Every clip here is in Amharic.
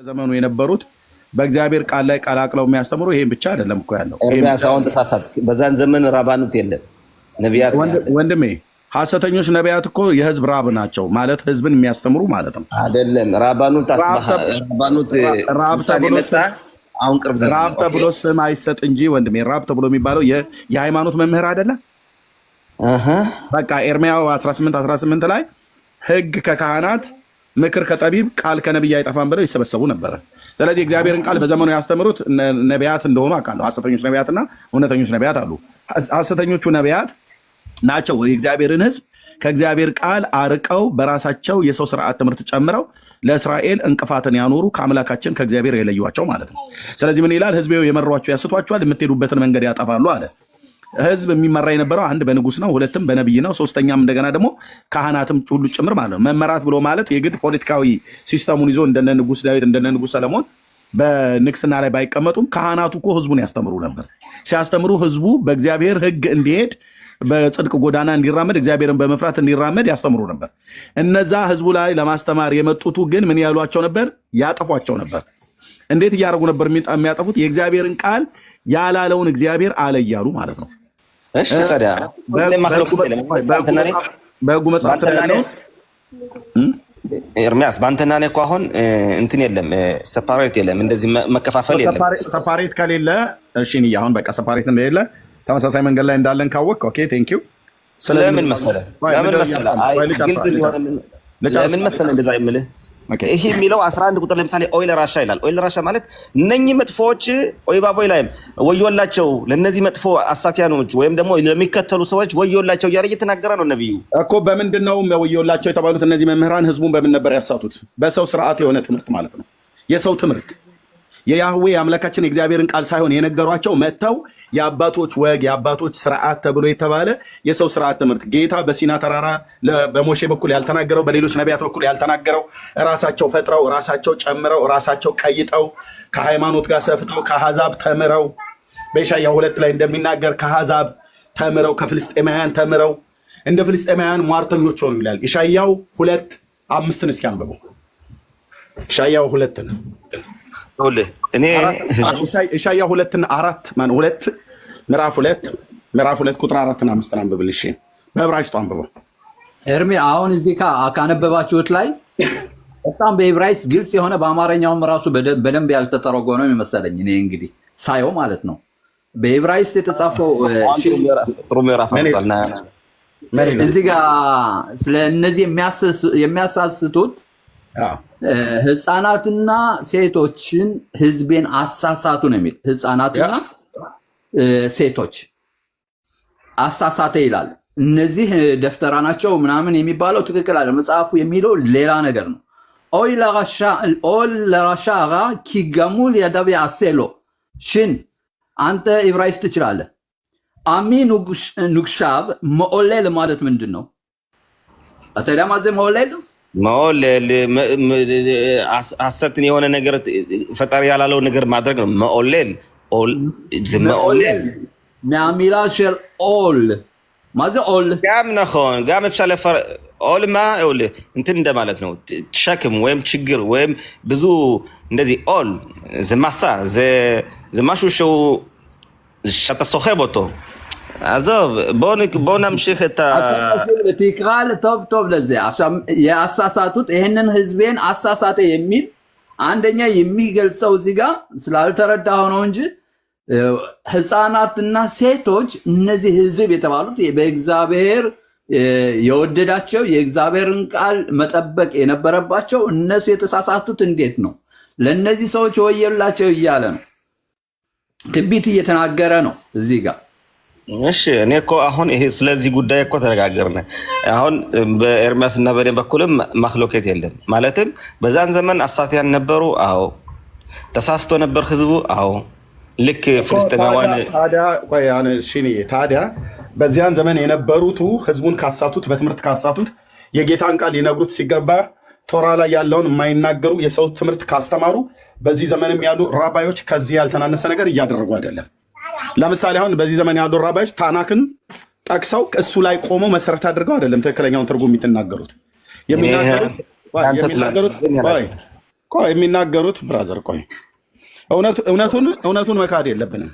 ዘመኑ የነበሩት በእግዚአብሔር ቃል ላይ ቀላቅለው የሚያስተምሩ ይሄን ብቻ አይደለም እኮ ያለው። ኤርሚያስ አሁን ተሳሳት። በዛን ዘመን ራባኑት የለም ነቢያት ወንድሜ፣ ሐሰተኞች ነቢያት እኮ የህዝብ ራብ ናቸው ማለት ህዝብን የሚያስተምሩ ማለት ነው አይደለም። ራባኑት አስባህ ራባኑት ራብ ተብሎ ስም አይሰጥ እንጂ ወንድሜ፣ ራብ ተብሎ የሚባለው የሃይማኖት መምህር አይደለም። በቃ ኤርምያው 18 ላይ ህግ ከካህናት ምክር ከጠቢብ ቃል ከነቢይ አይጠፋም ብለው ይሰበሰቡ ነበረ። ስለዚህ እግዚአብሔርን ቃል በዘመኑ ያስተምሩት ነቢያት እንደሆኑ አውቃለሁ። ሐሰተኞች ነቢያትና እውነተኞች ነቢያት አሉ። ሐሰተኞቹ ነቢያት ናቸው የእግዚአብሔርን ህዝብ ከእግዚአብሔር ቃል አርቀው በራሳቸው የሰው ስርዓት ትምህርት ጨምረው ለእስራኤል እንቅፋትን ያኖሩ ከአምላካችን ከእግዚአብሔር የለዩዋቸው ማለት ነው። ስለዚህ ምን ይላል? ህዝቤ የመሯቸው ያስቷቸዋል፣ የምትሄዱበትን መንገድ ያጠፋሉ አለ። ህዝብ የሚመራ የነበረው አንድ በንጉስ ነው፣ ሁለትም በነቢይ ነው፣ ሶስተኛም እንደገና ደግሞ ካህናትም ሁሉ ጭምር ማለት ነው። መመራት ብሎ ማለት የግድ ፖለቲካዊ ሲስተሙን ይዞ እንደነ ንጉስ ዳዊት እንደነ ንጉስ ሰለሞን በንግስና ላይ ባይቀመጡም ካህናቱ እኮ ህዝቡን ያስተምሩ ነበር። ሲያስተምሩ ህዝቡ በእግዚአብሔር ህግ እንዲሄድ በጽድቅ ጎዳና እንዲራመድ እግዚአብሔርን በመፍራት እንዲራመድ ያስተምሩ ነበር። እነዛ ህዝቡ ላይ ለማስተማር የመጡቱ ግን ምን ያሏቸው ነበር? ያጠፏቸው ነበር። እንዴት እያደረጉ ነበር የሚያጠፉት? የእግዚአብሔርን ቃል ያላለውን እግዚአብሔር አለ እያሉ ማለት ነው። እሺ ታዲያ በህጉ መጽሐፍ ያለው ኤርሚያስ በአንተና እኔ እኮ አሁን እንትን የለም፣ ሰፓሬት የለም፣ እንደዚህ መከፋፈል የለም። ሰፓሬት ከሌለ እሺ፣ አሁን በቃ ሰፓሬት እንደሌለ ተመሳሳይ መንገድ ላይ እንዳለን ካወቅ ኦኬ ቴንክ ዩ። ለምን መሰለህ እንደዛ የምልህ ይሄ የሚለው 11 ቁጥር ለምሳሌ ኦይል ራሻ ይላል። ኦይል ራሻ ማለት እነኚህ መጥፎዎች ኦይባቦይ ላይም ወዮላቸው ለነዚህ መጥፎ አሳቲያኖች ወይም ደግሞ ለሚከተሉ ሰዎች ወዮላቸው እያለ እየተናገረ ነው ነብዩ እኮ። በምንድን ነው ወዮላቸው የተባሉት እነዚህ መምህራን? ህዝቡን በምን ነበር ያሳቱት? በሰው ስርዓት የሆነ ትምህርት ማለት ነው። የሰው ትምህርት የያህዌ የአምላካችን የእግዚአብሔርን ቃል ሳይሆን የነገሯቸው መጥተው የአባቶች ወግ የአባቶች ስርዓት ተብሎ የተባለ የሰው ስርዓት ትምህርት ጌታ በሲና ተራራ በሞሼ በኩል ያልተናገረው በሌሎች ነቢያት በኩል ያልተናገረው ራሳቸው ፈጥረው ራሳቸው ጨምረው ራሳቸው ቀይጠው ከሃይማኖት ጋር ሰፍተው ከአሕዛብ ተምረው በኢሳይያስ 2 ላይ እንደሚናገር ከአሕዛብ ተምረው ከፍልስጤማውያን ተምረው እንደ ፍልስጤማውያን ሟርተኞች ሆኑ ይላል። ኢሳይያስ 2:5 እስኪ አንብቡ። ኢሳይያስ 2 ነው እኔ ኢሳይያስ 2:4 ማነው 2 ምዕራፍ 2 ቁጥር 4 እና 5 አንብብልሽ። በዕብራይስጡ አንብበው ኤርሚ። አሁን እዚህ ካነበባችሁት ላይ በጣም በዕብራይስጥ ግልጽ የሆነ በአማርኛውም ራሱ በደንብ ያልተተረጎመ ነው መሰለኝ እኔ እንግዲህ ሳየው ማለት ነው። በዕብራይስጥ የተጻፈው ጥሩ ምዕራፍ አጥቷልና እዚህ ጋር ስለ እነዚህ የሚያሳስቱት ህፃናትና ሴቶችን ህዝቤን አሳሳቱ ነው የሚል። ህፃናትና ሴቶች አሳሳተ ይላል። እነዚህ ደፍተራ ናቸው ምናምን የሚባለው ትክክል አለ። መጽሐፉ የሚለው ሌላ ነገር ነው። ኦይ ለራሻ ራ ኪገሙል የደብ አሴሎ ሽን አንተ ዕብራይስጥ ትችላለህ። አሚ ኑግሻብ መኦሌል ማለት ምንድን ነው? አተዳማዘ መኦሌል መኦሌል ሐሰትን የሆነ ነገር ፈጣሪ ያላለው ነገር ማድረግ ነው። መኦሌል מהמילה של ኦል מה זה ኦል? גם נכון, גם אפשר ኦል ማ እንትን እንደማለት ነው። ሸክም ወይም ችግር ወይም ብዙ እንደዚህ ኦል ዘማሳ ዘማሹ שאתה סוחב אותו. עזוב, בוא נמשיך את תקרא טוב לזה. עכשיו ያሳሳቱት ይሄንን ህዝቤን አሳሳተ የሚል አንደኛ የሚገልጸው እዚህ ጋር ስላልተረዳው ነው እንጂ ህፃናትና ሴቶች እነዚህ ህዝብ የተባሉት በእግዚአብሔር የወደዳቸው የእግዚአብሔርን ቃል መጠበቅ የነበረባቸው እነሱ የተሳሳቱት እንዴት ነው? ለነዚህ ሰዎች ወየላቸው እያለ ነው። ትንቢት እየተናገረ ነው እዚህ ጋር። እሺ እኔ እኮ አሁን ይሄ ስለዚህ ጉዳይ እኮ ተነጋገርነ። አሁን በኤርሚያስ እና በደም በኩልም ማክሎኬት የለም። ማለትም በዛን ዘመን አሳቲያን ነበሩ። አዎ ተሳስቶ ነበር ህዝቡ። አዎ ልክ ፍልስጤማውያን ታዲያ በዚያን ዘመን የነበሩቱ ህዝቡን ካሳቱት በትምህርት ካሳቱት የጌታን ቃል ሊነግሩት ሲገባ ቶራ ላይ ያለውን የማይናገሩ የሰው ትምህርት ካስተማሩ በዚህ ዘመንም ያሉ ራባዮች ከዚህ ያልተናነሰ ነገር እያደረጉ አይደለም። ለምሳሌ አሁን በዚህ ዘመን ያሉ ራባዮች ታናክን ጠቅሰው እሱ ላይ ቆመው መሰረት አድርገው አይደለም ትክክለኛውን ትርጉም የሚናገሩት። ቆይ የሚናገሩት ብራዘር ቆይ እውነቱን መካድ የለብንም።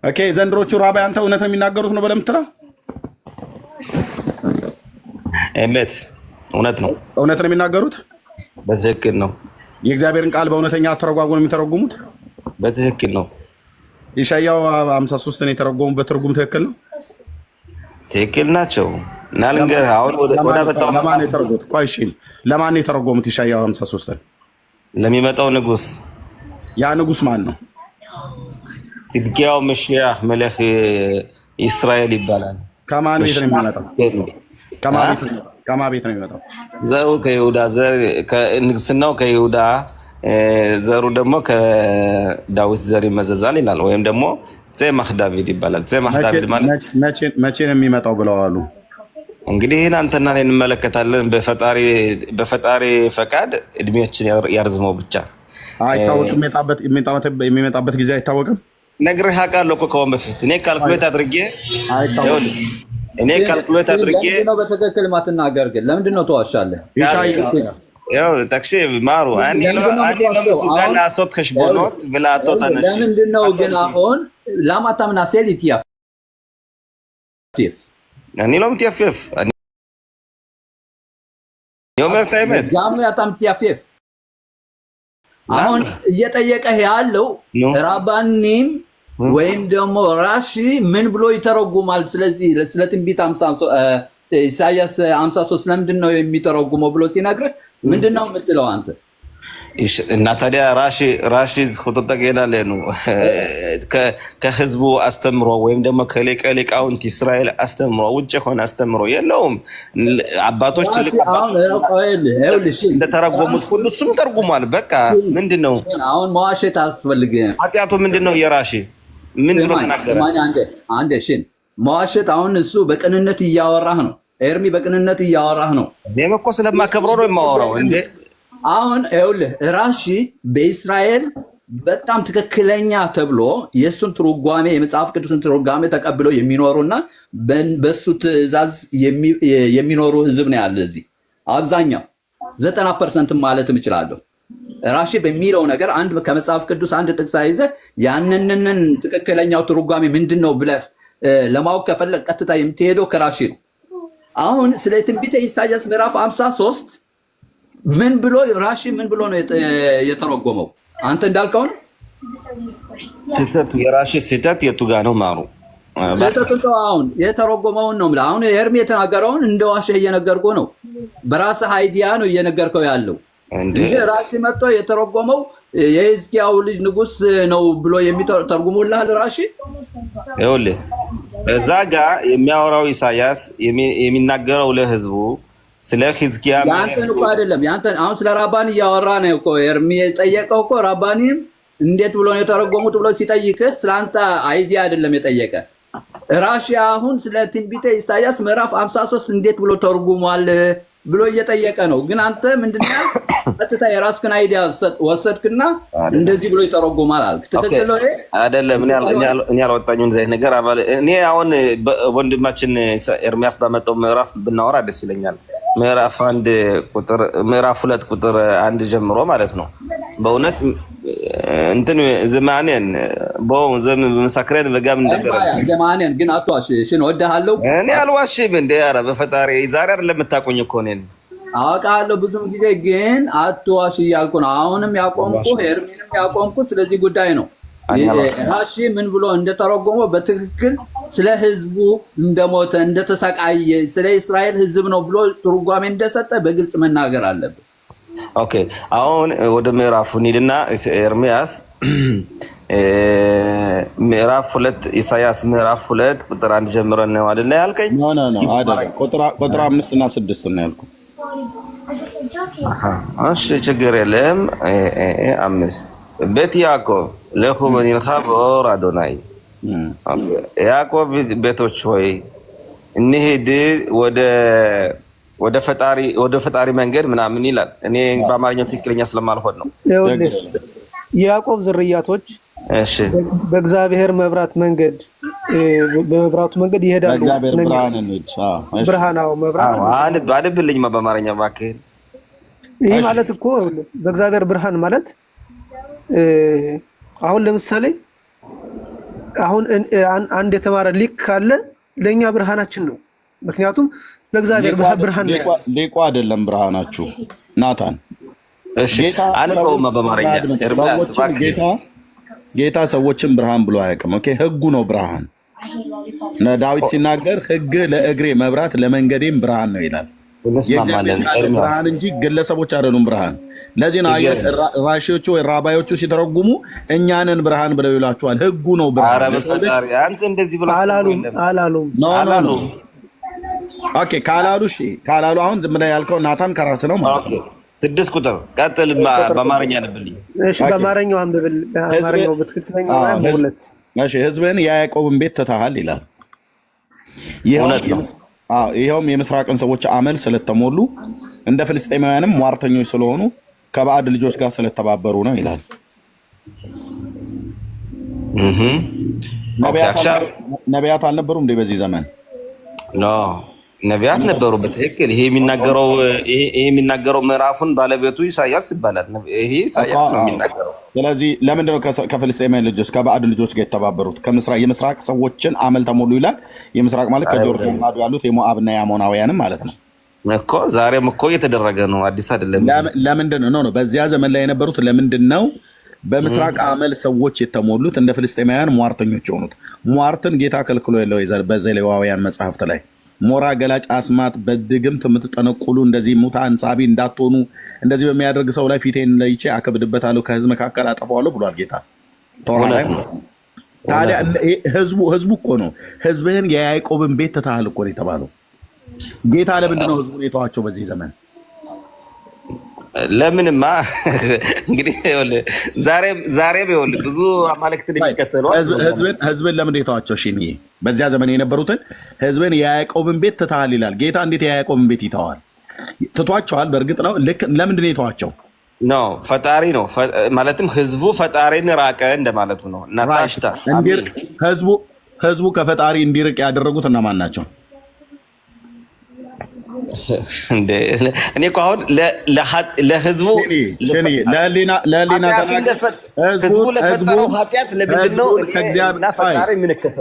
ኦኬ ዘንድሮቹ ራባይ አንተ እውነት ነው የሚናገሩት ነው ብለህ የምትለው እውነት ነው የሚናገሩት በትክክል ነው። የእግዚአብሔርን ቃል በእውነተኛ አተረጓጎም ነው የሚተረጉሙት በትክክል ነው። ኢሳይያስ 53 ነው የተረጎሙበት ትርጉም ትክክል ነው። ትክክል ናቸው። እና ልንገርህ አሁን ወደ መጣው ለማን የተረጎሙት? ቆይ እሺ ለማን የተረጎሙት ኢሳይያስ 53 ለሚመጣው ንጉስ። ያ ንጉስ ማን ነው? ሲድቂያው መሽያህ መለኽ እስራኤል ይባላል። ከማን ቤት ነው የሚመጣው? ከማን ቤት ነው የሚመጣው? ዘሩ ከይሁዳ ዘር ከንግስናው ከይሁዳ ዘሩ ደግሞ ከዳዊት ዘር ይመዘዛል ይላል። ወይም ደግሞ ጼማህ ዳዊት ይባላል። ጼማህ ዳዊት ማለት መቼ ነው የሚመጣው ብለዋሉ። እንግዲህ ይህን አንተና እኔ እንመለከታለን። በፈጣሪ ፈቃድ እድሜዎችን ያርዝመው ብቻ አይታወቅም። የሚመጣበት ጊዜ አይታወቅም። ነግሬህ አውቃለሁ እኮ ከወን በፊት እኔ ካልኩሌት አድርጌ ለምንድን ነው በትክክል ማትናገር? ግን ለምንድን ነው ተዋሻለህ? ጠቅሼ ማሩ ሶት ከሽቦኖት ብላቶ ተነሽ። ለምንድን ነው ግን አሁን ላማታምና ሴል ይትያፍ እኔ ነው ምትያፍፍ የመርታ ይመት ጃሙ ያታም ትያፍፍ አሁን እየጠየቀህ ያለው ራባኒም ወይም ደግሞ ራሺ ምን ብሎ ይተረጉማል? ስለዚህ ስለ ትንቢት ኢሳያስ 53 ለምንድን ነው የሚተረጉመው ብሎ ሲነግርህ ምንድን ነው የምትለው አንተ? እና ታዲያ ራሺ ዝኹተጠገና ለኑ ከህዝቡ አስተምሮ ወይም ደግሞ ከሊቃውንት እስራኤል አስተምሮ ውጭ ሆነ አስተምሮ የለውም። አባቶች እንደተረጎሙት ሁሉ እሱም ተርጉሟል። በቃ ምንድን ነው አሁን መዋሸት አያስፈልግም። ኃጢአቱ ምንድን ነው? የራሺ ምን ብሎ ተናገረ? አንዴ ሽን መዋሸት አሁን እሱ በቅንነት እያወራህ ነው። ኤርሚ በቅንነት እያወራህ ነው። እኔም እኮ ስለማከብረው ነው የማወራው እንዴ። አሁን ይኸውልህ ራሺ በእስራኤል በጣም ትክክለኛ ተብሎ የእሱን ትርጓሜ የመጽሐፍ ቅዱስን ትርጓሜ ተቀብለው የሚኖሩና በሱ ትእዛዝ የሚኖሩ ህዝብ ነው ያለ እዚህ። አብዛኛው 90% ማለትም እችላለሁ። ራሺ በሚለው ነገር አንድ ከመጽሐፍ ቅዱስ አንድ ጥቅስ ይዘህ ያንንን ትክክለኛው ትርጓሜ ምንድን ነው ብለህ ለማወቅ ከፈለግ ቀጥታ የምትሄደው ከራሺ ነው። አሁን ስለ ትንቢተ ኢሳያስ ምዕራፍ 53 ምን ብሎ ራሺ ምን ብሎ ነው የተረጎመው? አንተ እንዳልከው ነው። የራሺ ስህተት የቱ ጋር ነው ማሩ? ስህተቱ አሁን የተረጎመውን ነው የምልህ። አሁን ኤርሚ የተናገረውን እንደዋሸህ እየነገርኩህ ነው። በራስህ አይዲያ ነው እየነገርከው ያለው እንጂ ራሺ መጥቶ የተረጎመው የሕዝቅያው ልጅ ንጉስ ነው ብሎ የሚተርጉሙልሃል ራሺ። ይኸውልህ እዛ ጋር የሚያወራው ኢሳያስ የሚናገረው ለህዝቡ ስለ ሕዝቅያ ያንተን እኮ አይደለም። ያንተን አሁን ስለ ራባኒ እያወራ ነው እኮ ኤርሚ የጠየቀው እኮ ራባኒም እንዴት ብሎ ነው የተረጎሙት ብሎ ሲጠይቅህ ስለአንተ አይዲያ አይደለም የጠየቀ ራሺ። አሁን ስለ ትንቢተ ኢሳያስ ምዕራፍ 53 እንዴት ብሎ ተርጉሟል ብሎ እየጠየቀ ነው። ግን አንተ ምንድነው ቀጥታ የራስህን አይዲያ ወሰድክና እንደዚህ ብሎ ይተረጎማል አልክ። ትክክል ነው አይደለም? እኔ አልወጣኝም ዘይ ነገር አባል እኔ አሁን ወንድማችን ኤርሚያስ ባመጣው ምዕራፍ ብናወራ ደስ ይለኛል። ምዕራፍ 2 ቁጥር 1 ጀምሮ ማለት ነው። በእውነት እንትን ዘማኔን መስክረን በጋም እንደገረ ዘማኔን ግን አትዋሽ። እሺ ወደሃለሁ። እኔ አልዋሽም እንደ ኧረ በፈጣሪ ዛሬ አይደለም የምታቆኝ እኮ እኔን አውቃለሁ ብዙም ጊዜ ግን አትዋሽ እያልኩ ነው። አሁንም ያቆምኩ ኤርሚንም ያቆምኩ ስለዚህ ጉዳይ ነው። ራሺ ምን ብሎ እንደተረጎመው በትክክል ስለ ህዝቡ እንደሞተ እንደተሰቃየ ስለ እስራኤል ህዝብ ነው ብሎ ትርጓሜ እንደሰጠ በግልጽ መናገር አለበት። ኦኬ አሁን ወደ ምዕራፉ እንሂድና ኤርሚያስ ምዕራፍ 2 ኢሳያስ ምዕራፍ 2 ቁጥር 1 ጀምሮ ነው አይደል ያልከኝ? ቁጥር 5 እና 6 ነው ያልኩት። እሺ ችግር የለም። 5 ቤት ያዕቆብ ለሁ በኒልኻ በኦር አዶናይ። ያዕቆብ ቤቶች ሆይ እንሂድ ወደ ፈጣሪ መንገድ ምናምን ይላል። እኔ በአማርኛው ትክክለኛ ስለማልሆን ነው። የያዕቆብ ዝርያቶች እሺ በእግዚአብሔር መብራት መንገድ በመብራቱ መንገድ ይሄዳሉ። ብርሃናው መብራት አድብልኝ በአማርኛ እባክህ። ይሄ ማለት እኮ በእግዚአብሔር ብርሃን ማለት አሁን ለምሳሌ አሁን አንድ የተማረ ሊቅ ካለ ለኛ ብርሃናችን ነው። ምክንያቱም በእግዚአብሔር ብርሃን ሊቁ አይደለም ብርሃናችሁ ናታን። እሺ አንተውማ በማርኛ ጌታ ሰዎችን ብርሃን ብሎ አያውቅም። ኦኬ ህጉ ነው ብርሃን። ዳዊት ሲናገር ህግ ለእግሬ መብራት ለመንገዴም ብርሃን ነው ይላል። ብርሃን እንጂ ግለሰቦች አይደሉም ብርሃን። ለዚህ ነው ራሺዎቹ ወይ ራባዮቹ ሲተረጉሙ እኛንን ብርሃን ብለው ይላቸዋል። ህጉ ነው ብርሃን። አላሉም። ኦኬ ካላሉ እሺ ካላሉ አሁን ዝም ብለህ ያልከው ናታን ከራስ ነው ማለት ነው። 6 ቁጥር ቀጥል። በአማርኛ ነብልኝ። እሺ በአማርኛው አንብብል። በአማርኛው በትክክለኛው አንብብለት። እሺ ህዝብን የያዕቆብን ቤት ትተሃል ይላል። ይኸውም የምስራቅን ሰዎች አመል ስለተሞሉ እንደ ፍልስጤማውያንም ሟርተኞች ስለሆኑ ከባዕድ ልጆች ጋር ስለተባበሩ ነው ይላል። ነቢያት አልነበሩም እንዴ በዚህ ዘመን? ነቢያት ነበሩ በትክክል። ይሄ የሚናገረው ምዕራፉን ባለቤቱ ኢሳያስ ይባላል። ይሄ ኢሳያስ ነው የሚናገረው። ስለዚህ ለምንድን ነው ከፍልስጤማውያን ልጆች ከባዕድ ልጆች ጋር የተባበሩት? የምስራቅ ሰዎችን አመል ተሞሉ ይላል። የምስራቅ ማለት ከጆርዳን ማዶ ያሉት የሞዓብና የአሞናውያንም ማለት ነው እኮ። ዛሬም እኮ እየተደረገ ነው፣ አዲስ አይደለም። ለምንድን ነው በዚያ ዘመን ላይ የነበሩት? ለምንድን ነው በምስራቅ አመል ሰዎች የተሞሉት እንደ ፍልስጤማውያን ሟርተኞች የሆኑት? ሟርትን ጌታ ከልክሎ የለው በዘሌዋውያን መጽሐፍት ላይ ሞራ ገላጭ፣ አስማት፣ በድግምት የምትጠነቁሉ እንደዚህ ሙታ አንጻቢ እንዳትሆኑ እንደዚህ በሚያደርግ ሰው ላይ ፊቴን ለይቼ አከብድበታለሁ ከህዝብ መካከል አጠፋዋለሁ ብሏል ጌታ ቶራ ላይ። ታዲያ ህዝቡ እኮ ነው ህዝብህን የያዕቆብን ቤት ትተሃል እኮ ነው የተባለው። ጌታ ለምንድን ነው ህዝቡን የተዋቸው በዚህ ዘመን? ለምንማ እንግዲህ ዛሬም ይኸውልህ ብዙ አማልክትን የሚከተሉ ህዝብን ለምን የተዋቸው? እሺ በዚያ ዘመን የነበሩትን ህዝብን የያዕቆብን ቤት ትተሃል ይላል ጌታ። እንዴት የያዕቆብን ቤት ይተዋል? ትቷቸዋል። በእርግጥ ነው ልክ። ለምንድን ነው የተዋቸው? ነው ፈጣሪ ነው ማለትም ህዝቡ ፈጣሪን ራቀ እንደማለቱ ነው። እና ታሽታ ህዝቡ ከፈጣሪ እንዲርቅ ያደረጉት እነማን ናቸው? እኔ እኮ አሁን ለህዝቡ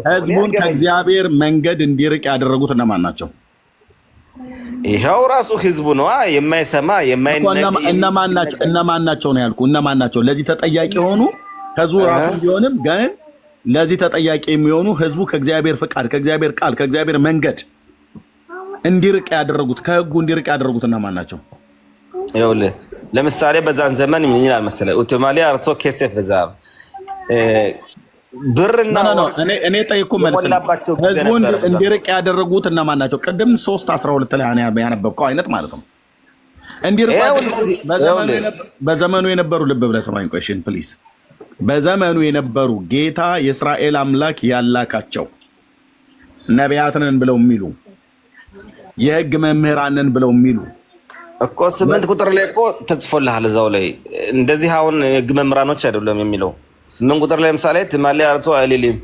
ህዝቡን ከእግዚአብሔር መንገድ እንዲርቅ ያደረጉት እነማን ናቸው? ይኸው ራሱ ህዝቡ ነዋ። የማይሰማ እነማን ናቸው ነው ያልኩ። እነማን ናቸው ለዚህ ተጠያቂ የሆኑ? ህዝቡ ራሱ ቢሆንም ግን ለዚህ ተጠያቂ የሚሆኑ ህዝቡ ከእግዚአብሔር ፍቃድ፣ ከእግዚአብሔር ቃል፣ ከእግዚአብሔር መንገድ እንዲርቅ ያደረጉት ከህጉ እንዲርቅ ያደረጉት እነማን ናቸው? ይኸውልህ ለምሳሌ በዛን ዘመን ምን ይላል መሰለህ? ኡትማሊ አርቶ ኬሴፍ ዛብ ብርና እኔ ጠይቁ መልስ ነው። ህዝቡን እንዲርቅ ያደረጉት እነማን ናቸው? ቅድም 3:12 ላይ ያነበብከው አይነት ማለት ነው። እንዲርቅ በዘመኑ የነበሩ ልብ ብለህ ስማኝ ቆይሽን ፕሊዝ። በዘመኑ የነበሩ ጌታ የእስራኤል አምላክ ያላካቸው ነቢያትንን ብለው የሚሉ የህግ መምህራንን ብለው የሚሉ እኮ 8 ቁጥር ላይ እኮ ተጽፎልሃል እዛው ላይ እንደዚህ። አሁን ህግ መምህራኖች አይደለም የሚለው 8 ቁጥር ላይ ምሳሌ ትማሊ አርቶ አይልም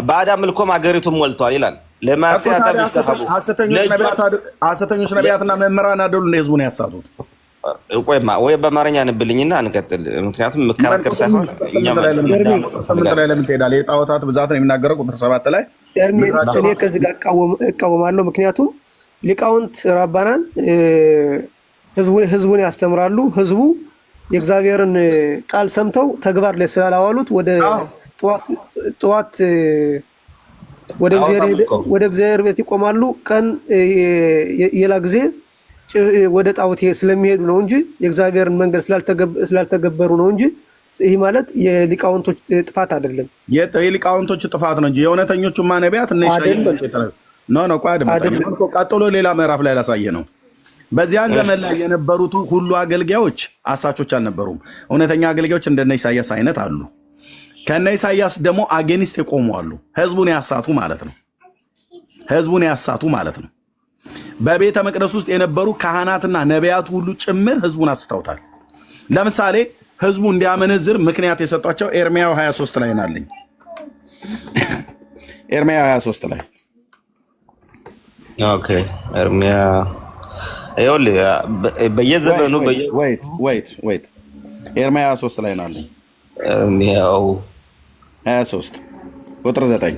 በአዳም ምልኮም አገሪቱን ሞልቷል ይላል። ለማሲያታ ቢተሐቡ ሐሰተኞች ነቢያትና መምህራን አይደሉ ህዝቡን ያሳቱት? ቆይማ ወይ በአማርኛ አንብልኝና እንቀጥል። ምክንያቱም መከራከር ሳይሆን እኛም ላይ ለምን ትሄዳለህ? የጣዖታት ብዛት ነው የሚናገረው ቁጥር 7 ላይ። እኔ ከዚህ ጋር እቃወማለሁ። ምክንያቱም ሊቃውንት ራባናን ህዝቡን ያስተምራሉ። ህዝቡ የእግዚአብሔርን ቃል ሰምተው ተግባር ላይ ስላላዋሉት ወደ ጠዋት ወደ እግዚአብሔር ቤት ይቆማሉ። ቀን የላ ጊዜ ወደ ጣዖት ስለሚሄዱ ነው እንጂ የእግዚአብሔርን መንገድ ስላልተገበሩ ነው እንጂ ይህ ማለት የሊቃውንቶች ጥፋት አይደለም። የሊቃውንቶች ጥፋት ነው እንጂ የእውነተኞቹማ ነቢያት ቀጥሎ ሌላ ምዕራፍ ላይ ላሳየ ነው። በዚያን ዘመን ላይ የነበሩት ሁሉ አገልጋዮች አሳቾች አልነበሩም። እውነተኛ አገልጋዮች እንደነ ኢሳያስ አይነት አሉ። ከነ ኢሳያስ ደግሞ አጌኒስት የቆሙ አሉ። ህዝቡን ያሳቱ ማለት ነው። በቤተ መቅደስ ውስጥ የነበሩ ካህናትና ነቢያት ሁሉ ጭምር ህዝቡን አስተውታል። ለምሳሌ ህዝቡ እንዲያመነዝር ምክንያት የሰጧቸው ኤርምያው 23 ላይ ናለኝ። ኤርምያው 23 ላይ ኦኬ ኤርምያ ይኸውልህ በየዘመኑ ወይት ኤርምያስ 23 ላይ ነው አለኝ። ያው 23 ቁጥር 9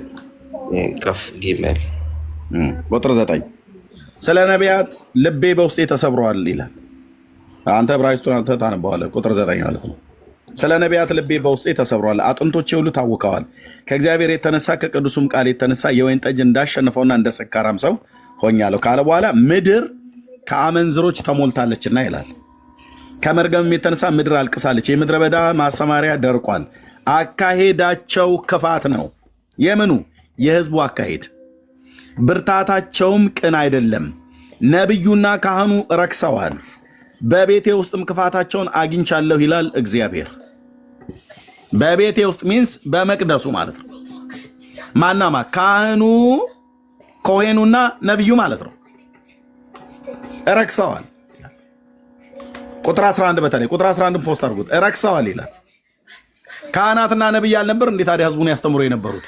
ከፍ ጊሜል ቁጥር 9 ስለ ነቢያት ልቤ በውስጤ ተሰብሯል ይላል። አንተ ዕብራይስጡን አንተ ታነበዋለህ። ቁጥር 9 ማለት ነው። ስለ ነቢያት ልቤ በውስጤ ተሰብሯል፣ አጥንቶቼ ሁሉ ታውከዋል። ከእግዚአብሔር የተነሳ ከቅዱሱም ቃል የተነሳ የወይን ጠጅ እንዳሸነፈውና እንደ ሰካራም ሰው ሆኛለሁ ካለ በኋላ ምድር ከአመንዝሮች ተሞልታለችና ይላል። ከመርገምም የተነሳ ምድር አልቅሳለች፣ የምድረ በዳ ማሰማሪያ ደርቋል። አካሄዳቸው ክፋት ነው። የምኑ? የህዝቡ አካሄድ። ብርታታቸውም ቅን አይደለም። ነቢዩና ካህኑ ረክሰዋል፣ በቤቴ ውስጥም ክፋታቸውን አግኝቻለሁ ይላል እግዚአብሔር። በቤቴ ውስጥ ሚንስ በመቅደሱ ማለት ነው። ማናማ? ካህኑ ኮሄኑና ነቢዩ ማለት ነው። ረክሰዋል። ቁጥር 11 በተለይ ቁጥር 11 ፖስት አድርጉት። ረክሰዋል ይላል። ካህናትና ነቢይ አልነበር እንዴ ታዲያ ህዝቡን ያስተምሩ የነበሩት?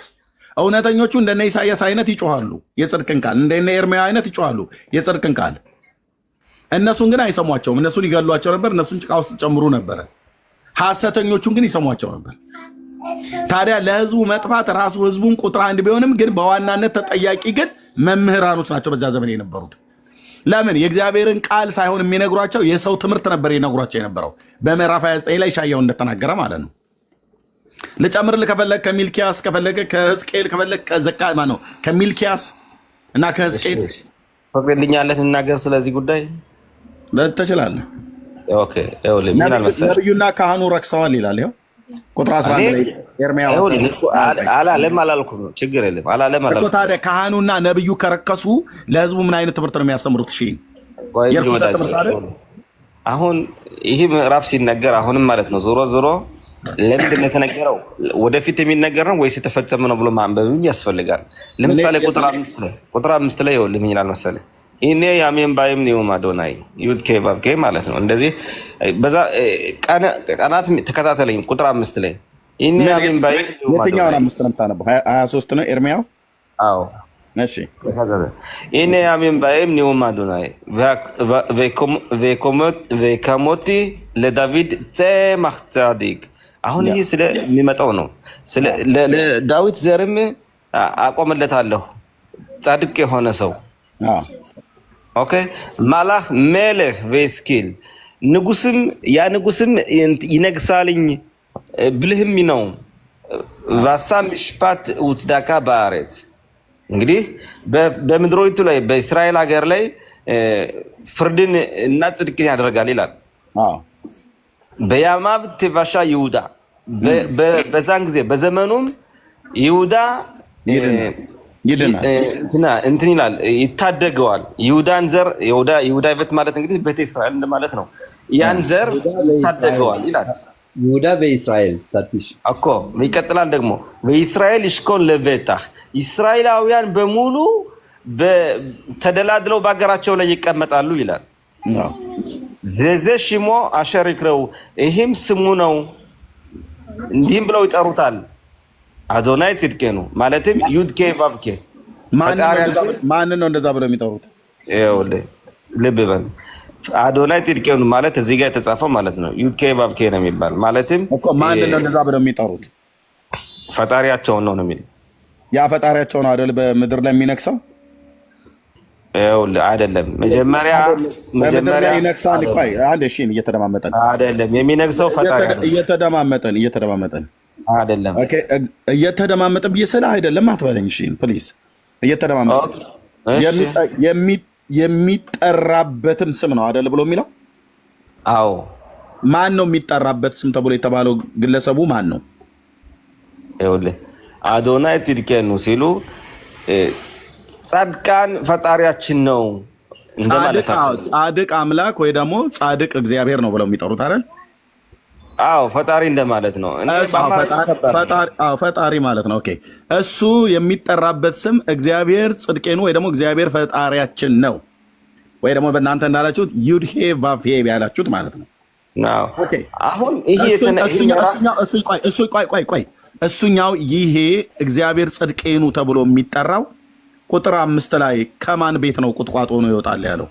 እውነተኞቹ እንደነ ኢሳያስ አይነት ይጮሃሉ የጽድቅን ቃል፣ እንደነ ኤርምያ አይነት ይጮሃሉ የጽድቅን ቃል። እነሱን ግን አይሰሟቸውም። እነሱን ይገሏቸው ነበር። እነሱን ጭቃ ውስጥ ጨምሩ ነበረ። ሐሰተኞቹን ግን ይሰሟቸው ነበር። ታዲያ ለህዝቡ መጥፋት ራሱ ህዝቡን ቁጥር 1 ቢሆንም ግን በዋናነት ተጠያቂ ግን መምህራኖች ናቸው በዛ ዘመን የነበሩት። ለምን? የእግዚአብሔርን ቃል ሳይሆን የሚነግሯቸው የሰው ትምህርት ነበር የነግሯቸው የነበረው። በምዕራፍ 29 ላይ ኢሳያው እንደተናገረ ማለት ነው። ልጨምርልህ ከፈለግ ከሚልኪያስ ከፈለገ ከሕዝቅኤል ከፈለግ ከዘካርያ ነው ከሚልኪያስ እና ከሕዝቅኤል ፈቅድልኛለህ እናገር ስለዚህ ጉዳይ ትችላለህ። ኦኬ ነቢዩና ካህኑ ረክሰዋል ይላል። ይኸው ቁጥር 11 ላይ ኤርምያስ አላለም አላልኩም። ችግር የለም አላለም አላልኩም። ታዲያ ካህኑና ነቢዩ ከረከሱ ለህዝቡ ምን አይነት ትምህርት ነው የሚያስተምሩት? እሺ የርኩሰት ትምህርት አይደል? አሁን ይህ ምዕራፍ ሲነገር አሁንም ማለት ነው ዞሮ ዞሮ ለምንድን ነው የተነገረው? ወደፊት የሚነገር ነው ወይስ የተፈጸመ ነው ብሎ ማንበብም ያስፈልጋል። ለምሳሌ ቁጥር 5 ላይ ይኸውልህ ምን ይላል መሰለህ? ኢኔ ያሜን ባይም ኒውም አዶናይ ዩድ ኬ ባብ ኬ ማለት ነው። እንደዚህ በዛ ቀናት ተከታተለኝ። ቁጥር 5 ላይ ኢኔ ያሜን ባይም የትኛውን 5 ነው የምታነበው? 23 ነው ኤርምያው? አዎ እሺ። ኢኔ ያሜን ባይም ኒውም አዶናይ ቬኮሞቲ ለዳዊድ ጸማህ ጻዲቅ። አሁን ይህ ስለሚመጣው ነው። ለዳዊት ዘርም አቆምለታለሁ ጻድቅ የሆነ ሰው። ኦኬ ማላህ ሜልህ ቬስኪል ንጉስም ያ ንጉስም ይነግሳልኝ ብልህም ነው። ቫሳ ምሽፓት ውትዳካ ባረት። እንግዲህ በምድሮይቱ ላይ በእስራኤል ሀገር ላይ ፍርድን እና ጽድቅን ያደርጋል ይላል። በያማብ ቴቫሻ ይሁዳ በዛን ጊዜ በዘመኑም ይሁዳ እንትን ይላል ይታደገዋል። ይሁዳን ዘር ይሁዳ ይበት ማለት እንግዲህ ቤተ እስራኤል እንደማለት ነው። ያን ዘር ይታደገዋል ይላል። ይሁዳ በእስራኤል ታጥሽ እኮ ይቀጥላል ደግሞ በእስራኤል ይሽኮን ለቤታህ እስራኤላውያን በሙሉ ተደላድለው በአገራቸው ላይ ይቀመጣሉ ይላል። ዘዘ ሽሞ አሸሪክረው ይህም ስሙ ነው። እንዲህም ብለው ይጠሩታል አዶናይ ጽድቄኑ ማለትም ዩድኬ ቫቭኬ። ማንን ነው እንደዛ ብለው የሚጠሩት? ይኸውልህ ልብ በል አዶናይ ጽድቄኑ ማለት እዚህ ጋር የተጻፈው ማለት ነው። ዩድኬ ቫቭኬ ነው የሚባል ማለትም እኮ ማንን ነው እንደዛ ብለው የሚጠሩት? ፈጣሪያቸውን ነው የሚል። ያ ፈጣሪያቸው ነው አይደል በምድር ላይ የሚነክሰው? ይኸውልህ አይደለም መጀመሪያ ይነክሳል። ቆይ አንዴ እሺ፣ እየተደማመጠን አይደለም የሚነግሰው ፈጣሪ አይደለም። እየተደማመጠን አይደለም። ኦኬ እየተደማመጠን ብየሰላ አይደለም አትበለኝ። እሺ ፕሊዝ፣ እየተደማመጠን የሚጠራበትም ስም ነው አይደል ብሎ የሚለው? አዎ። ማን ነው የሚጠራበት ስም ተብሎ የተባለው? ግለሰቡ ማን ነው? ይኸውልህ አዶናይ ጽድቄኑ ሲሉ ጻድቃን ፈጣሪያችን ነው እንደማለት ነው። ጻድቅ አምላክ ወይ ደግሞ ጻድቅ እግዚአብሔር ነው ብለው የሚጠሩት አይደል? አዎ ፈጣሪ እንደማለት ነው። ፈጣሪ ማለት ነው። ኦኬ እሱ የሚጠራበት ስም እግዚአብሔር ጽድቄኑ ወይ ደግሞ እግዚአብሔር ፈጣሪያችን ነው ወይ ደግሞ በእናንተ እንዳላችሁት ዩድሄ ቫቭሄ ያላችሁት ማለት ነው። ኦኬ አሁን ይሄ እሱኛው ይሄ እግዚአብሔር ጽድቄኑ ተብሎ የሚጠራው ቁጥር 5 ላይ ከማን ቤት ነው ቁጥቋጦ ነው ይወጣል ያለው?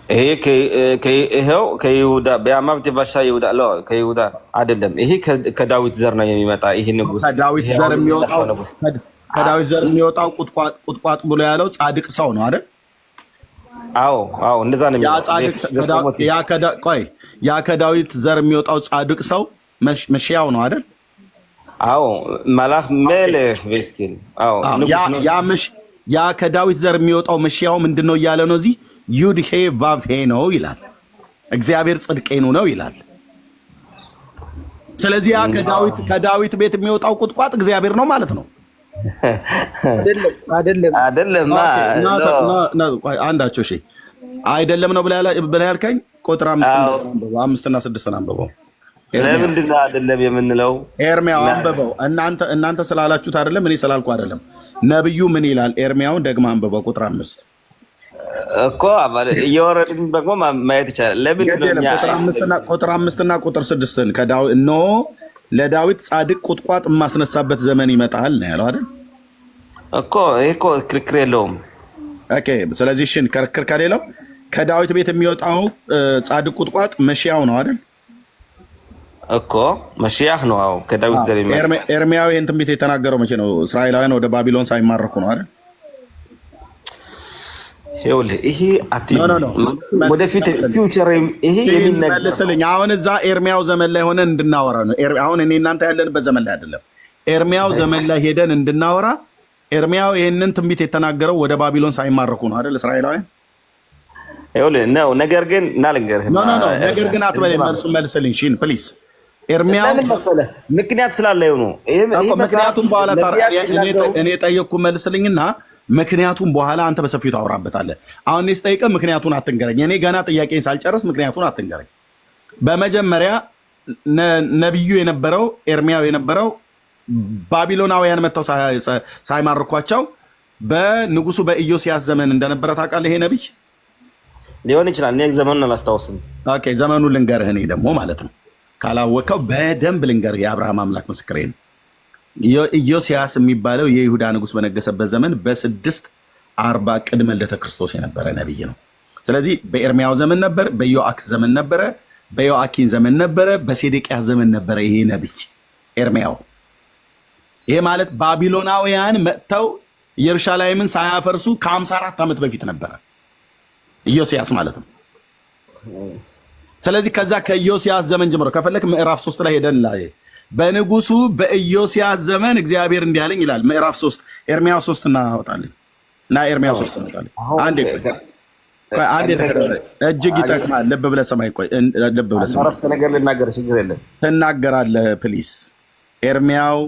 ይሄው ከይሁዳ በአማብት ባሻ ይሁዳ ነው። ከይሁዳ አይደለም። ይሄ ከዳዊት ዘር ነው የሚመጣ። ይሄ ንጉስ ከዳዊት ዘር የሚወጣው ቁጥቋጥ ብሎ ያለው ጻድቅ ሰው ነው አይደል? አዎ እንደዛ ነው ያ ከዳዊት ዘር የሚወጣው ጻድቅ ሰው መሽያው ነው አይደል? አዎ መላክ መልህ በስኪል ያ ከዳዊት ዘር የሚወጣው መሽያው ምንድነው እያለ ነው እዚህ ዩድ ሄ ቫቭ ሄ ነው ይላል። እግዚአብሔር ጽድቄ ነው ይላል። ስለዚህ ያ ከዳዊት ቤት የሚወጣው ቁጥቋጥ እግዚአብሔር ነው ማለት ነው። አይደለም አንዳቸው አይደለም ነው ብለህ ያልከኝ ቁጥር 5 እና 6 አንብበው። ለምንድን ነው አይደለም የምንለው? ኤርሚያው አንብበው። እናንተ ስላላችሁት አይደለም፣ እኔ ስላልኩ አይደለም። ነብዩ ምን ይላል? ኤርሚያውን ደግማ አንብበው ቁጥር 5 እኮ እየወረድን ደግሞ ማየት ይቻላል። ለምን ቁጥር 5 እና ቁጥር 6ን ለዳዊት ጻድቅ ቁጥቋጥ የማስነሳበት ዘመን ይመጣል ነው ያለው አይደል? እኮ ይሄ እኮ ክርክር የለውም። ኦኬ፣ ስለዚህ ክርክር ከሌለው ከዳዊት ቤት የሚወጣው ጻድቅ ቁጥቋጥ መሽያው ነው አይደል? እኮ መሽያህ ነው። አዎ ከዳዊት ዘር የሚመጣ። ኤርሚያው ይህን ትንቢት የተናገረው መቼ ነው? እስራኤላውያን ወደ ባቢሎን ሳይማረኩ ነው አይደል? ይሄ ወደፊት ፊውቸር ይሄ የሚነገርልኝ አሁን እዛ ኤርሚያው ዘመን ላይ ሆነን እንድናወራ ነው። አሁን እኔ እናንተ ያለንበት ዘመን ላይ አይደለም። ኤርሚያው ዘመን ላይ ሄደን እንድናወራ። ኤርሚያው ይህንን ትንቢት የተናገረው ወደ ባቢሎን ሳይማረኩ ነው አይደል? እስራኤላውያን ነው። ነገር ግን ልንገርህ፣ ነገር ግን አትበለኝ። መልስልኝ ፕሊዝ። ኤርሚያው ምክንያት ስላለው ነው። ምክንያቱም በኋላ እኔ ጠየቅኩ መልስልኝና ምክንያቱም በኋላ አንተ በሰፊው ታወራበታለህ። አሁን እኔ ስጠይቅህ ምክንያቱን አትንገረኝ። እኔ ገና ጥያቄን ሳልጨርስ ምክንያቱን አትንገረኝ። በመጀመሪያ ነቢዩ የነበረው ኤርሚያው የነበረው ባቢሎናውያን መጥተው ሳይማርኳቸው በንጉሱ በኢዮስያስ ዘመን እንደነበረ ታውቃለህ። ይሄ ነቢይ ሊሆን ይችላል። እኔ ዘመኑን አላስታውስም። ኦኬ፣ ዘመኑን ልንገርህ እኔ ደግሞ ማለት ነው። ካላወቀው በደንብ ልንገርህ። የአብርሃም አምላክ ምስክሬ ነው። ኢዮስያስ የሚባለው የይሁዳ ንጉስ በነገሰበት ዘመን በ640 ቅድመ ልደተ ክርስቶስ የነበረ ነቢይ ነው። ስለዚህ በኤርሚያው ዘመን ነበር፣ በዮአክስ ዘመን ነበረ፣ በዮአኪን ዘመን ነበረ፣ በሴዴቅያስ ዘመን ነበረ ይሄ ነቢይ ኤርሚያው። ይሄ ማለት ባቢሎናውያን መጥተው ኢየሩሳሌምን ሳያፈርሱ ከ54 ዓመት በፊት ነበረ ኢዮስያስ ማለት ነው። ስለዚህ ከዛ ከኢዮስያስ ዘመን ጀምሮ ከፈለክ ምዕራፍ 3 ላይ ሄደን ላይ በንጉሱ በኢዮስያስ ዘመን እግዚአብሔር እንዲህ አለኝ ይላል። ምዕራፍ 3 ኤርሚያው 3 እናወጣለን እና ኤርሚያው 3 እናወጣለን። አንዴ እጅግ ይጠቅማል። ልብ ብለህ ሰማይ። ቆይ ልብ ብለህ ሰማይ። አረፍተ ነገር ልናገር፣ ችግር የለም ትናገራለህ። ፕሊስ ኤርሚያው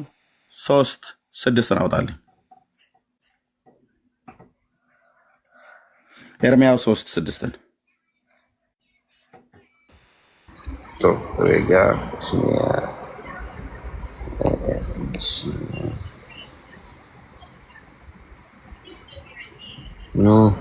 3:6 እናወጣለን። ኤርሚያው 3:6 ሬጋ No.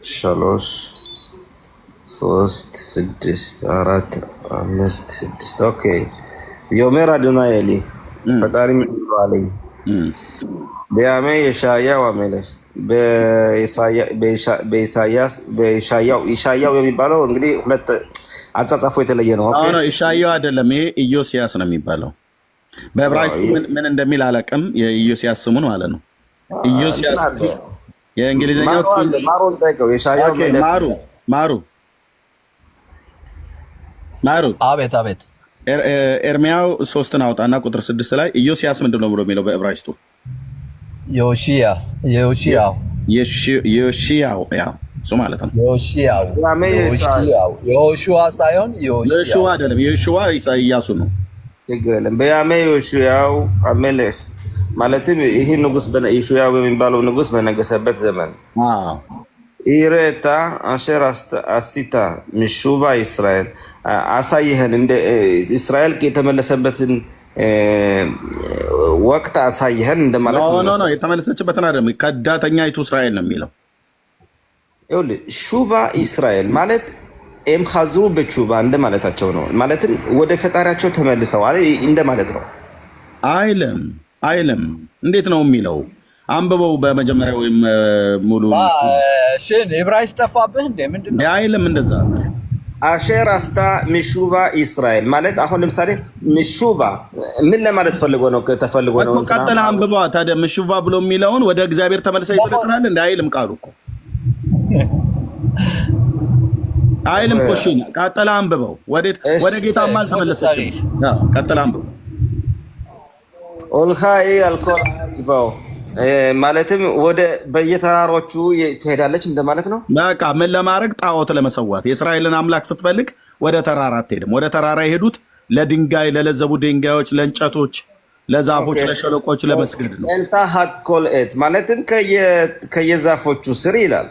3:6:4:5:6 ኦኬ። ዮሜር አዶናይ ኤሊ ፈጣሪ ምን አለኝ? በያሜ የሻያው አመለህ በኢሳያው የሚባለው እንግዲህ ሁለት አጻጻፉ የተለየ ነው። ኦኬ ኢሳያው አይደለም፣ ይሄ ኢዮስያስ ነው የሚባለው። በዕብራይስጥ ምን እንደሚል አላውቅም። የኢዮስያስ ስሙን ማለት ነው። ኢዮስያስ የእንግሊዝኛው ማሩን ጠይቀው። ኢሳያው ማሩ አቤት ኤርሚያው 3ን አውጣና ቁጥር 6 ላይ ኢዮስያስ ምንድን ነው ብሎ የሚለው በዕብራይስጡ? ዮሺያው ያው እሱ ማለት ነው። የሆሹዋ ሳይሆን ዮሹዋ አይደለም። የዮሹዋ ኢያሱ ነው። ችግር የለም። በያሜ ዮሹያው አመለህ ማለትም ይሄ ንጉስ በዮሹያው የሚባለው ንጉስ በነገሰበት ዘመን ኢሬታ አሸር አሲታ ምሹባ እስራኤል አሳይህን እንደ እስራኤል የተመለሰበትን ወቅት አሳይህን እንደማለት ነው። የተመለሰችበትን አይደለም፣ ከዳተኛይቱ እስራኤል ነው የሚለው። ይኸውልህ ሹባ እስራኤል ማለት ኤምኻዙ በቹባ እንደማለታቸው ነው። ማለትም ወደ ፈጣሪያቸው ተመልሰዋል እንደማለት ነው አይልም። አይልም። እንዴት ነው የሚለው? አንብበው በመጀመሪያ ወይም ሙሉ ሽን ዕብራይስጥ ጠፋብህ እንዴ? ምንድነው? አይልም እንደዛ። አሼር አስታ ሚሹቫ እስራኤል ማለት አሁን ለምሳሌ ሚሹቫ ምን ለማለት ፈልጎ ነው? ተፈልጎ ነው እኮ ቀጥል አንብበዋ። ታዲያ ሚሹቫ ብሎ የሚለውን ወደ እግዚአብሔር ተመልሰህ ይተረክራል እንዴ? አይልም ቃሉ እኮ አይልም እኮ። እሺ ቀጥል አንብበው። ወደ ጌታማ አልተመለሰችም። ቀጥል አንብበው። ኦልሃይ አልኮል አትባው ማለትም ወደ በየተራሮቹ ትሄዳለች እንደማለት ነው። በቃ ምን ለማድረግ? ጣዖት ለመሰዋት። የእስራኤልን አምላክ ስትፈልግ ወደ ተራራ አትሄድም። ወደ ተራራ የሄዱት ለድንጋይ፣ ለለዘቡ ድንጋዮች፣ ለእንጨቶች፣ ለዛፎች፣ ለሸለቆች ለመስገድ ነው። ኤልታሃት ኮልኤት ማለትም ከየዛፎቹ ስር ይላል።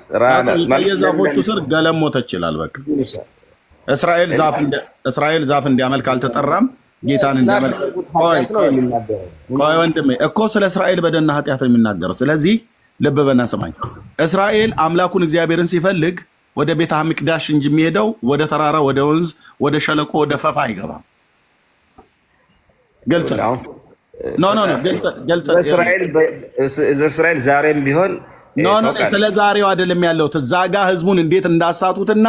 ከየዛፎቹ ስር ገለሞተች ይላል። በቃ እስራኤል ዛፍ እንዲያመልክ አልተጠራም። ጌታን እንዲያመልክ። ቆይ ወንድሜ እኮ ስለ እስራኤል በደልና ኃጢአት ነው የሚናገረው። ስለዚህ ልብ በና ስማኝ። እስራኤል አምላኩን እግዚአብሔርን ሲፈልግ ወደ ቤተ ሚቅዳሽ እንጂ የሚሄደው ወደ ተራራ፣ ወደ ወንዝ፣ ወደ ሸለቆ፣ ወደ ፈፋ አይገባም። ግልጽ ነው። እስራኤል ዛሬም ቢሆን ስለ ዛሬው አይደለም ያለው። እዛ ጋ ህዝቡን እንዴት እንዳሳቱትና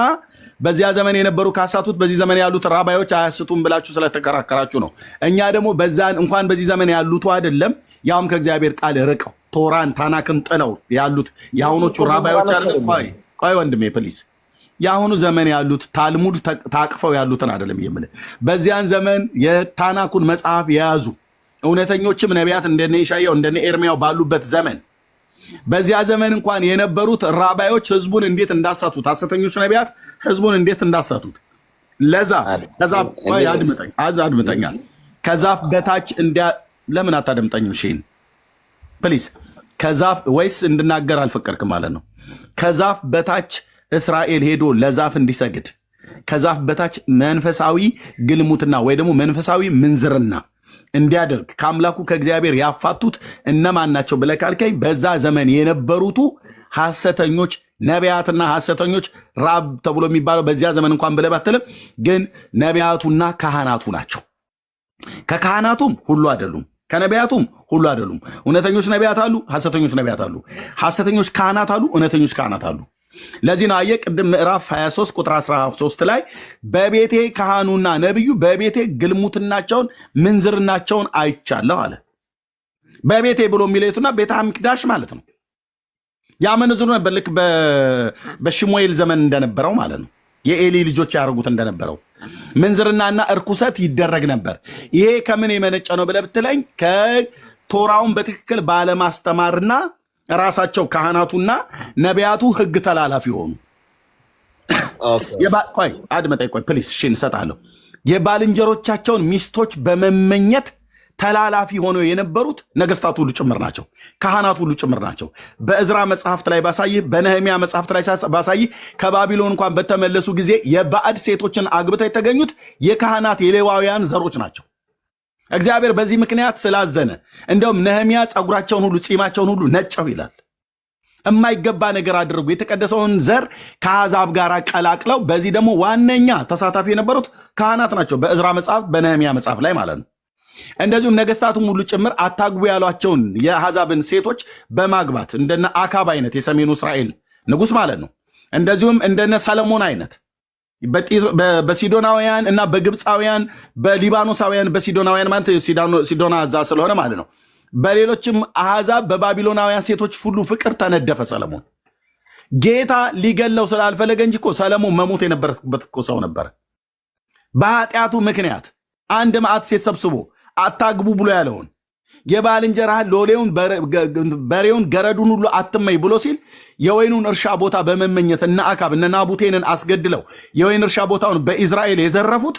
በዚያ ዘመን የነበሩ ካሳቱት በዚህ ዘመን ያሉት ራባዮች አያስቱም ብላችሁ ስለተከራከራችሁ ነው። እኛ ደግሞ እንኳን በዚህ ዘመን ያሉት አይደለም ያውም ከእግዚአብሔር ቃል ርቀው ቶራን ታናክን ጥለው ያሉት የአሁኖቹ ራባዮች አይደለም። ቆይ ወንድሜ ፕሊስ፣ የአሁኑ ዘመን ያሉት ታልሙድ ታቅፈው ያሉትን አይደለም የምልህ። በዚያን ዘመን የታናኩን መጽሐፍ የያዙ እውነተኞችም ነቢያት እንደነ ኢሳይያው እንደነ ኤርሚያው ባሉበት ዘመን በዚያ ዘመን እንኳን የነበሩት ራባዮች ህዝቡን እንዴት እንዳሳቱት፣ ሐሰተኞች ነቢያት ህዝቡን እንዴት እንዳሳቱት አድምጠኛል። ከዛፍ በታች ለምን አታደምጠኝም? ሺን ፕሊዝ። ከዛፍ ወይስ እንድናገር አልፈቀድክም ማለት ነው? ከዛፍ በታች እስራኤል ሄዶ ለዛፍ እንዲሰግድ ከዛፍ በታች መንፈሳዊ ግልሙትና ወይ ደግሞ መንፈሳዊ ምንዝርና እንዲያደርግ ከአምላኩ ከእግዚአብሔር ያፋቱት እነማን ናቸው ብለህ ካልከኝ በዛ ዘመን የነበሩቱ ሐሰተኞች ነቢያትና ሐሰተኞች ራብ ተብሎ የሚባለው በዚያ ዘመን እንኳን ብለህ ባትልም ግን ነቢያቱና ካህናቱ ናቸው። ከካህናቱም ሁሉ አይደሉም፣ ከነቢያቱም ሁሉ አይደሉም። እውነተኞች ነቢያት አሉ፣ ሐሰተኞች ነቢያት አሉ። ሐሰተኞች ካህናት አሉ፣ እውነተኞች ካህናት አሉ። ለዚህ ነው አየህ ቅድም ምዕራፍ 23 ቁጥር 13 ላይ በቤቴ ካህኑና ነቢዩ በቤቴ ግልሙትናቸውን ምንዝርናቸውን አይቻለሁ አለ። በቤቴ ብሎ የሚለቱና ቤተ ሚቅዳሽ ማለት ነው። ያመነዝሩ ነበር፣ ልክ በሽሙኤል ዘመን እንደነበረው ማለት ነው። የኤሊ ልጆች ያደርጉት እንደነበረው ምንዝርናና እርኩሰት ይደረግ ነበር። ይሄ ከምን የመነጨ ነው ብለህ ብትለኝ ከቶራውን በትክክል ባለማስተማርና ራሳቸው ካህናቱና ነቢያቱ ህግ ተላላፊ ሆኑ። ቆይ አድመጠኝ፣ ቆይ ፕሊስ፣ እሺ እንሰጣለሁ። የባልንጀሮቻቸውን ሚስቶች በመመኘት ተላላፊ ሆነው የነበሩት ነገስታት ሁሉ ጭምር ናቸው፣ ካህናት ሁሉ ጭምር ናቸው። በእዝራ መጽሐፍት ላይ ባሳይህ፣ በነህሚያ መጽሐፍት ላይ ባሳይህ፣ ከባቢሎን እንኳን በተመለሱ ጊዜ የባዕድ ሴቶችን አግብተው የተገኙት የካህናት የሌዋውያን ዘሮች ናቸው። እግዚአብሔር በዚህ ምክንያት ስላዘነ እንደውም ነህሚያ ፀጉራቸውን ሁሉ ጺማቸውን ሁሉ ነጨው ይላል። የማይገባ ነገር አድርጉ፣ የተቀደሰውን ዘር ከአሕዛብ ጋር ቀላቅለው። በዚህ ደግሞ ዋነኛ ተሳታፊ የነበሩት ካህናት ናቸው፣ በእዝራ መጽሐፍ በነህሚያ መጽሐፍ ላይ ማለት ነው። እንደዚሁም ነገስታቱም ሁሉ ጭምር አታግቡ ያሏቸውን የአሕዛብን ሴቶች በማግባት እንደነ አካብ አይነት የሰሜኑ እስራኤል ንጉስ ማለት ነው። እንደዚሁም እንደነ ሰለሞን አይነት በሲዶናውያን እና በግብፃውያን በሊባኖሳውያን በሲዶናውያን ማለት ሲዶና እዛ ስለሆነ ማለት ነው። በሌሎችም አሕዛብ በባቢሎናውያን ሴቶች ሁሉ ፍቅር ተነደፈ ሰለሞን። ጌታ ሊገለው ስላልፈለገ እንጂ እኮ ሰለሞን መሞት የነበረበት እኮ ሰው ነበረ። በኃጢአቱ ምክንያት አንድ መዓት ሴት ሰብስቦ አታግቡ ብሎ ያለውን የባልንጀራህን ሎሌውን በሬውን ገረዱን ሁሉ አትመኝ ብሎ ሲል የወይኑን እርሻ ቦታ በመመኘት እነ አካብ እነ ናቡቴንን አስገድለው የወይን እርሻ ቦታውን በኢዝራኤል የዘረፉት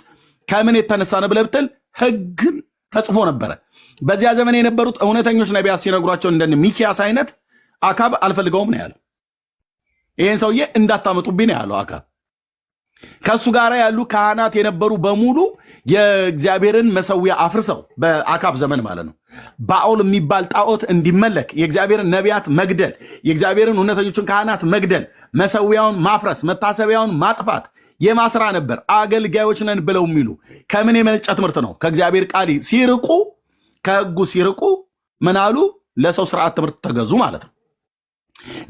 ከምን የተነሳ ነው ብለህ ብትል ሕግን ተጽፎ ነበረ። በዚያ ዘመን የነበሩት እውነተኞች ነቢያት ሲነግሯቸው እንደነ ሚኪያስ አይነት አካብ አልፈልገውም ነው ያለው። ይህን ሰውዬ እንዳታመጡብኝ ነው ያለው አካብ። ከእሱ ጋር ያሉ ካህናት የነበሩ በሙሉ የእግዚአብሔርን መሰዊያ አፍርሰው በአካብ ዘመን ማለት ነው ባኦል የሚባል ጣዖት እንዲመለክ የእግዚአብሔርን ነቢያት መግደል፣ የእግዚአብሔርን እውነተኞችን ካህናት መግደል፣ መሰዊያውን ማፍረስ፣ መታሰቢያውን ማጥፋት የማስራ ነበር። አገልጋዮች ነን ብለው የሚሉ ከምን የመነጨ ትምህርት ነው? ከእግዚአብሔር ቃል ሲርቁ፣ ከህጉ ሲርቁ ምን አሉ? ለሰው ስርዓት ትምህርት ተገዙ ማለት ነው።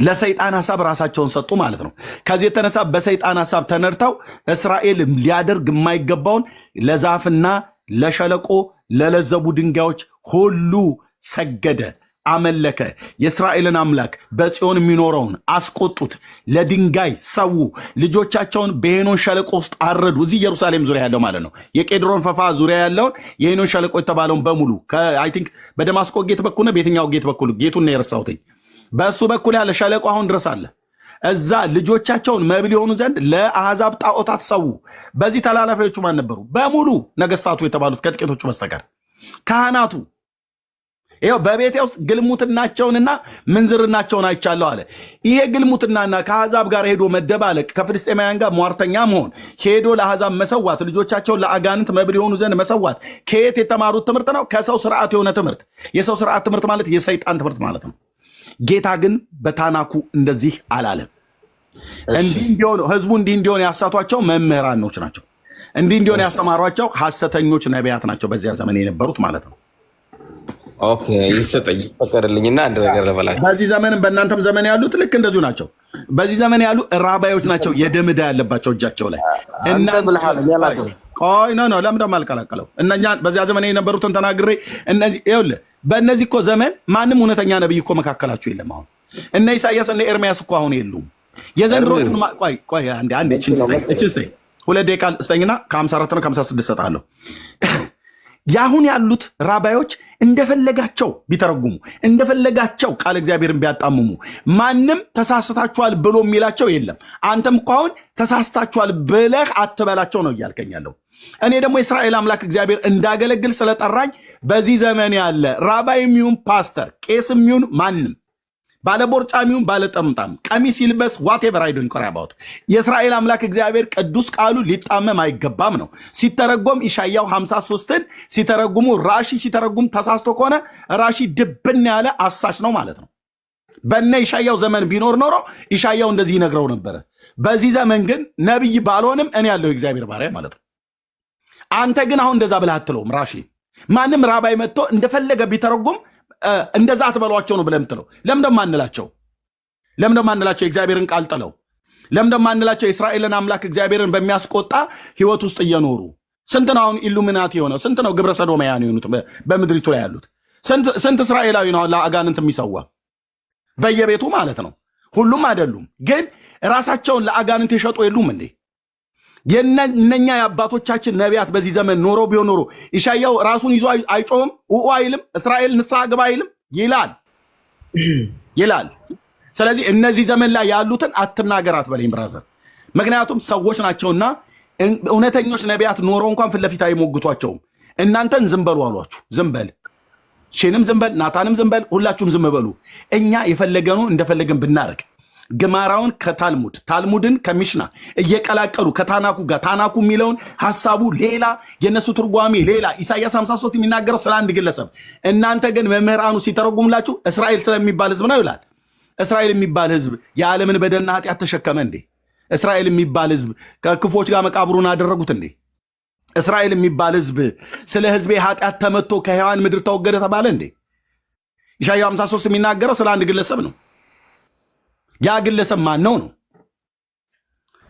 ለሰይጣን ሐሳብ ራሳቸውን ሰጡ ማለት ነው። ከዚህ የተነሳ በሰይጣን ሐሳብ ተነድተው እስራኤል ሊያደርግ የማይገባውን ለዛፍና ለሸለቆ ለለዘቡ ድንጋዮች ሁሉ ሰገደ፣ አመለከ። የእስራኤልን አምላክ በጽዮን የሚኖረውን አስቆጡት፣ ለድንጋይ ሰው ልጆቻቸውን በሄኖን ሸለቆ ውስጥ አረዱ። እዚህ ኢየሩሳሌም ዙሪያ ያለው ማለት ነው። የቄድሮን ፈፋ ዙሪያ ያለውን የሄኖን ሸለቆ የተባለውን በሙሉ አይ ቲንክ በደማስቆ ጌት በኩል ነው። በየትኛው ጌት በኩል? ጌቱን ነው የረሳሁትኝ። በእሱ በኩል ያለ ሸለቆ አሁን ድረስ አለ። እዛ ልጆቻቸውን መብል የሆኑ ዘንድ ለአሕዛብ ጣዖታት ሰው። በዚህ ተላላፊዎቹ ማን ነበሩ? በሙሉ ነገስታቱ የተባሉት ከጥቂቶቹ በስተቀር ካህናቱ። ይኸው በቤቴ ውስጥ ግልሙትናቸውንና ምንዝርናቸውን አይቻለሁ አለ። ይሄ ግልሙትናና ከአሕዛብ ጋር ሄዶ መደባለቅ፣ ከፍልስጤማውያን ጋር ሟርተኛ መሆን፣ ሄዶ ለአሕዛብ መሰዋት፣ ልጆቻቸውን ለአጋንንት መብል የሆኑ ዘንድ መሰዋት ከየት የተማሩት ትምህርት ነው? ከሰው ስርዓት የሆነ ትምህርት። የሰው ስርዓት ትምህርት ማለት የሰይጣን ትምህርት ማለት ነው። ጌታ ግን በታናኩ እንደዚህ አላለም። እንዲህ እንዲሆን ህዝቡ እንዲህ እንዲሆን ያሳቷቸው መምህራኖች ናቸው። እንዲህ እንዲሆን ያስተማሯቸው ሐሰተኞች ነቢያት ናቸው፣ በዚያ ዘመን የነበሩት ማለት ነው። ኦኬ ይሰጠኝ ፈቀደልኝና አንድ ነገር ልበላችሁ። በዚህ ዘመንም በእናንተም ዘመን ያሉት ልክ እንደዚሁ ናቸው። በዚህ ዘመን ያሉ ራባዮች ናቸው፣ የደም ዕዳ ያለባቸው እጃቸው ላይ። ቆይ ነው ለምን ደሞ አልቀላቀለው? እነኛ በዚያ ዘመን የነበሩትን ተናግሬ እነዚህ ይኸውልህ፣ በእነዚህ እኮ ዘመን ማንም እውነተኛ ነብይ እኮ መካከላችሁ የለም። አሁን እነ ኢሳያስ እነ ኤርሚያስ እኮ አሁን የሉም። የዘንድሮቹን ቆይ አንዴ እችን ስጠኝ፣ 2 ደቂቃ ስጠኝና ከ54 ነው ከ56 ሰጣለሁ። ያሁን ያሉት ራባዮች እንደፈለጋቸው ቢተረጉሙ እንደፈለጋቸው ቃል እግዚአብሔርን ቢያጣምሙ ማንም ተሳስታችኋል ብሎ የሚላቸው የለም። አንተም እኮ አሁን ተሳስታችኋል ብለህ አትበላቸው ነው እያልከኛለሁ። እኔ ደግሞ የእስራኤል አምላክ እግዚአብሔር እንዳገለግል ስለጠራኝ በዚህ ዘመን ያለ ራባይም ይሁን ፓስተር፣ ቄስም ይሁን ማንም ባለቦርጫሚውን ባለጠምጣም ቀሚስ ይልበስ ዋቴቨር አይ ዶንት ኬር አባውት የእስራኤል አምላክ እግዚአብሔር ቅዱስ ቃሉ ሊጣመም አይገባም ነው። ሲተረጎም ኢሻያው 53ን ሲተረጉሙ ራሺ ሲተረጉም ተሳስቶ ከሆነ ራሺ ድብን ያለ አሳሽ ነው ማለት ነው። በእነ ኢሻያው ዘመን ቢኖር ኖሮ ኢሻያው እንደዚህ ይነግረው ነበረ። በዚህ ዘመን ግን ነብይ ባልሆንም እኔ ያለው እግዚአብሔር ባሪያ ማለት ነው። አንተ ግን አሁን እንደዛ ብለህ አትለውም። ራሺ ማንም ራባይ መጥቶ እንደፈለገ ቢተረጉም እንደዛ አትበሏቸው ነው ብለህ የምትለው። ለምን ማንላቸው? የእግዚአብሔርን ቃል ጥለው ለምን ማንላቸው? የእስራኤልን አምላክ እግዚአብሔርን በሚያስቆጣ ህይወት ውስጥ እየኖሩ ስንት ነው አሁን ኢሉሚናቲ የሆነው? ስንት ነው ግብረ ሰዶማውያን የሆኑት በምድሪቱ ላይ ያሉት? ስንት እስራኤላዊ ነው ለአጋንንት የሚሰዋ በየቤቱ ማለት ነው? ሁሉም አይደሉም፣ ግን ራሳቸውን ለአጋንንት የሸጡ የሉም እንዴ? የነኛ የአባቶቻችን ነቢያት በዚህ ዘመን ኖሮ ቢሆን ኖሮ ኢሻያው ራሱን ይዞ አይጮህም? ውኡ አይልም? እስራኤል ንስሐ ግባ አይልም? ይላል። ስለዚህ እነዚህ ዘመን ላይ ያሉትን አትናገራት በለኝ ብራዘር። ምክንያቱም ሰዎች ናቸውና እውነተኞች ነቢያት ኖሮ እንኳን ፊት ለፊት አይሞግቷቸውም። እናንተን ዝም በሉ አሏችሁ። ዝም በል ሼንም ዝም በል ናታንም ዝም በል፣ ሁላችሁም ዝም በሉ። እኛ የፈለገኑ እንደፈለገን ብናረግ ግማራውን ከታልሙድ ታልሙድን ከሚሽና እየቀላቀሉ ከታናኩ ጋር ታናኩ የሚለውን ሐሳቡ ሌላ የነሱ ትርጓሜ ሌላ ኢሳያስ 53 የሚናገረው ስለ አንድ ግለሰብ። እናንተ ግን መምህራኑ ሲተረጉምላችሁ እስራኤል ስለሚባል ህዝብ ነው ይላል። እስራኤል የሚባል ህዝብ የዓለምን በደልና ኃጢአት ተሸከመ እንዴ? እስራኤል የሚባል ህዝብ ከክፎች ጋር መቃብሩን አደረጉት እንዴ? እስራኤል የሚባል ህዝብ ስለ ህዝቤ ኃጢአት ተመቶ ከሔዋን ምድር ተወገደ ተባለ እንዴ? ኢሳያስ 53 የሚናገረው ስለ አንድ ግለሰብ ነው። ያ ግለሰብ ማን ነው?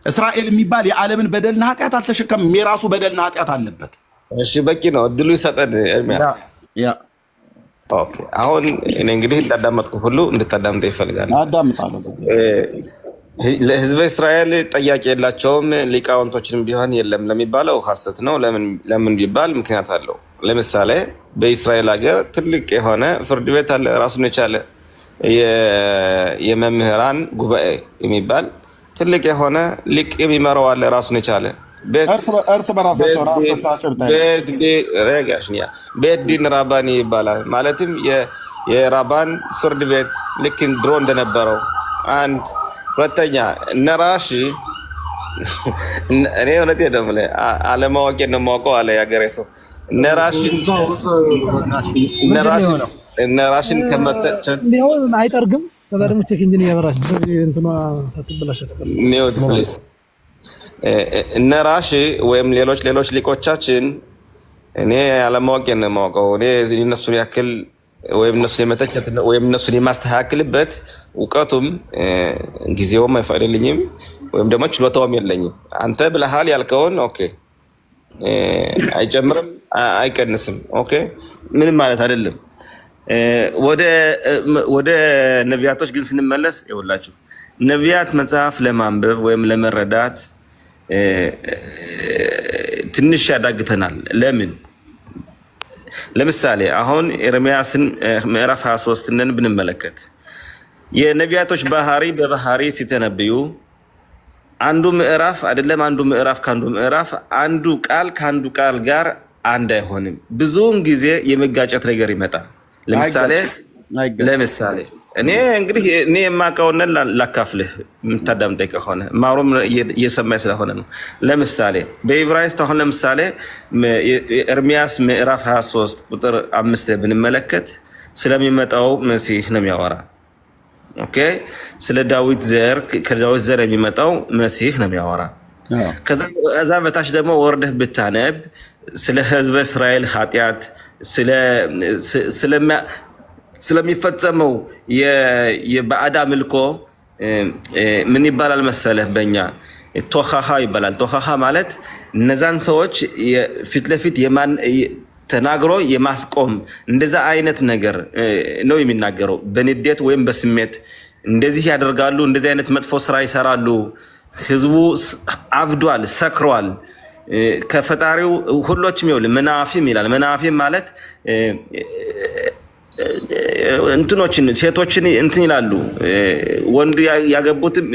እስራኤል የሚባል የዓለምን በደልና ኃጢአት አልተሸከምም። የራሱ በደልና ኃጢአት አለበት። እሺ በቂ ነው። እድሉ ይሰጠን ኤርሚያስ። ኦኬ አሁን እኔ እንግዲህ እንዳዳመጥኩ ሁሉ እንድታዳምጠ ይፈልጋል። አዳምጣለሁ። ለህዝበ እስራኤል ጠያቂ የላቸውም ሊቃውንቶችንም ቢሆን የለም ለሚባለው ሐሰት ነው። ለምን ቢባል ምክንያት አለው። ለምሳሌ በእስራኤል ሀገር ትልቅ የሆነ ፍርድ ቤት አለ፣ ራሱን የቻለ የመምህራን ጉባኤ የሚባል ትልቅ የሆነ ሊቅ የሚመራው አለ፣ ራሱን የቻለ እርስ በራሳቸው ቤት ዲን ራባኒ ይባላል። ማለትም የራባን ፍርድ ቤት ልክ ድሮ እንደነበረው አንድ። ሁለተኛ እነራሺ እኔ እውነቴ ነው የምልህ አለማወቄ ነው የማውቀው አለ የሀገሬ ሰው። እነራሽን ከመተቸት አይጠርግም ተባደም ቼክ ኢንጂን ያበራሽ በዚህ እንትማ ሳትበላሽ ተቀበል ሚውት ፕሊዝ። እነራሽ ወይም ሌሎች ሊቆቻችን እኔ አለማወቄ ነው የማውቀው። እኔ እነሱን ያክል ወይም እነሱን የመተቸት ወይም እነሱን የማስተካከልበት እውቀቱም ጊዜውም አይፈቅድልኝም ወይም ደግሞ ችሎታውም የለኝም። አንተ ብለሃል ያልከውን ኦኬ፣ አይጨምርም አይቀንስም፣ ኦኬ፣ ምንም ማለት አይደለም። ወደ ነቢያቶች ግን ስንመለስ ይኸውላችሁ ነቢያት መጽሐፍ ለማንበብ ወይም ለመረዳት ትንሽ ያዳግተናል። ለምን? ለምሳሌ አሁን ኤርምያስን ምዕራፍ 23ን ብንመለከት የነቢያቶች ባህሪ በባህሪ ሲተነብዩ አንዱ ምዕራፍ አይደለም አንዱ ምዕራፍ ከአንዱ ምዕራፍ አንዱ ቃል ከአንዱ ቃል ጋር አንድ አይሆንም። ብዙውን ጊዜ የመጋጨት ነገር ይመጣል። ለምሳሌ እኔ እንግዲህ እኔ የማውቀውን ላካፍልህ የምታዳምጠኝ ከሆነ ማሩም እየሰማኝ ስለሆነ ነው። ለምሳሌ በዕብራይስጥ አሁን ለምሳሌ ኤርምያስ ምዕራፍ 23 ቁጥር 5 ብንመለከት ስለሚመጣው መሲህ ነው የሚያወራ። ኦኬ፣ ስለ ዳዊት ዘር ከዳዊት ዘር የሚመጣው መሲህ ነው የሚያወራ። ከዛ በታች ደግሞ ወርደህ ብታነብ ስለ ህዝበ እስራኤል ኃጢአት ስለሚፈጸመው የባዕድ አምልኮ ምን ይባላል መሰለህ? በእኛ ቶኻኻ ይባላል። ቶኻኻ ማለት እነዛን ሰዎች ፊት ለፊት ተናግሮ የማስቆም እንደዛ አይነት ነገር ነው የሚናገረው። በንዴት ወይም በስሜት እንደዚህ ያደርጋሉ፣ እንደዚህ አይነት መጥፎ ስራ ይሰራሉ። ህዝቡ አብዷል፣ ሰክሯል ከፈጣሪው ሁሎችም ይውል መናፊም ይላል። መናፊም ማለት እንትኖችን ሴቶችን እንትን ይላሉ። ወንድ ያገቡትም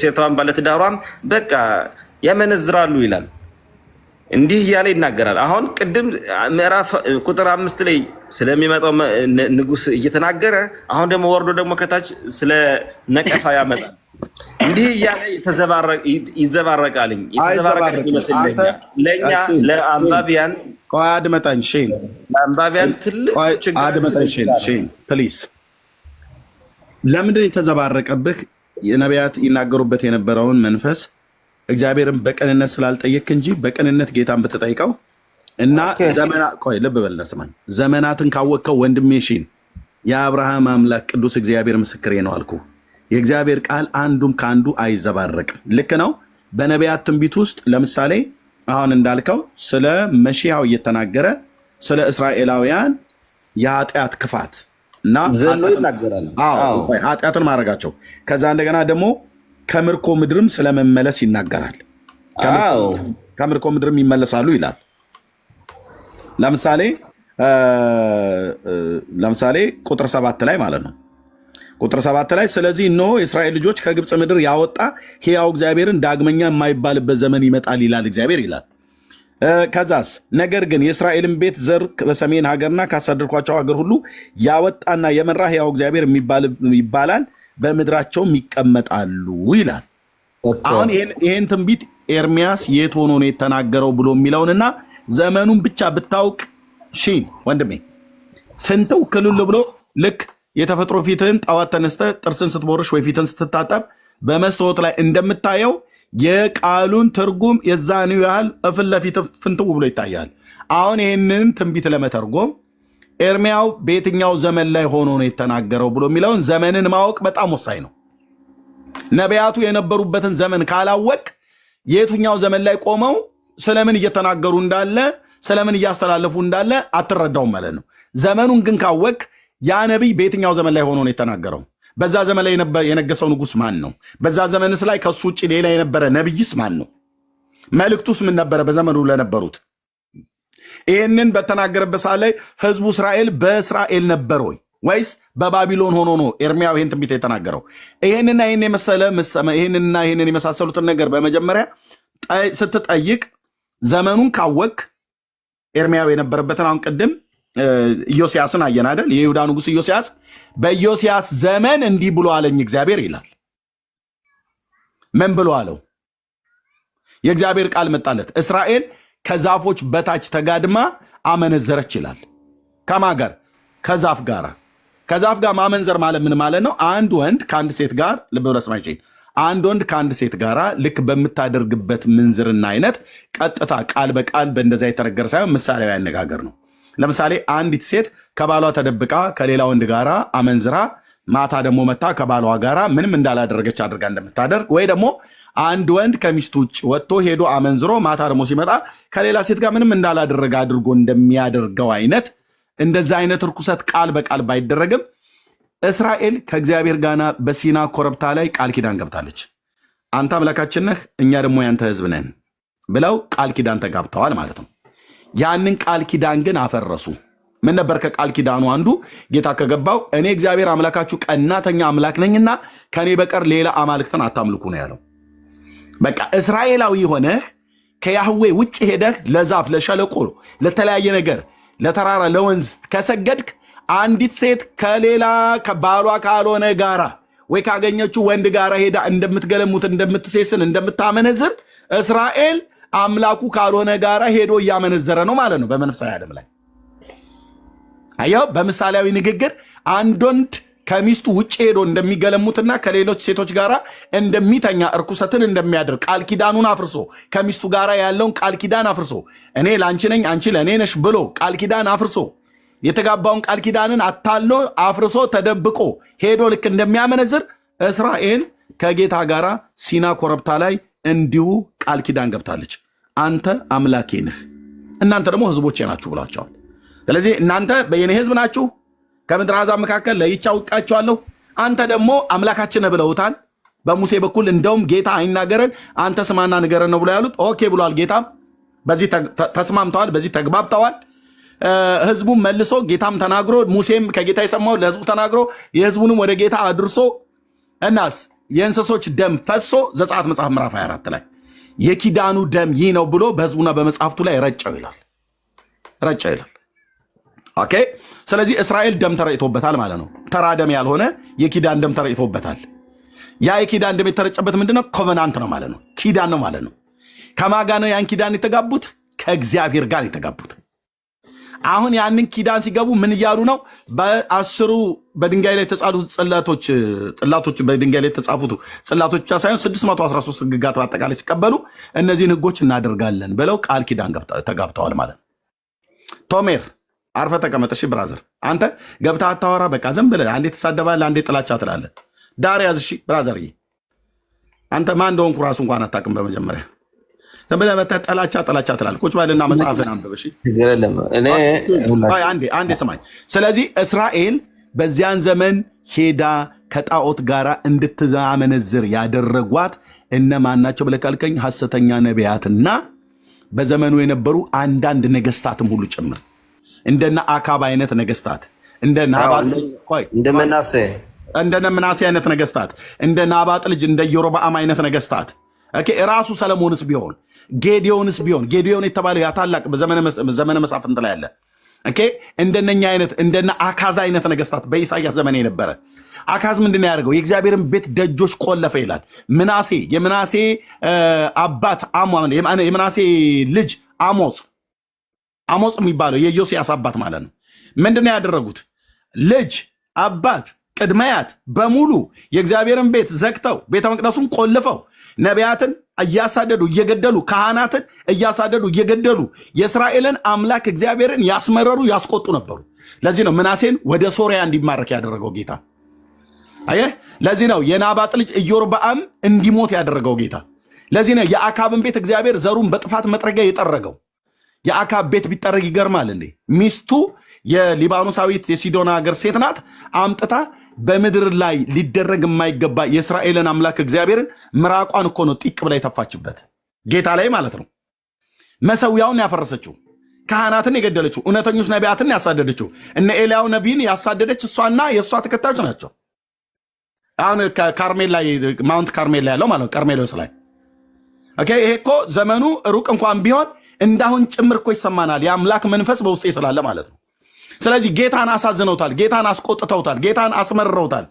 ሴቷን ባለትዳሯም በቃ ያመነዝራሉ ይላል። እንዲህ እያለ ይናገራል። አሁን ቅድም ምዕራፍ ቁጥር 5 ላይ ስለሚመጣው ንጉስ እየተናገረ አሁን ደግሞ ወርዶ ደግሞ ከታች ስለ ነቀፋ ያመጣል። እንዲህ እያለ ይዘባረቃልኝ ይመስለኛል። ለእኛ ለአንባቢያን አድመጣኝ ሼን ለአንባቢያን ትልቅ አድመጣኝ ሼን ፕሊዝ። ለምንድን የተዘባረቀብህ? የነቢያት ይናገሩበት የነበረውን መንፈስ እግዚአብሔርን በቅንነት ስላልጠየቅ እንጂ በቅንነት ጌታን ብትጠይቀው እና ልብ በልና ስማኝ። ዘመናትን ካወቅከው ወንድሜ ሺን የአብርሃም አምላክ ቅዱስ እግዚአብሔር ምስክሬ ነው አልኩ። የእግዚአብሔር ቃል አንዱም ከአንዱ አይዘባረቅም። ልክ ነው። በነቢያት ትንቢት ውስጥ ለምሳሌ አሁን እንዳልከው ስለ መሺያው እየተናገረ ስለ እስራኤላውያን የኃጢአት ክፋት እና ዘሎ ይናገራል። ኃጢአትን ማድረጋቸው ከዛ እንደገና ደግሞ ከምርኮ ምድርም ስለመመለስ ይናገራል። ከምርኮ ምድርም ይመለሳሉ ይላል። ለምሳሌ ቁጥር 7 ላይ ማለት ነው። ቁጥር 7 ላይ ስለዚህ እነሆ የእስራኤል ልጆች ከግብፅ ምድር ያወጣ ሕያው እግዚአብሔርን ዳግመኛ የማይባልበት ዘመን ይመጣል ይላል እግዚአብሔር ይላል። ከዛስ ነገር ግን የእስራኤልን ቤት ዘር በሰሜን ሀገርና ካሳደርኳቸው ሀገር ሁሉ ያወጣና የመራ ሕያው እግዚአብሔር ይባላል፣ በምድራቸውም ይቀመጣሉ ይላል። አሁን ይህን ትንቢት ኤርሚያስ የት ሆኖ ነው የተናገረው ብሎ የሚለውንና ዘመኑን ብቻ ብታውቅ ሺን ወንድሜ ፍንትው ክልል ብሎ ልክ የተፈጥሮ ፊትህን ጠዋት ተነስተህ ጥርስን ስትቦርሽ ወይ ፊትን ስትታጠብ በመስታወት ላይ እንደምታየው የቃሉን ትርጉም የዛን ያህል እፍን ለፊት ፍንትው ብሎ ይታያል። አሁን ይህንን ትንቢት ለመተርጎም ኤርሚያው በየትኛው ዘመን ላይ ሆኖ ነው የተናገረው ብሎ የሚለውን ዘመንን ማወቅ በጣም ወሳኝ ነው። ነቢያቱ የነበሩበትን ዘመን ካላወቅ የትኛው ዘመን ላይ ቆመው ስለምን እየተናገሩ እንዳለ ስለምን እያስተላለፉ እንዳለ አትረዳውም ማለት ነው። ዘመኑን ግን ካወቅ ያ ነቢይ በየትኛው ዘመን ላይ ሆኖ ነው የተናገረው? በዛ ዘመን ላይ የነገሰው ንጉስ ማን ነው? በዛ ዘመንስ ላይ ከሱ ውጭ ሌላ የነበረ ነቢይስ ማን ነው? መልእክቱስ ምን ነበረ በዘመኑ ለነበሩት? ይህንን በተናገረበት ሰዓት ላይ ህዝቡ እስራኤል በእስራኤል ነበር ወይ ወይስ በባቢሎን ሆኖ ነው ኤርሚያው ይህን ትንቢት የተናገረው? ይህንና ይህንን የመሳሰሉትን ነገር በመጀመሪያ ስትጠይቅ ዘመኑን ካወቅ ኤርሚያው የነበረበትን አሁን ቅድም ኢዮስያስን አየን አይደል? የይሁዳ ንጉስ ኢዮስያስ በኢዮስያስ ዘመን እንዲህ ብሎ አለኝ እግዚአብሔር ይላል። ምን ብሎ አለው? የእግዚአብሔር ቃል መጣለት። እስራኤል ከዛፎች በታች ተጋድማ አመነዘረች ይላል። ከማ ጋር? ከዛፍ ጋር። ከዛፍ ጋር ማመንዘር ማለት ምን ማለት ነው? አንድ ወንድ ከአንድ ሴት ጋር ልብ ብለህ ስማ፣ አንድ ወንድ ከአንድ ሴት ጋር ልክ በምታደርግበት ምንዝርና አይነት ቀጥታ ቃል በቃል በእንደዛ የተነገረ ሳይሆን ምሳሌያዊ አነጋገር ነው። ለምሳሌ አንዲት ሴት ከባሏ ተደብቃ ከሌላ ወንድ ጋራ አመንዝራ ማታ ደግሞ መታ ከባሏ ጋራ ምንም እንዳላደረገች አድርጋ እንደምታደርግ ወይ ደግሞ አንድ ወንድ ከሚስቱ ውጭ ወጥቶ ሄዶ አመንዝሮ ማታ ደግሞ ሲመጣ ከሌላ ሴት ጋር ምንም እንዳላደረገ አድርጎ እንደሚያደርገው አይነት እንደዛ አይነት ርኩሰት ቃል በቃል ባይደረግም እስራኤል ከእግዚአብሔር ጋና በሲና ኮረብታ ላይ ቃል ኪዳን ገብታለች። አንተ አምላካችን ነህ፣ እኛ ደግሞ ያንተ ሕዝብ ነን ብለው ቃል ኪዳን ተጋብተዋል ማለት ነው። ያንን ቃል ኪዳን ግን አፈረሱ። ምን ነበር ከቃል ኪዳኑ አንዱ? ጌታ ከገባው እኔ እግዚአብሔር አምላካችሁ ቀናተኛ አምላክ ነኝና ከኔ በቀር ሌላ አማልክትን አታምልኩ ነው ያለው። በቃ እስራኤላዊ ሆነህ ከያህዌ ውጭ ሄደህ ለዛፍ፣ ለሸለቆ፣ ለተለያየ ነገር፣ ለተራራ፣ ለወንዝ ከሰገድክ አንዲት ሴት ከሌላ ከባሏ ካልሆነ ጋራ ወይ ካገኘችው ወንድ ጋራ ሄዳ እንደምትገለሙት፣ እንደምትሴስን፣ እንደምታመነዝር እስራኤል አምላኩ ካልሆነ ጋራ ሄዶ እያመነዘረ ነው ማለት ነው በመንፈሳዊ ዓለም ላይ። አየው፣ በምሳሌያዊ ንግግር አንድ ወንድ ከሚስቱ ውጭ ሄዶ እንደሚገለሙትና ከሌሎች ሴቶች ጋር እንደሚተኛ እርኩሰትን እንደሚያደርግ ቃል ኪዳኑን አፍርሶ ከሚስቱ ጋር ያለውን ቃል ኪዳን አፍርሶ እኔ ለአንቺ ነኝ አንቺ ለእኔ ነሽ ብሎ ቃል ኪዳን አፍርሶ የተጋባውን ቃል ኪዳንን አታሎ አፍርሶ ተደብቆ ሄዶ ልክ እንደሚያመነዝር እስራኤል ከጌታ ጋር ሲና ኮረብታ ላይ እንዲሁ ቃል ኪዳን ገብታለች። አንተ አምላኬ ነህ፣ እናንተ ደግሞ ሕዝቦቼ ናችሁ ብሏቸዋል። ስለዚህ እናንተ የኔ ሕዝብ ናችሁ፣ ከምድር አሕዛብ መካከል ለይቼ አውቃችኋለሁ፣ አንተ ደግሞ አምላካችን ነህ ብለውታል። በሙሴ በኩል እንደውም ጌታ አይናገረን አንተ ስማና ንገረን ነው ብሎ ያሉት። ኦኬ ብሏል ጌታም። በዚህ ተስማምተዋል፣ በዚህ ተግባብተዋል። ህዝቡም መልሶ ጌታም ተናግሮ ሙሴም ከጌታ የሰማው ለህዝቡ ተናግሮ የህዝቡንም ወደ ጌታ አድርሶ እናስ የእንስሶች ደም ፈሶ ዘጸአት መጽሐፍ ምዕራፍ 24 ላይ የኪዳኑ ደም ይህ ነው ብሎ በህዝቡና በመጽሐፍቱ ላይ ረጨው ይላል። ኦኬ። ስለዚህ እስራኤል ደም ተረጭቶበታል ማለት ነው። ተራ ደም ያልሆነ የኪዳን ደም ተረጭቶበታል። ያ የኪዳን ደም የተረጨበት ምንድነው? ኮቨናንት ነው ማለት ነው። ኪዳን ነው ማለት ነው። ከማን ጋር ነው ያን ኪዳን የተጋቡት? ከእግዚአብሔር ጋር የተጋቡት። አሁን ያንን ኪዳን ሲገቡ ምን እያሉ ነው? በአስሩ በድንጋይ ላይ የተጻፉት ጽላቶች በድንጋይ ላይ የተጻፉት ጽላቶች ብቻ ሳይሆን 613 ህግጋት በአጠቃላይ ሲቀበሉ እነዚህን ህጎች እናደርጋለን ብለው ቃል ኪዳን ተጋብተዋል ማለት ነው። ቶሜር አርፈ ተቀመጥ እሺ ብራዘር። አንተ ገብተህ አታወራ። በቃ ዝም ብለህ አንዴ ትሳደባለህ፣ አንዴ ጥላቻ ትላለህ። ዳር ያዝ እሺ ብራዘር። አንተ ማን እንደሆንኩ ራሱ እንኳን አታውቅም። በመጀመሪያ ዝም ብለህ መተህ ጥላቻ ትላለህ። ቁጭ በልና መጽሐፍን አንብብ እሺ። አንዴ ስማኝ። ስለዚህ እስራኤል በዚያን ዘመን ሄዳ ከጣዖት ጋር እንድትዛመነዝር ያደረጓት እነማን ናቸው ብለህ ካልከኝ ሐሰተኛ ነቢያትና በዘመኑ የነበሩ አንዳንድ ነገስታትም ሁሉ ጭምር እንደነ አካብ አይነት ነገስታት፣ እንደነ ምናሴ አይነት ነገስታት፣ እንደ ናባጥ ልጅ እንደ ኢዮርብዓም አይነት ነገስታት፣ ራሱ ሰለሞንስ ቢሆን ጌዲዮንስ ቢሆን ጌዲዮን የተባለው ያ ታላቅ በዘመነ መሳፍንት ላይ ያለ እንደነኛ አይነት እንደነ አካዝ አይነት ነገስታት በኢሳያስ ዘመን የነበረ አካዝ ምንድን ያደርገው? የእግዚአብሔርን ቤት ደጆች ቆለፈ ይላል። የምናሴ አባት የምናሴ ልጅ አሞጽ የሚባለው የዮስያስ አባት ማለት ነው። ምንድን ያደረጉት? ልጅ አባት ቅድመያት በሙሉ የእግዚአብሔርን ቤት ዘግተው ቤተ መቅደሱን ቆልፈው ነቢያትን እያሳደዱ እየገደሉ ካህናትን እያሳደዱ እየገደሉ የእስራኤልን አምላክ እግዚአብሔርን ያስመረሩ ያስቆጡ ነበሩ። ለዚህ ነው ምናሴን ወደ ሶሪያ እንዲማረክ ያደረገው ጌታ። አየህ፣ ለዚህ ነው የናባጥ ልጅ ኢዮርብዓም እንዲሞት ያደረገው ጌታ። ለዚህ ነው የአካብን ቤት እግዚአብሔር ዘሩን በጥፋት መጥረጊያ የጠረገው። የአካብ ቤት ቢጠረግ ይገርማል እንዴ! ሚስቱ የሊባኖሳዊት የሲዶና ሀገር ሴት ናት። አምጥታ በምድር ላይ ሊደረግ የማይገባ የእስራኤልን አምላክ እግዚአብሔርን ምራቋን እኮ ነው ጢቅ ብላ የተፋችበት ጌታ ላይ ማለት ነው። መሰዊያውን ያፈረሰችው፣ ካህናትን የገደለችው፣ እውነተኞች ነቢያትን ያሳደደችው፣ እነ ኤልያው ነቢይን ያሳደደች እሷና የእሷ ተከታዮች ናቸው። አሁን ካርሜል ላይ ማውንት ካርሜል ላይ ያለው ማለት ነው፣ ቀርሜሎስ ላይ ይሄ እኮ ዘመኑ ሩቅ እንኳን ቢሆን እንዳሁን ጭምር እኮ ይሰማናል። የአምላክ መንፈስ በውስጤ ስላለ ማለት ነው። ስለዚህ ጌታን አሳዝነውታል፣ ጌታን አስቆጥተውታል፣ ጌታን አስመርረውታል።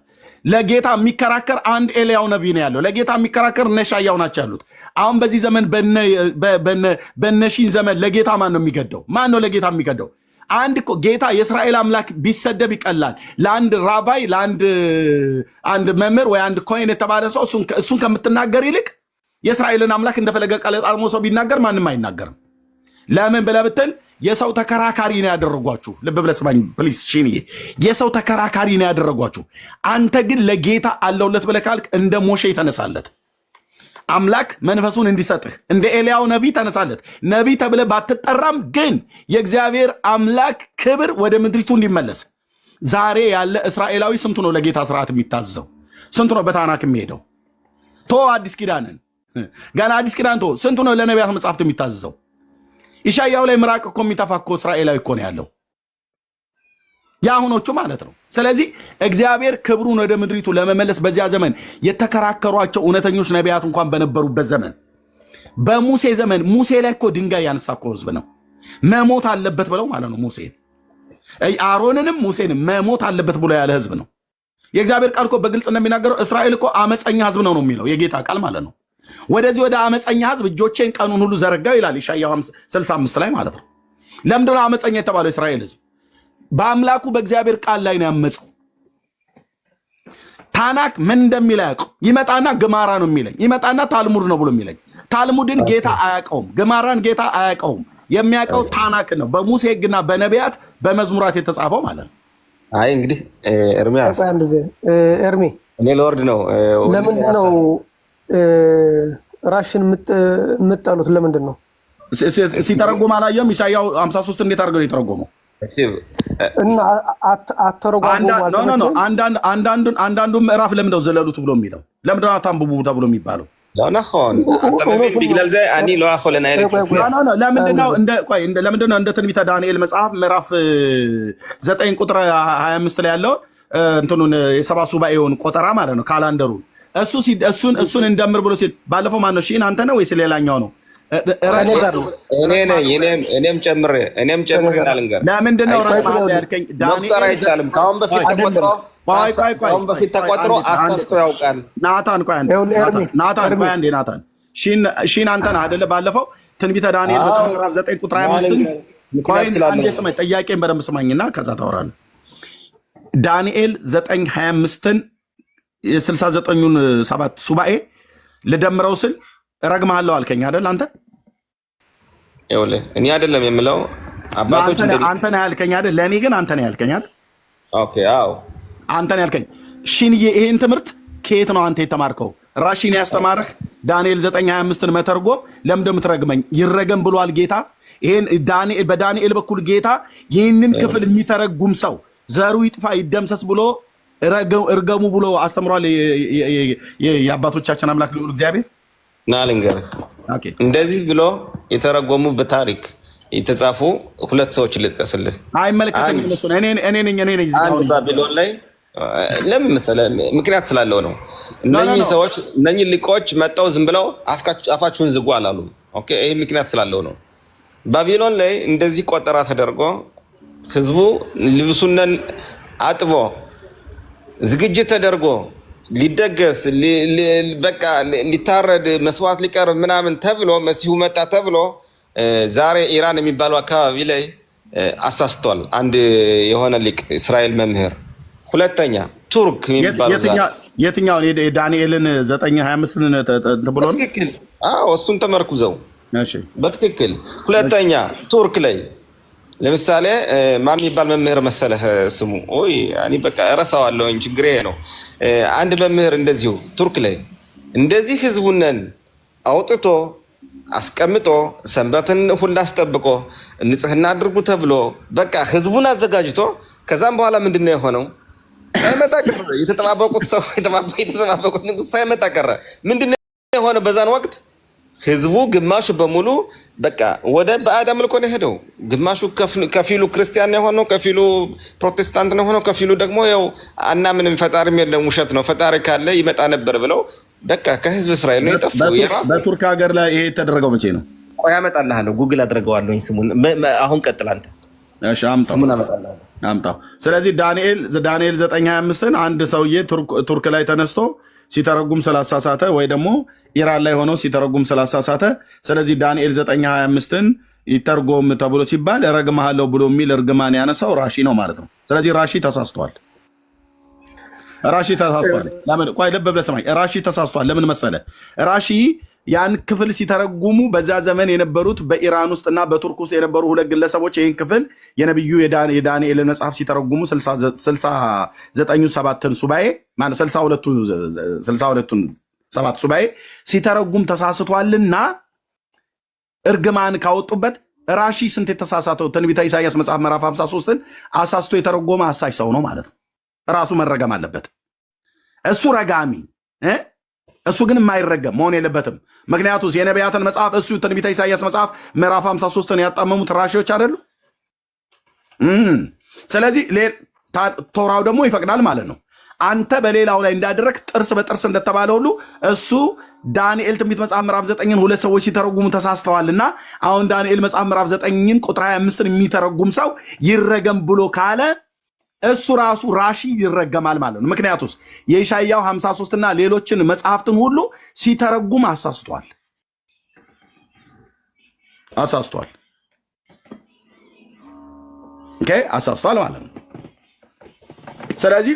ለጌታ የሚከራከር አንድ ኤልያው ነቢይ ነው ያለው። ለጌታ የሚከራከር እነ ሻያው ናቸው ያሉት። አሁን በዚህ ዘመን በነሺን ዘመን ለጌታ ማን ነው የሚገደው? ማን ነው ለጌታ የሚገደው? አንድ ጌታ የእስራኤል አምላክ ቢሰደብ ይቀላል። ለአንድ ራባይ ለአንድ መምህር ወይ አንድ ኮይን የተባለ ሰው እሱን ከምትናገር ይልቅ የእስራኤልን አምላክ እንደፈለገ ቀለጣጥሞ ሰው ቢናገር ማንም አይናገርም። ለምን ብለህ ብትል የሰው ተከራካሪ ነው ያደረጓችሁ። ልብ ብለህ ስማኝ ፕሊስ ሽንዬ፣ የሰው ተከራካሪ ነው ያደረጓችሁ። አንተ ግን ለጌታ አለውለት ብለህ ካልክ እንደ ሞሼ ተነሳለት። አምላክ መንፈሱን እንዲሰጥህ እንደ ኤልያው ነቢይ ተነሳለት። ነቢይ ተብለህ ባትጠራም ግን የእግዚአብሔር አምላክ ክብር ወደ ምድሪቱ እንዲመለስ ዛሬ ያለ እስራኤላዊ ስንቱ ነው ለጌታ ስርዓት የሚታዘዘው? ስንቱ ነው በታናክ የሚሄደው? ቶ አዲስ ኪዳንን ገና አዲስ ኪዳን ቶ ስንቱ ነው ለነቢያት መጽሐፍት የሚታዘዘው? ኢሳያው ላይ ምራቅ እኮ የሚተፋ እኮ እስራኤላዊ እኮ ነው ያለው፣ የአሁኖቹ ማለት ነው። ስለዚህ እግዚአብሔር ክብሩን ወደ ምድሪቱ ለመመለስ በዚያ ዘመን የተከራከሯቸው እውነተኞች ነቢያት እንኳን በነበሩበት ዘመን በሙሴ ዘመን ሙሴ ላይ እኮ ድንጋይ ያነሳ እኮ ህዝብ ነው መሞት አለበት ብለው ማለት ነው። ሙሴን አሮንንም ሙሴንም መሞት አለበት ብሎ ያለ ህዝብ ነው። የእግዚአብሔር ቃል እኮ በግልጽ እንደሚናገረው እስራኤል እኮ አመፀኛ ህዝብ ነው የሚለው የጌታ ቃል ማለት ነው። ወደዚህ ወደ አመፀኛ ህዝብ እጆቼን ቀኑን ሁሉ ዘረጋው ይላል ኢሳይያስ 65 ላይ ማለት ነው። ለምንድን ነው አመፀኛ የተባለው? እስራኤል ህዝብ በአምላኩ በእግዚአብሔር ቃል ላይ ነው ያመፀው። ታናክ ምን እንደሚል አያውቀው። ይመጣና ግማራ ነው የሚለኝ፣ ይመጣና ታልሙድ ነው ብሎ የሚለኝ። ታልሙድን ጌታ አያውቀውም፣ ግማራን ጌታ አያውቀውም። የሚያውቀው ታናክ ነው፣ በሙሴ ህግና በነቢያት በመዝሙራት የተጻፈው ማለት ነው። አይ እንግዲህ ኤርሚያስ ኤርሚ እኔ ለወርድ ነው። ለምንድን ነው ራሽን የምጠሉት? ለምንድን ነው ሲተረጎም አላየም? ኢሳያው 53 እንዴት አድርገው የተረጎመው እና አተረጓጉ አንዳንዱ ምዕራፍ ለምንድነው ዘለሉት ብሎ የሚለው? ለምንድነው አታንብቡ ተብሎ የሚባለው? ለምንድነው እንደ ትንቢተ ዳንኤል መጽሐፍ ምዕራፍ 9 ቁጥር 25 ላይ ያለው እንትኑን የሰባ ሱባኤውን ቆጠራ ማለት ነው ካላንደሩን እሱን እንደምር ብሎ ሲል ባለፈው ማነው? ሺን አንተ ነው ወይስ ሌላኛው ነው? እኔም ጨምሬ ልንገር። ለምንድን ነው ያልከኝ? ዳንኤል አይቻልም። ከአሁን በፊት ተቆጥሮ አሳስቶ ያውቃል። ናታን ቆይ አንዴ ናታን ሺን አንተ ነህ አይደለ? ባለፈው ትንቢተ ዳንኤል መጽሐፍ 9 ቁጥር 25 ጥያቄን በደንብ ስማኝና ከዛ ታወራለህ። ዳንኤል 9:25ን የ69ኙን 7 ሱባኤ ልደምረው ስል እረግምሃለሁ አልከኝ አይደል? አንተ እኔ አይደለም የምለው አባቶች አንተ ነህ ያልከኝ አይደል? ለእኔ ግን አንተ ነህ ያልከኝ አይደል? ኦኬ አዎ አንተ ነህ ያልከኝ። ሽንዬ ይሄን ትምህርት ከየት ነው አንተ የተማርከው? ራሺን ያስተማርህ ዳንኤል 9:25ን መተርጎም ለምን እንደምትረግመኝ? ይረገም ብሏል ጌታ። ይሄን በዳንኤል በኩል ጌታ ይህንን ክፍል የሚተረጉም ሰው ዘሩ ይጥፋ ይደምሰስ ብሎ እርገሙ ብሎ አስተምሯል። የአባቶቻችን አምላክ ልዑል እግዚአብሔር ና ልንገርህ፣ እንደዚህ ብሎ የተረጎሙ በታሪክ የተጻፉ ሁለት ሰዎች ልጥቀስልህ። አይመለከተኝም እነሱ እኔ ነኝ። አንድ ባቢሎን ላይ ለምን መሰለህ? ምክንያት ስላለው ነው። እነኚህ ሰዎች እነኚህ ሊቆች መጣው ዝም ብለው አፋችሁን ዝጉ አላሉም። ኦኬ፣ ይሄ ምክንያት ስላለው ነው። ባቢሎን ላይ እንደዚህ ቆጠራ ተደርጎ ህዝቡ ልብሱን አጥቦ ዝግጅት ተደርጎ ሊደገስ በቃ ሊታረድ መስዋዕት ሊቀርብ ምናምን ተብሎ መሲሁ መጣ ተብሎ ዛሬ ኢራን የሚባለው አካባቢ ላይ አሳስቷል አንድ የሆነ ሊቅ እስራኤል መምህር። ሁለተኛ ቱርክ የሚባለው የትኛውን የዳንኤልን 9:25ን ብሎ ነው? አዎ እሱን ተመርኩዘው በትክክል። ሁለተኛ ቱርክ ላይ ለምሳሌ ማን የሚባል መምህር መሰለህ ስሙ? ኦይ እኔ በቃ እረሳዋለሁኝ፣ ችግሬ ነው። አንድ መምህር እንደዚሁ ቱርክ ላይ እንደዚህ ህዝቡንን አውጥቶ አስቀምጦ ሰንበትን ሁላ አስጠብቆ ንጽህና አድርጉ ተብሎ በቃ ህዝቡን አዘጋጅቶ ከዛም በኋላ ምንድነው የሆነው? ሳይመጣ ቀረ። የተጠባበቁት ሰው የተጠባበቁት ንጉስ ሳይመጣ ቀረ። ምንድነው የሆነው? በዛን ወቅት ህዝቡ ግማሹ በሙሉ በቃ ወደ ባዕድ አምልኮ ነው ሄደው፣ ግማሹ ከፊሉ ክርስቲያን የሆነው ከፊሉ ፕሮቴስታንት ነው ሆነው፣ ከፊሉ ደግሞ ያው አናምንም ፈጣሪም የለም ውሸት ነው ፈጣሪ ካለ ይመጣ ነበር ብለው በቃ ከህዝብ እስራኤል ነው የጠፋው። በቱርክ ሀገር ላይ ይሄ የተደረገው መቼ ነው? ቆይ አመጣልሃለሁ፣ ጉግል አድርገዋለሁኝ ስሙን። አሁን ቀጥል አንተ። እሺ ስሙን አምጣው። ስለዚህ ዳንኤል 9:25ን አንድ ሰውዬ ቱርክ ላይ ተነስቶ ሲተረጉም ስላሳሳተ ወይ ደግሞ ኢራን ላይ ሆኖ ሲተረጉም ስላሳሳተ፣ ስለዚህ ዳንኤል 9:25ን ይተርጎም ተብሎ ሲባል እረግምሃለሁ ብሎ የሚል እርግማን ያነሳው ራሺ ነው ማለት ነው። ስለዚህ ራሺ ተሳስቷል። ለምን? ቆይ ልብ ብለህ ስማኝ። ራሺ ተሳስቷል። ለምን መሰለ? ራሺ ያን ክፍል ሲተረጉሙ በዛ ዘመን የነበሩት በኢራን ውስጥና በቱርክ ውስጥ የነበሩ ሁለት ግለሰቦች ይህን ክፍል የነቢዩ የዳንኤልን መጽሐፍ ሲተረጉሙ 69 ሱባኤ ማለት 62ቱን 7 ሱባኤ ሲተረጉም ተሳስቷልና እርግማን ካወጡበት ራሺ ስንት የተሳሳተው ትንቢተ ኢሳይያስ መጽሐፍ ምዕራፍ 53ን አሳስቶ የተረጎመ አሳሽ ሰው ነው ማለት ነው። ራሱ መረገም አለበት። እሱ ረጋሚ እሱ ግን የማይረገም መሆን የለበትም። ምክንያቱም የነቢያትን መጽሐፍ እሱ ትንቢተ ኢሳይያስ መጽሐፍ ምዕራፍ 53ን ያጣመሙት ራሺዎች አይደሉ? ስለዚህ ቶራው ደግሞ ይፈቅዳል ማለት ነው። አንተ በሌላው ላይ እንዳደረግ ጥርስ በጥርስ እንደተባለ ሁሉ እሱ ዳንኤል ትንቢት መጽሐፍ ምዕራፍ 9ን ሁለት ሰዎች ሲተረጉሙ ተሳስተዋልና አሁን ዳንኤል መጽሐፍ ምዕራፍ 9ን ቁጥር 25ን የሚተረጉም ሰው ይረገም ብሎ ካለ እሱ ራሱ ራሺ ይረገማል ማለት ነው። ምክንያቱስ የኢሳይያው 53 እና ሌሎችን መጽሐፍትን ሁሉ ሲተረጉም አሳስቷል። ኦኬ አሳስቷል ማለት ነው። ስለዚህ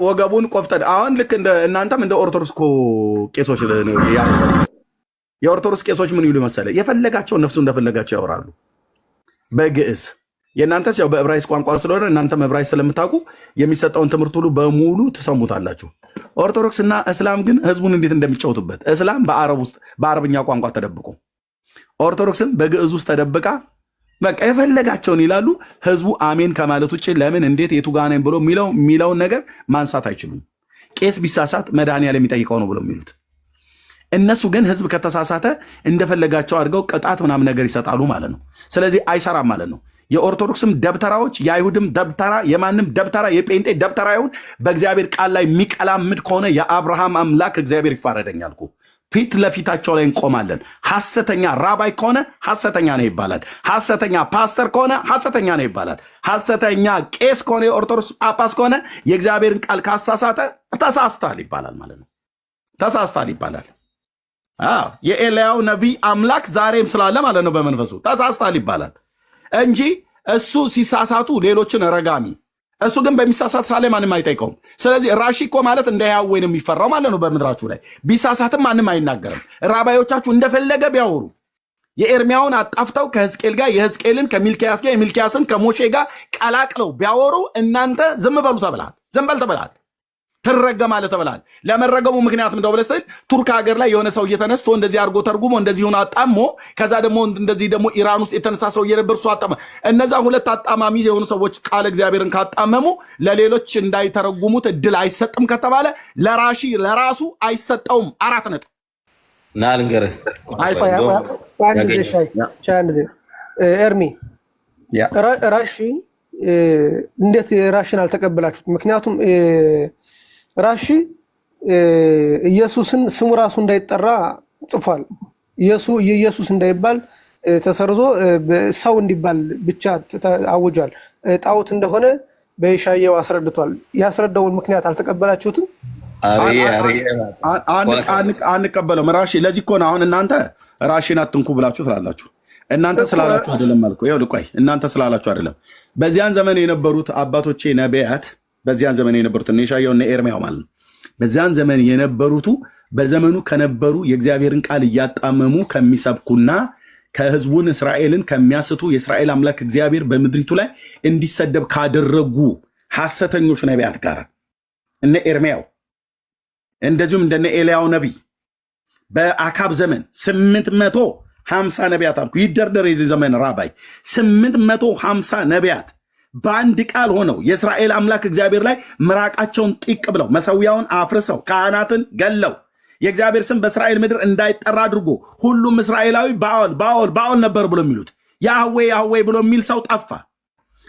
ወገቡን ቆፍጠን አሁን ልክ እንደ እናንተም እንደ ኦርቶዶክስ ቄሶች የኦርቶዶክስ ቄሶች ምን ይሉ መሰለ የፈለጋቸው ነፍሱ እንደፈለጋቸው ያወራሉ በግዕዝ። የእናንተስ ያው በዕብራይስጥ ቋንቋ ስለሆነ እናንተም ዕብራይስጥ ስለምታውቁ የሚሰጠውን ትምህርት ሁሉ በሙሉ ትሰሙታላችሁ። ኦርቶዶክስ እና እስላም ግን ህዝቡን እንዴት እንደሚጫወቱበት እስላም በአረብኛ ቋንቋ ተደብቆ ኦርቶዶክስም በግዕዝ ውስጥ ተደብቃ በቃ የፈለጋቸውን ይላሉ። ህዝቡ አሜን ከማለት ውጭ ለምን እንዴት የቱ ጋር ነኝ ብሎ የሚለውን ነገር ማንሳት አይችሉም። ቄስ ቢሳሳት መድኃኒዓለም የሚጠይቀው ነው ብሎ የሚሉት እነሱ ግን ህዝብ ከተሳሳተ እንደፈለጋቸው አድርገው ቅጣት ምናምን ነገር ይሰጣሉ ማለት ነው። ስለዚህ አይሰራም ማለት ነው። የኦርቶዶክስም ደብተራዎች የአይሁድም ደብተራ የማንም ደብተራ የጴንጤ ደብተራ ይሁን በእግዚአብሔር ቃል ላይ የሚቀላምድ ከሆነ የአብርሃም አምላክ እግዚአብሔር ይፋረደኛል እኮ ፊት ለፊታቸው ላይ እንቆማለን። ሐሰተኛ ራባይ ከሆነ ሐሰተኛ ነው ይባላል። ሐሰተኛ ፓስተር ከሆነ ሐሰተኛ ነው ይባላል። ሐሰተኛ ቄስ ከሆነ የኦርቶዶክስ ጳጳስ ከሆነ የእግዚአብሔርን ቃል ካሳሳተ ተሳስታል ይባላል ማለት ነው። ተሳስታል ይባላል። የኤልያው ነቢይ አምላክ ዛሬም ስላለ ማለት ነው በመንፈሱ ተሳስታል ይባላል እንጂ እሱ ሲሳሳቱ ሌሎችን ረጋሚ፣ እሱ ግን በሚሳሳት ሳለ ማንም አይጠይቀውም። ስለዚህ ራሺ እኮ ማለት እንደ ያዌ ነው የሚፈራው ማለት ነው። በምድራችሁ ላይ ቢሳሳትም ማንም አይናገርም። ራባዮቻችሁ እንደፈለገ ቢያወሩ የኤርሚያውን አጣፍተው ከሕዝቅኤል ጋር የሕዝቅኤልን ከሚልኪያስ ጋር የሚልኪያስን ከሞሼ ጋር ቀላቅለው ቢያወሩ እናንተ ዝም በሉ ተብላል። ዝም በል ተብላል። ትረገማለህ ተብላል። ለመረገሙ ምክንያት እንደው ብለህ ስትል ቱርክ ሀገር ላይ የሆነ ሰው እየተነስቶ እንደዚህ አድርጎ ተርጉሞ እንደዚህ ሆነ አጣሞ ከዛ ደግሞ እንደዚህ ደግሞ ኢራን ውስጥ የተነሳ ሰው እየነበር እሱ አጣመ። እነዛ ሁለት አጣማሚ የሆኑ ሰዎች ቃል እግዚአብሔርን ካጣመሙ ለሌሎች እንዳይተረጉሙት እድል አይሰጥም ከተባለ ለራሺ ለራሱ አይሰጠውም። 4 ነጥብ ናልንገርህ ኤርሚ ራሺ እንዴት ራሽን አልተቀበላችሁት? ምክንያቱም ራሺ ኢየሱስን ስሙ ራሱ እንዳይጠራ ጽፏል። ኢየሱስ እንዳይባል ተሰርዞ ሰው እንዲባል ብቻ አውጇል። ጣዖት እንደሆነ በኢሳይያው አስረድቷል። ያስረዳውን ምክንያት አልተቀበላችሁትም? አንቀበለውም። ራሺ ለዚህ እኮ ነው አሁን እናንተ ራሺን አትንኩ ብላችሁ ትላላችሁ። እናንተ ስላላችሁ አይደለም አልኩ። ይኸውልህ ቆይ እናንተ ስላላችሁ አይደለም። በዚያን ዘመን የነበሩት አባቶቼ ነቢያት በዚያን ዘመን የነበሩት እነ ኢሳይያው እነ ኤርምያው ማለት ነው። በዚያን ዘመን የነበሩቱ በዘመኑ ከነበሩ የእግዚአብሔርን ቃል እያጣመሙ ከሚሰብኩና ከህዝቡን እስራኤልን ከሚያስቱ የእስራኤል አምላክ እግዚአብሔር በምድሪቱ ላይ እንዲሰደብ ካደረጉ ሐሰተኞች ነቢያት ጋር እነ ኤርምያው እንደዚሁም እንደነ ኤልያው ነቢይ በአካብ ዘመን 850 ነቢያት አልኩ። ይደርደር የዚህ ዘመን ራባይ 850 ነቢያት በአንድ ቃል ሆነው የእስራኤል አምላክ እግዚአብሔር ላይ ምራቃቸውን ጢቅ ብለው መሰዊያውን አፍርሰው ካህናትን ገለው የእግዚአብሔር ስም በእስራኤል ምድር እንዳይጠራ አድርጎ ሁሉም እስራኤላዊ ባኦል ነበር ብሎ የሚሉት ያህዌ ብሎ የሚል ሰው ጠፋ።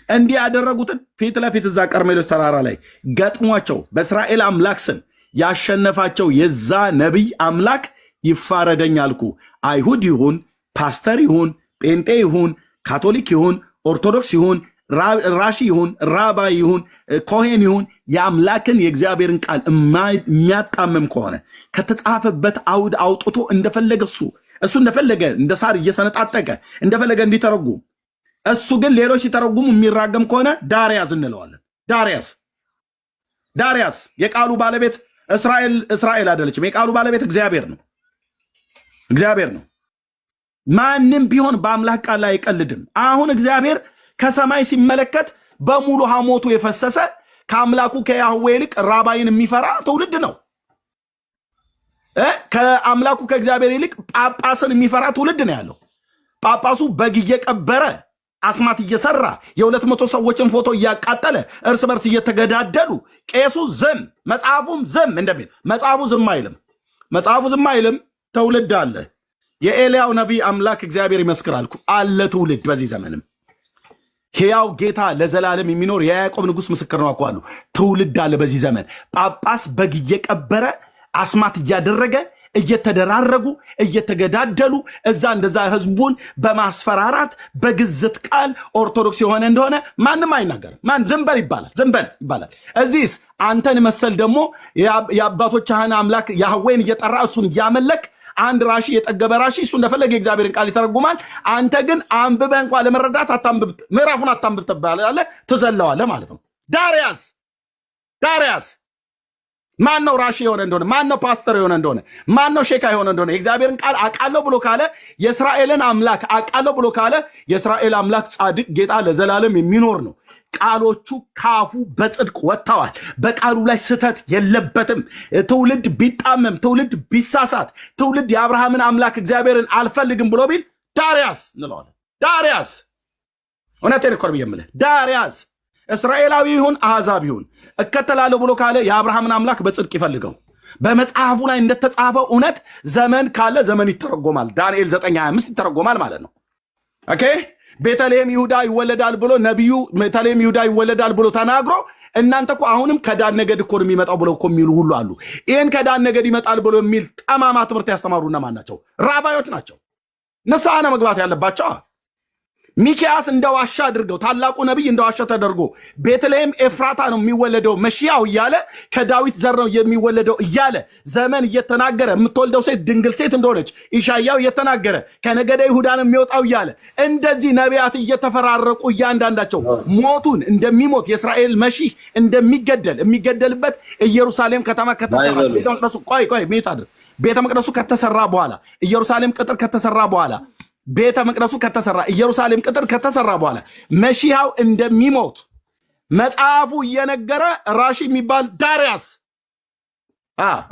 እንዲህ ያደረጉትን ፊት ለፊት እዛ ቀርሜሎስ ተራራ ላይ ገጥሟቸው በእስራኤል አምላክ ስም ያሸነፋቸው የዛ ነቢይ አምላክ ይፋረደኝ አልኩ። አይሁድ ይሁን ፓስተር ይሁን ጴንጤ ይሁን ካቶሊክ ይሁን ኦርቶዶክስ ይሁን ራሺ ይሁን ራባይ ይሁን ኮሄን ይሁን የአምላክን የእግዚአብሔርን ቃል የሚያጣምም ከሆነ ከተጻፈበት አውድ አውጥቶ እንደፈለገ እሱ እንደፈለገ እንደ ሳር እየሰነጣጠቀ እንደፈለገ እንዲተረጉም እሱ ግን ሌሎች ሲተረጉሙ የሚራገም ከሆነ ዳርያስ እንለዋለን። ዳርያስ የቃሉ ባለቤት እስራኤል አይደለችም። የቃሉ ባለቤት እግዚአብሔር ነው። እግዚአብሔር ነው። ማንም ቢሆን በአምላክ ቃል ላይ አይቀልድም። አሁን እግዚአብሔር ከሰማይ ሲመለከት በሙሉ ሐሞቱ የፈሰሰ ከአምላኩ ከያህዌ ይልቅ ራባይን የሚፈራ ትውልድ ነው። ከአምላኩ ከእግዚአብሔር ይልቅ ጳጳስን የሚፈራ ትውልድ ነው ያለው። ጳጳሱ በግ እየቀበረ አስማት እየሰራ የ200 ሰዎችን ፎቶ እያቃጠለ እርስ በርስ እየተገዳደሉ ቄሱ ዝም መጽሐፉም ዝም እንደሚል መጽሐፉ ዝም አይልም። መጽሐፉ ዝም አይልም። ትውልድ አለ። የኤልያው ነቢይ አምላክ እግዚአብሔር ይመስክራል አለ ትውልድ በዚህ ዘመንም ሕያው ጌታ ለዘላለም የሚኖር የያዕቆብ ንጉሥ ምስክር ነው እኮ አሉ። ትውልድ አለ በዚህ ዘመን ጳጳስ በግ እየቀበረ አስማት እያደረገ እየተደራረጉ እየተገዳደሉ እዛ እንደዛ ህዝቡን በማስፈራራት በግዝት ቃል ኦርቶዶክስ የሆነ እንደሆነ ማንም አይናገርም። ማን ዘንበል ይባላል፣ ዘንበል ይባላል። እዚህስ አንተን መሰል ደግሞ የአባቶችህን አምላክ ያህዌን እየጠራ እሱን እያመለክ አንድ ራሺ የጠገበ ራሺ እሱ እንደፈለገ የእግዚአብሔርን ቃል ይተረጉማል። አንተ ግን አንብበ እንኳን ለመረዳት አታንብብ፣ ምዕራፉን አታንብብ ትባላለህ፣ ትዘለዋለህ ማለት ነው። ዳርያስ ማን ነው ራሺ የሆነ እንደሆነ? ማን ነው ፓስተር የሆነ እንደሆነ? ማን ነው ሼካ የሆነ እንደሆነ? የእግዚአብሔርን ቃል አቃለው ብሎ ካለ የእስራኤልን አምላክ አቃለው ብሎ ካለ የእስራኤል አምላክ ጻድቅ ጌታ ለዘላለም የሚኖር ነው። ቃሎቹ ካፉ በጽድቅ ወጥተዋል። በቃሉ ላይ ስተት የለበትም። ትውልድ ቢጣመም፣ ትውልድ ቢሳሳት፣ ትውልድ የአብርሃምን አምላክ እግዚአብሔርን አልፈልግም ብሎ ቢል ዳርያስ እንለዋለን። ዳርያስ እውነቴን እኮ ነው የምልህ። ዳርያስ እስራኤላዊ ይሁን አሕዛብ ይሁን እከተላለሁ ብሎ ካለ የአብርሃምን አምላክ በጽድቅ ይፈልገው። በመጽሐፉ ላይ እንደተጻፈው እውነት ዘመን ካለ ዘመን ይተረጎማል። ዳንኤል 9:25 ይተረጎማል ማለት ነው። ኦኬ ቤተልሔም ይሁዳ ይወለዳል ብሎ ነቢዩ ቤተልሔም ይሁዳ ይወለዳል ብሎ ተናግሮ እናንተ እኮ አሁንም ከዳን ነገድ እኮ የሚመጣው ብለው እኮ የሚሉ ሁሉ አሉ። ይህን ከዳን ነገድ ይመጣል ብሎ የሚል ጠማማ ትምህርት ያስተማሩ እነማን ናቸው? ራባዮች ናቸው። ንስሐ ነው መግባት ያለባቸው። ሚኪያስ እንደዋሻ አድርገው ታላቁ ነቢይ እንደዋሻ ተደርጎ ቤተልሔም ኤፍራታ ነው የሚወለደው መሺያው እያለ ከዳዊት ዘር ነው የሚወለደው እያለ ዘመን እየተናገረ የምትወልደው ሴት ድንግል ሴት እንደሆነች ኢሻያው እየተናገረ ከነገደ ይሁዳ ነው የሚወጣው እያለ እንደዚህ ነቢያት እየተፈራረቁ እያንዳንዳቸው ሞቱን እንደሚሞት የእስራኤል መሺህ እንደሚገደል የሚገደልበት ኢየሩሳሌም ከተማ ከተሰራ ቤተ መቅደሱ ቤተ መቅደሱ ከተሰራ በኋላ ኢየሩሳሌም ቅጥር ከተሰራ በኋላ ቤተ መቅደሱ ከተሰራ ኢየሩሳሌም ቅጥር ከተሰራ በኋላ መሺሃው እንደሚሞት መጽሐፉ እየነገረ ራሺ የሚባል ዳርያስ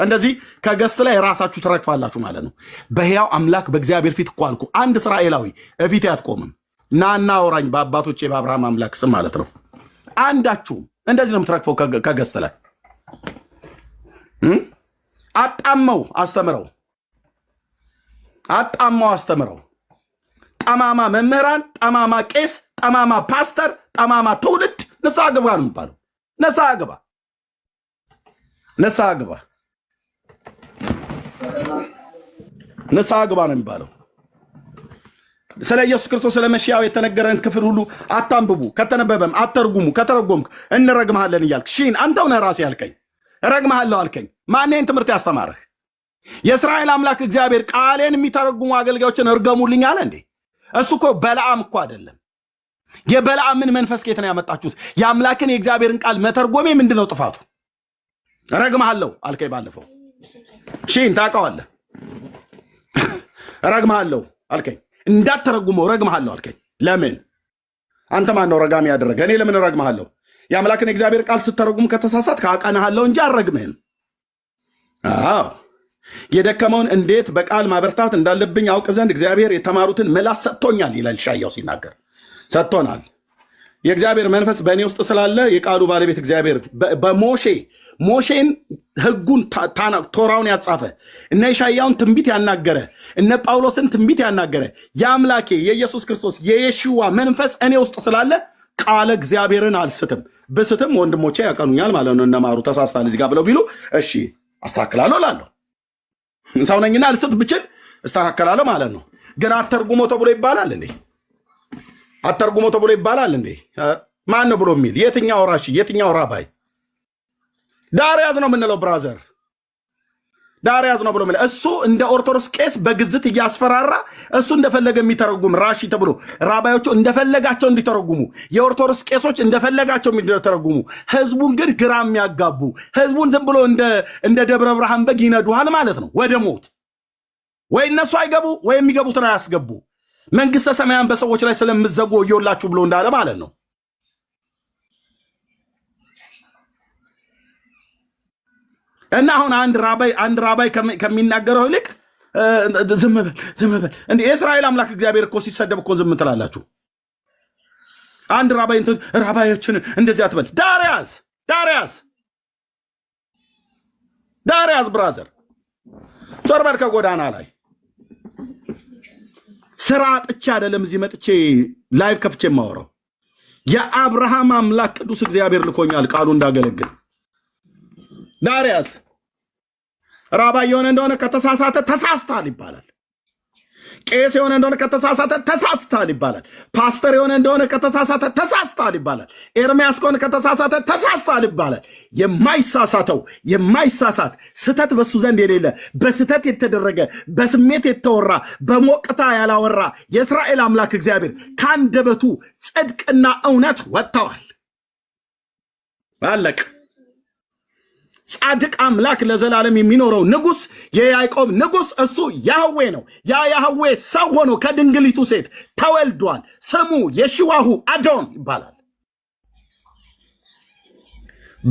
እንደዚህ ከገስት ላይ ራሳችሁ ትረግፋላችሁ ማለት ነው። በሕያው አምላክ በእግዚአብሔር ፊት እኮ አልኩ አንድ እስራኤላዊ እፊት አትቆምም። ናና አውራኝ በአባቶቼ በአብርሃም አምላክ ስም ማለት ነው። አንዳችሁም እንደዚህ ነው የምትረግፈው ከገስት ላይ አጣመው አስተምረው ጠማማ መምህራን፣ ጠማማ ቄስ፣ ጠማማ ፓስተር፣ ጠማማ ትውልድ ንስሐ ግባ ነው የሚባለው። ንስሐ ግባ ነው የሚባለው። ስለ ኢየሱስ ክርስቶስ ስለ መሺያው የተነገረን ክፍል ሁሉ አታንብቡ፣ ከተነበበም አተርጉሙ፣ ከተረጎምክ እንረግምሃለን እያልክ ሺን አንተው ነህ ራስህ ያልከኝ እረግምሃለሁ አልከኝ። ማንን ትምህርት ያስተማርህ? የእስራኤል አምላክ እግዚአብሔር ቃሌን የሚተረጉሙ አገልጋዮችን እርገሙልኝ አለ እንዴ? እሱ እኮ በለዓም እኮ አይደለም። የበለዓምን መንፈስ ከየት ነው ያመጣችሁት? የአምላክን የእግዚአብሔርን ቃል መተርጎሜ ምንድነው ጥፋቱ? ረግምሃለሁ አልከኝ ባለፈው። ሺን ታውቀዋለህ። ረግምሃለሁ አልከኝ። እንዳትተረጉመው ረግምሃለሁ አልከኝ። ለምን? አንተ ማን ነው ረጋሚ ያደረገ? እኔ ለምን ረግምሃለሁ? የአምላክን የእግዚአብሔር ቃል ስትተረጉም ከተሳሳት ካቀናሃለሁ እንጂ አልረግምህም። አዎ የደከመውን እንዴት በቃል ማበርታት እንዳለብኝ አውቅ ዘንድ እግዚአብሔር የተማሩትን ምላስ ሰጥቶኛል ይላል ኢሳይያስ ሲናገር። ሰጥቶናል። የእግዚአብሔር መንፈስ በእኔ ውስጥ ስላለ የቃሉ ባለቤት እግዚአብሔር ሞሼን ሕጉን ቶራውን ያጻፈ እነ ኢሳይያውን ትንቢት ያናገረ እነ ጳውሎስን ትንቢት ያናገረ የአምላኬ የኢየሱስ ክርስቶስ የየሽዋ መንፈስ እኔ ውስጥ ስላለ ቃለ እግዚአብሔርን አልስትም። ብስትም ወንድሞቼ ያቀኑኛል ማለት ነው። እነማሩ ተሳስታል እዚህ ጋር ብለው ቢሉ እሺ አስተካክላለሁ እላለሁ። ሰው ነኝና ልስት ብችል እስተካከላለሁ ማለት ነው። ግን አተርጉሞ ተብሎ ይባላል እንዴ? አተርጉሞ ተብሎ ይባላል እንዴ? ማን ነው ብሎ የሚል? የትኛው ራሺ? የትኛው ራባይ? ዳርያዝ ነው የምንለው ብራዘር፣ ዳርያዝ ነው ብሎ የሚል እሱ እንደ ኦርቶዶክስ ቄስ በግዝት እያስፈራራ እሱ እንደፈለገ የሚተረጉም ራሺ ተብሎ ራባዮቹ እንደፈለጋቸው እንዲተረጉሙ፣ የኦርቶዶክስ ቄሶች እንደፈለጋቸው እንዲተረጉሙ፣ ህዝቡን ግን ግራ የሚያጋቡ ህዝቡን ዝም ብሎ እንደ ደብረ ብርሃን በግ ይነዱሃል ማለት ነው ወደ ሞት። ወይ እነሱ አይገቡ ወይ የሚገቡትን አያስገቡ። መንግስተ ሰማያን በሰዎች ላይ ስለምትዘጉ ወዮላችሁ ብሎ እንዳለ ማለት ነው። እና አሁን አንድ ራባይ ከሚናገረው ይልቅ ዝም በል እንዴ! የእስራኤል አምላክ እግዚአብሔር እኮ ሲሰደብ እኮ ዝም ትላላችሁ። አንድ ራባዮችን እንደዚህ አትበል። ዳሪያስ ብራዘር ዞር በል ከጎዳና ላይ። ስራ አጥቼ አይደለም እዚህ መጥቼ ላይቭ ከፍቼ የማወራው። የአብርሃም አምላክ ቅዱስ እግዚአብሔር ልኮኛል ቃሉ እንዳገለግል። ዳሪያስ ራባይ የሆነ እንደሆነ ከተሳሳተ ተሳስታል ይባላል። ቄስ የሆነ እንደሆነ ከተሳሳተ ተሳስታል ይባላል። ፓስተር የሆነ እንደሆነ ከተሳሳተ ተሳስታል ይባላል። ኤርሚያስ ከሆነ ከተሳሳተ ተሳስታል ይባላል። የማይሳሳት ስተት በሱ ዘንድ የሌለ በስተት የተደረገ በስሜት የተወራ በሞቅታ ያላወራ የእስራኤል አምላክ እግዚአብሔር ከአንደበቱ ጽድቅና እውነት ወጥተዋል። አለቅ ጻድቅ አምላክ ለዘላለም የሚኖረው ንጉስ የያዕቆብ ንጉስ እሱ ያህዌ ነው። ያ ያህዌ ሰው ሆኖ ከድንግሊቱ ሴት ተወልዷል። ስሙ የሽዋሁ አዶን ይባላል።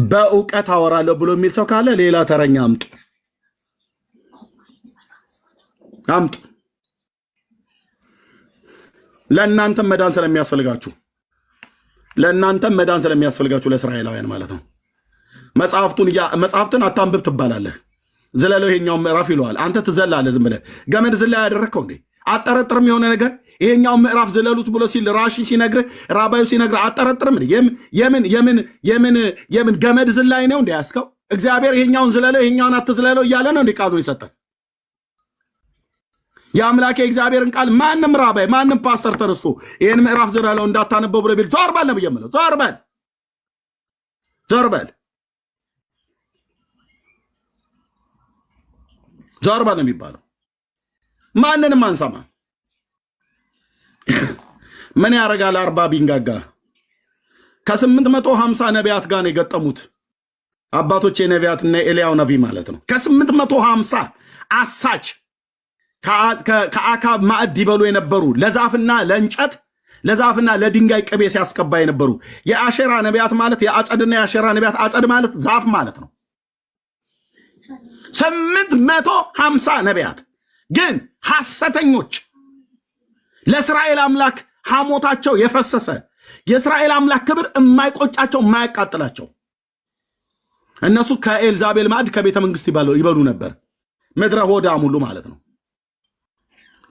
በእውቀት አወራለሁ ብሎ የሚል ሰው ካለ ሌላ ተረኛ አምጡ። ለእናንተም መዳን ስለሚያስፈልጋችሁ ለእስራኤላውያን ማለት ነው። መጽሐፍትን አታንብብ ትባላለህ። ዝለለው ይሄኛው ምዕራፍ ይለዋል። አንተ ትዘላለህ። ዝም ብለህ ገመድ ዝላ ያደረግከው እንዴ? አጠረጥርም የሆነ ነገር ይሄኛው ምዕራፍ ዝለሉት ብሎ ሲል ራሺ ሲነግርህ ራባዩ ሲነግርህ አጠረጥርም? የምን ገመድ ዝላይ ነው እንዴ ያስከው? እግዚአብሔር ይሄኛውን ዝለለው ይሄኛውን አትዝለለው እያለ ነው እንዴ ቃሉን የሰጠህ? የአምላኬ እግዚአብሔርን ቃል ማንም ራባይ ማንም ፓስተር ተነስቶ ይሄን ምዕራፍ ዝለለው እንዳታነበው ብሎ ቢል ዞር በል ነው የምለው። ዞር በል ነው የሚባለው። ማንንም አንሰማ። ምን ያደርጋል? 40 ቢንጋጋ ከ850 ነቢያት ጋር ነው የገጠሙት አባቶቼ ነቢያትና ኤልያው ነቢ ማለት ነው። ከ850 አሳች ከአካብ ማዕድ ይበሉ የነበሩ ለዛፍና ለእንጨት ለዛፍና ለድንጋይ ቅቤ ሲያስቀባ የነበሩ የአሼራ ነቢያት ማለት የአጸድና የአሼራ ነቢያት አጸድ ማለት ዛፍ ማለት ነው። 850 ነቢያት ግን ሐሰተኞች፣ ለእስራኤል አምላክ ሐሞታቸው የፈሰሰ የእስራኤል አምላክ ክብር የማይቆጫቸው የማያቃጥላቸው እነሱ ከኤልዛቤል ማዕድ ከቤተ መንግስት ይበሉ ነበር። ምድረ ሆዳም ሁሉ ማለት ነው።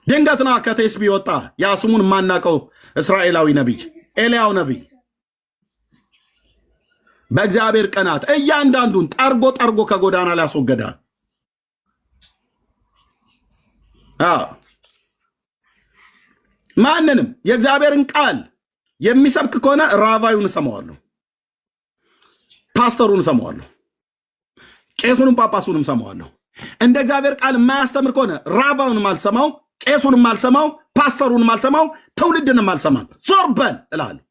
ድንገትና ከቴስቢ ወጣ ያ ስሙን የማናቀው እስራኤላዊ ነቢይ ኤልያው ነቢይ በእግዚአብሔር ቀናት እያንዳንዱን ጠርጎ ከጎዳና ላይ አስወገዳ። ማንንም የእግዚአብሔርን ቃል የሚሰብክ ከሆነ ራቫዩን እሰማዋለሁ፣ ፓስተሩን እሰማዋለሁ፣ ቄሱንም ጳጳሱንም እሰማዋለሁ። እንደ እግዚአብሔር ቃል የማያስተምር ከሆነ ራቫዩንም አልሰማው፣ ቄሱንም አልሰማው፣ ፓስተሩንም አልሰማው፣ ትውልድንም አልሰማም። ዞር በል እላለሁ።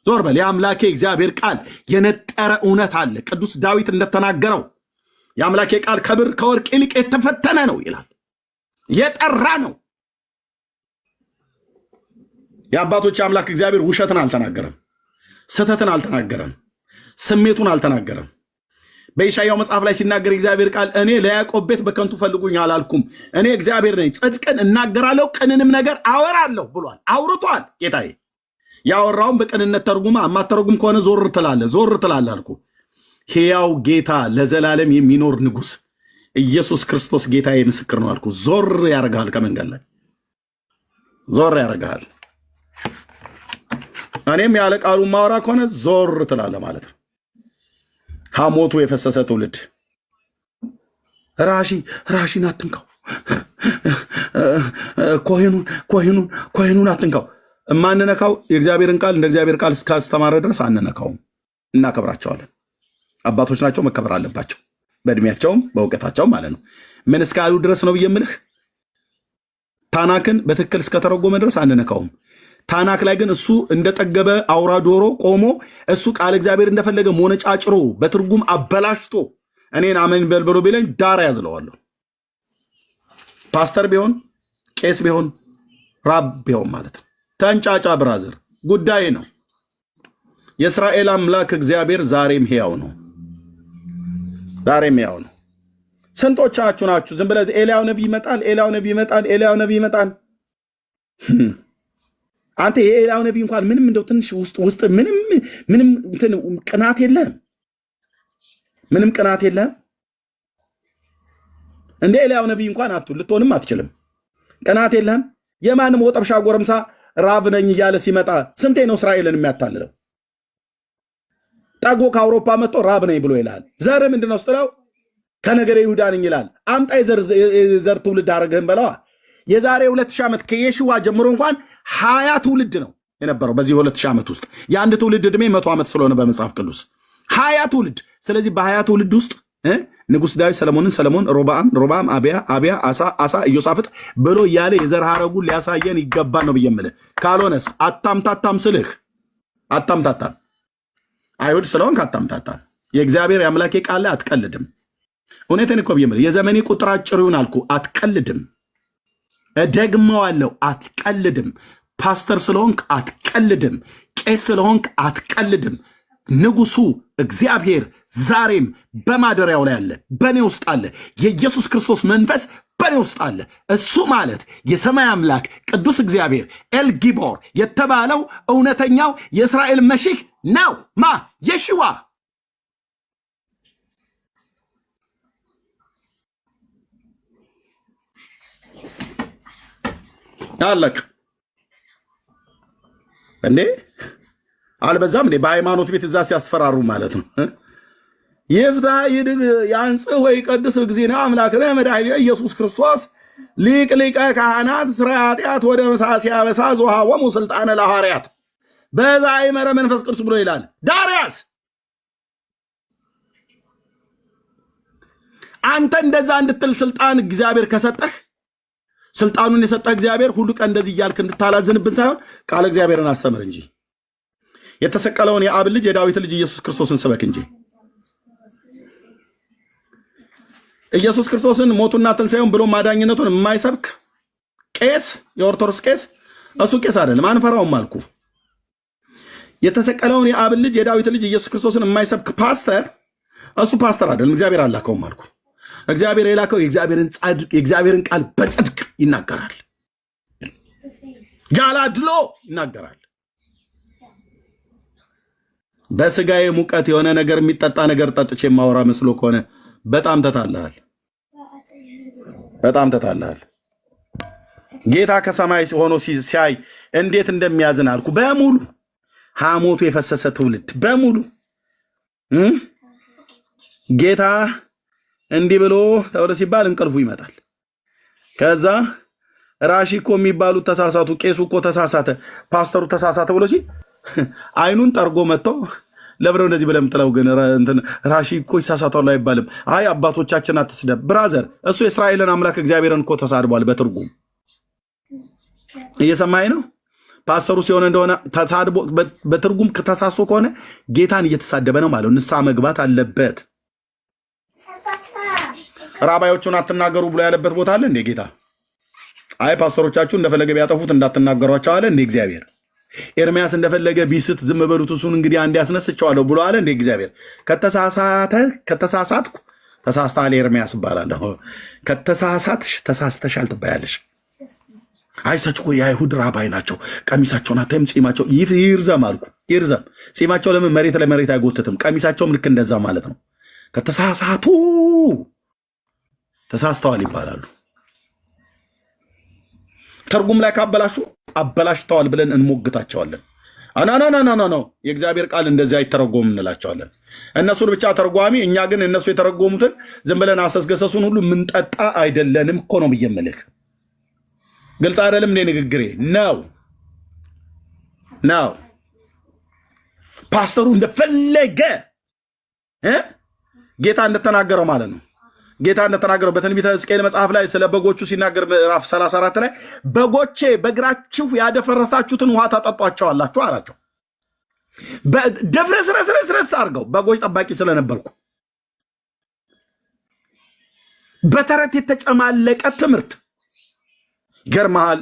ዞር በል። የአምላኬ እግዚአብሔር ቃል የነጠረ እውነት አለ። ቅዱስ ዳዊት እንደተናገረው የአምላኬ ቃል ከብር ከወርቅ ይልቅ የተፈተነ ነው ይላል። የጠራ ነው። የአባቶች አምላክ እግዚአብሔር ውሸትን አልተናገረም፣ ስተትን አልተናገረም፣ ስሜቱን አልተናገረም። በኢሳይያው መጽሐፍ ላይ ሲናገር እግዚአብሔር ቃል እኔ ለያዕቆብ ቤት በከንቱ ፈልጉኝ አላልኩም፣ እኔ እግዚአብሔር ነኝ፣ ጽድቅን እናገራለሁ፣ ቅንንም ነገር አወራለሁ ብሏል። አውርቷል ጌታዬ። ያወራውን በቅንነት ተርጉማ፣ አማተረጉም ከሆነ ዞር ትላለህ አልኩ። ሕያው ጌታ ለዘላለም የሚኖር ንጉሥ ኢየሱስ ክርስቶስ ጌታዬ ምስክር ነው አልኩ። ዞር ያደርግሃል፣ ከመንገድ ላይ ዞር ያደርግሃል። እኔም ያለ ቃሉ ማወራ ከሆነ ዞር ትላለህ ማለት ነው። ሐሞቱ የፈሰሰ ትውልድ ራሺን አትንካው፣ ኮሄኑን አትንካው። እማንነካው የእግዚአብሔርን ቃል እንደ እግዚአብሔር ቃል እስካስተማረ ድረስ አንነካውም። እናከብራቸዋለን። አባቶች ናቸው፣ መከበር አለባቸው፣ በእድሜያቸውም በእውቀታቸውም ማለት ነው። ምን እስካሉ ድረስ ነው ብዬ የምልህ። ታናክን በትክክል እስከተረጎመ ድረስ አንነካውም። ታናክ ላይ ግን እሱ እንደጠገበ አውራ ዶሮ ቆሞ እሱ ቃል እግዚአብሔር እንደፈለገ ሞነጫጭሮ በትርጉም አበላሽቶ እኔን አመን በልበሎ ቢለኝ ዳር ያዝለዋለሁ። ፓስተር ቢሆን ቄስ ቢሆን ራብ ቢሆን ማለት ነው። ተንጫጫ ብራዘር፣ ጉዳይ ነው። የእስራኤል አምላክ እግዚአብሔር ዛሬም ሕያው ነው። ዛሬም ሕያው ነው። ስንቶቻችሁ ናችሁ ዝም ብለህ ኤልያው ነቢይ ይመጣል፣ ኤልያው ነቢይ ይመጣል፣ ኤልያው ነቢይ ይመጣል። አንተ የኤልያው ነቢይ እንኳን ምንም እንደው ትንሽ ውስጥ ምንም እንትን ቅናት የለህም፣ ምንም ቅናት የለህም። እንደ ኤልያው ነቢይ እንኳን ልትሆንም አትችልም። ቅናት የለህም። የማንም ወጠብሻ ጎረምሳ ራብ ነኝ እያለ ሲመጣ ስንቴ ነው እስራኤልን የሚያታልለው? ጠጎ ከአውሮፓ መጥቶ ራብ ነኝ ብሎ ይላል። ዘር ምንድነው ስትለው ከነገረ ይሁዳ ነኝ ይላል። አምጣ የዘር ትውልድ አደረግህም በለዋ። የዛሬ 2000 ዓመት ከየሽዋ ጀምሮ እንኳን 20 ትውልድ ነው የነበረው በዚህ 2000 ዓመት ውስጥ። የአንድ ትውልድ ዕድሜ 100 ዓመት ስለሆነ በመጽሐፍ ቅዱስ 20 ትውልድ። ስለዚህ በ20 ትውልድ ውስጥ ንጉሥ ዳዊት ሰለሞን፣ ሮብዓም፣ አብያ፣ አሳ፣ ኢዮሳፍጥ ብሎ እያለ የዘር ሐረጉን ሊያሳየን ይገባል ነው ብዬ የምልህ። ካልሆነስ አታምታታም ስልህ አታምታታም። አይሁድ ስለሆንክ አታምታታም። የእግዚአብሔር የአምላኬ ቃል ላይ አትቀልድም። እውነትን እኮ ብዬ የምልህ የዘመኔ ቁጥር አጭር ይሁን አልኩ፣ አትቀልድም። ደግመዋለሁ፣ አትቀልድም። ፓስተር ስለሆንክ አትቀልድም። ቄስ ስለሆንክ አትቀልድም። ንጉሱ እግዚአብሔር ዛሬም በማደሪያው ላይ አለ፣ በእኔ ውስጥ አለ። የኢየሱስ ክርስቶስ መንፈስ በእኔ ውስጥ አለ። እሱ ማለት የሰማይ አምላክ ቅዱስ እግዚአብሔር ኤልጊቦር የተባለው እውነተኛው የእስራኤል መሺህ ነው። የሽዋ አለቅ እንዴ? አልበዛም እንዴ? በሃይማኖት ቤት እዛ ሲያስፈራሩ ማለት ነው። ይፍታ ይድግ ያንጽህ ወይ ቀድስ እግዚእነ አምላክነ መድኃኒነ ኢየሱስ ክርስቶስ ሊቀ ካህናት ስራ ኃጢአት ወደ መሳሲ ያበሳ ዘወሀቦሙ ስልጣነ ለሐዋርያት በዛ ይመረ መንፈስ ቅዱስ ብሎ ይላል ዳርያስ። አንተ እንደዛ እንድትል ስልጣን እግዚአብሔር ከሰጠህ፣ ስልጣኑን የሰጠህ እግዚአብሔር ሁሉ ቀን እንደዚህ እያልክ እንድታላዝንብን ሳይሆን ቃለ እግዚአብሔርን አስተምር እንጂ የተሰቀለውን የአብ ልጅ የዳዊት ልጅ ኢየሱስ ክርስቶስን ስበክ እንጂ ኢየሱስ ክርስቶስን ሞቱና ትንሣኤውን ብሎ ማዳኝነቱን የማይሰብክ ቄስ፣ የኦርቶዶክስ ቄስ እሱ ቄስ አይደለም። አንፈራውም አልኩ። የተሰቀለውን የአብ ልጅ የዳዊት ልጅ ኢየሱስ ክርስቶስን የማይሰብክ ፓስተር እሱ ፓስተር አይደለም። እግዚአብሔር አላከውም አልኩ። እግዚአብሔር የላከው የእግዚአብሔርን ቃል በጽድቅ ይናገራል፣ ያላድሎ ይናገራል። በስጋዬ ሙቀት የሆነ ነገር የሚጠጣ ነገር ጠጥቼ የማወራ መስሎ ከሆነ በጣም ተታለሃል፣ በጣም ተታለሃል። ጌታ ከሰማይ ሆኖ ሲያይ እንዴት እንደሚያዝን አልኩ። በሙሉ ሐሞቱ የፈሰሰ ትውልድ በሙሉ ጌታ እንዲህ ብሎ ተወደ ሲባል እንቅልፉ ይመጣል። ከዛ ራሺ እኮ የሚባሉት ተሳሳቱ፣ ቄሱ እኮ ተሳሳተ፣ ፓስተሩ ተሳሳተ ብሎ ሲል አይኑን ጠርጎ መጥቶ ለብረው እንደዚህ ብለም ጥለው ግን ራሺ እኮ ይሳሳታሉ አይባልም። አይ አባቶቻችን አትስደብ ብራዘር። እሱ የእስራኤልን አምላክ እግዚአብሔርን እኮ ተሳድቧል። በትርጉም እየሰማኸኝ ነው? ፓስተሩ ሲሆን እንደሆነ ተሳድቦ በትርጉም ተሳስቶ ከሆነ ጌታን እየተሳደበ ነው ማለት ነው። ንስሐ መግባት አለበት። ራባዮቹን አትናገሩ ብሎ ያለበት ቦታ አለ እንዴ ጌታ? አይ ፓስተሮቻችሁ እንደፈለገ ቢያጠፉት እንዳትናገሯቸው አለ እንዴ እግዚአብሔር? ኤርሚያስ እንደፈለገ ቢስት ዝም በሉት እሱን እንግዲህ አንድ ያስነስቸዋለሁ ብሎ አለ እንዴ እግዚአብሔር? ከተሳሳትኩ ተሳስተሃል ኤርሚያስ እባላለሁ። ከተሳሳትሽ ተሳስተሻል ትባያለሽ። አይ ሰች እኮ የአይሁድ ራባይ ናቸው፣ ቀሚሳቸውን አታይም? ጺማቸው ይርዘም አልኩ። ይርዘም ጺማቸው ለምን መሬት ለመሬት አይጎትትም? ቀሚሳቸውም ልክ እንደዛ ማለት ነው። ከተሳሳቱ ተሳስተዋል ይባላሉ። ትርጉም ላይ ካበላሹ አበላሽተዋል ብለን እንሞግታቸዋለን። አናናናናና የእግዚአብሔር ቃል እንደዚህ አይተረጎም እንላቸዋለን። እነሱን ብቻ ተርጓሚ፣ እኛ ግን እነሱ የተረጎሙትን ዝም ብለን አሰስገሰሱን ሁሉ ምንጠጣ አይደለንም እኮ ነው ብዬ የምልህ። ግልጽ አይደለም እንደ ንግግሬ ነው። ፓስተሩ እንደፈለገ ጌታ እንደተናገረው ማለት ነው። ጌታ እንደተናገረው በትንቢተ ሕዝቅኤል መጽሐፍ ላይ ስለ በጎቹ ሲናገር ምዕራፍ 34 ላይ በጎቼ በእግራችሁ ያደፈረሳችሁትን ውሃ ታጠጧቸዋላችሁ አላቸው። ደፍረስረስረስረስ አድርገው በጎች ጠባቂ ስለነበርኩ በተረት የተጨማለቀ ትምህርት ገርመሃል።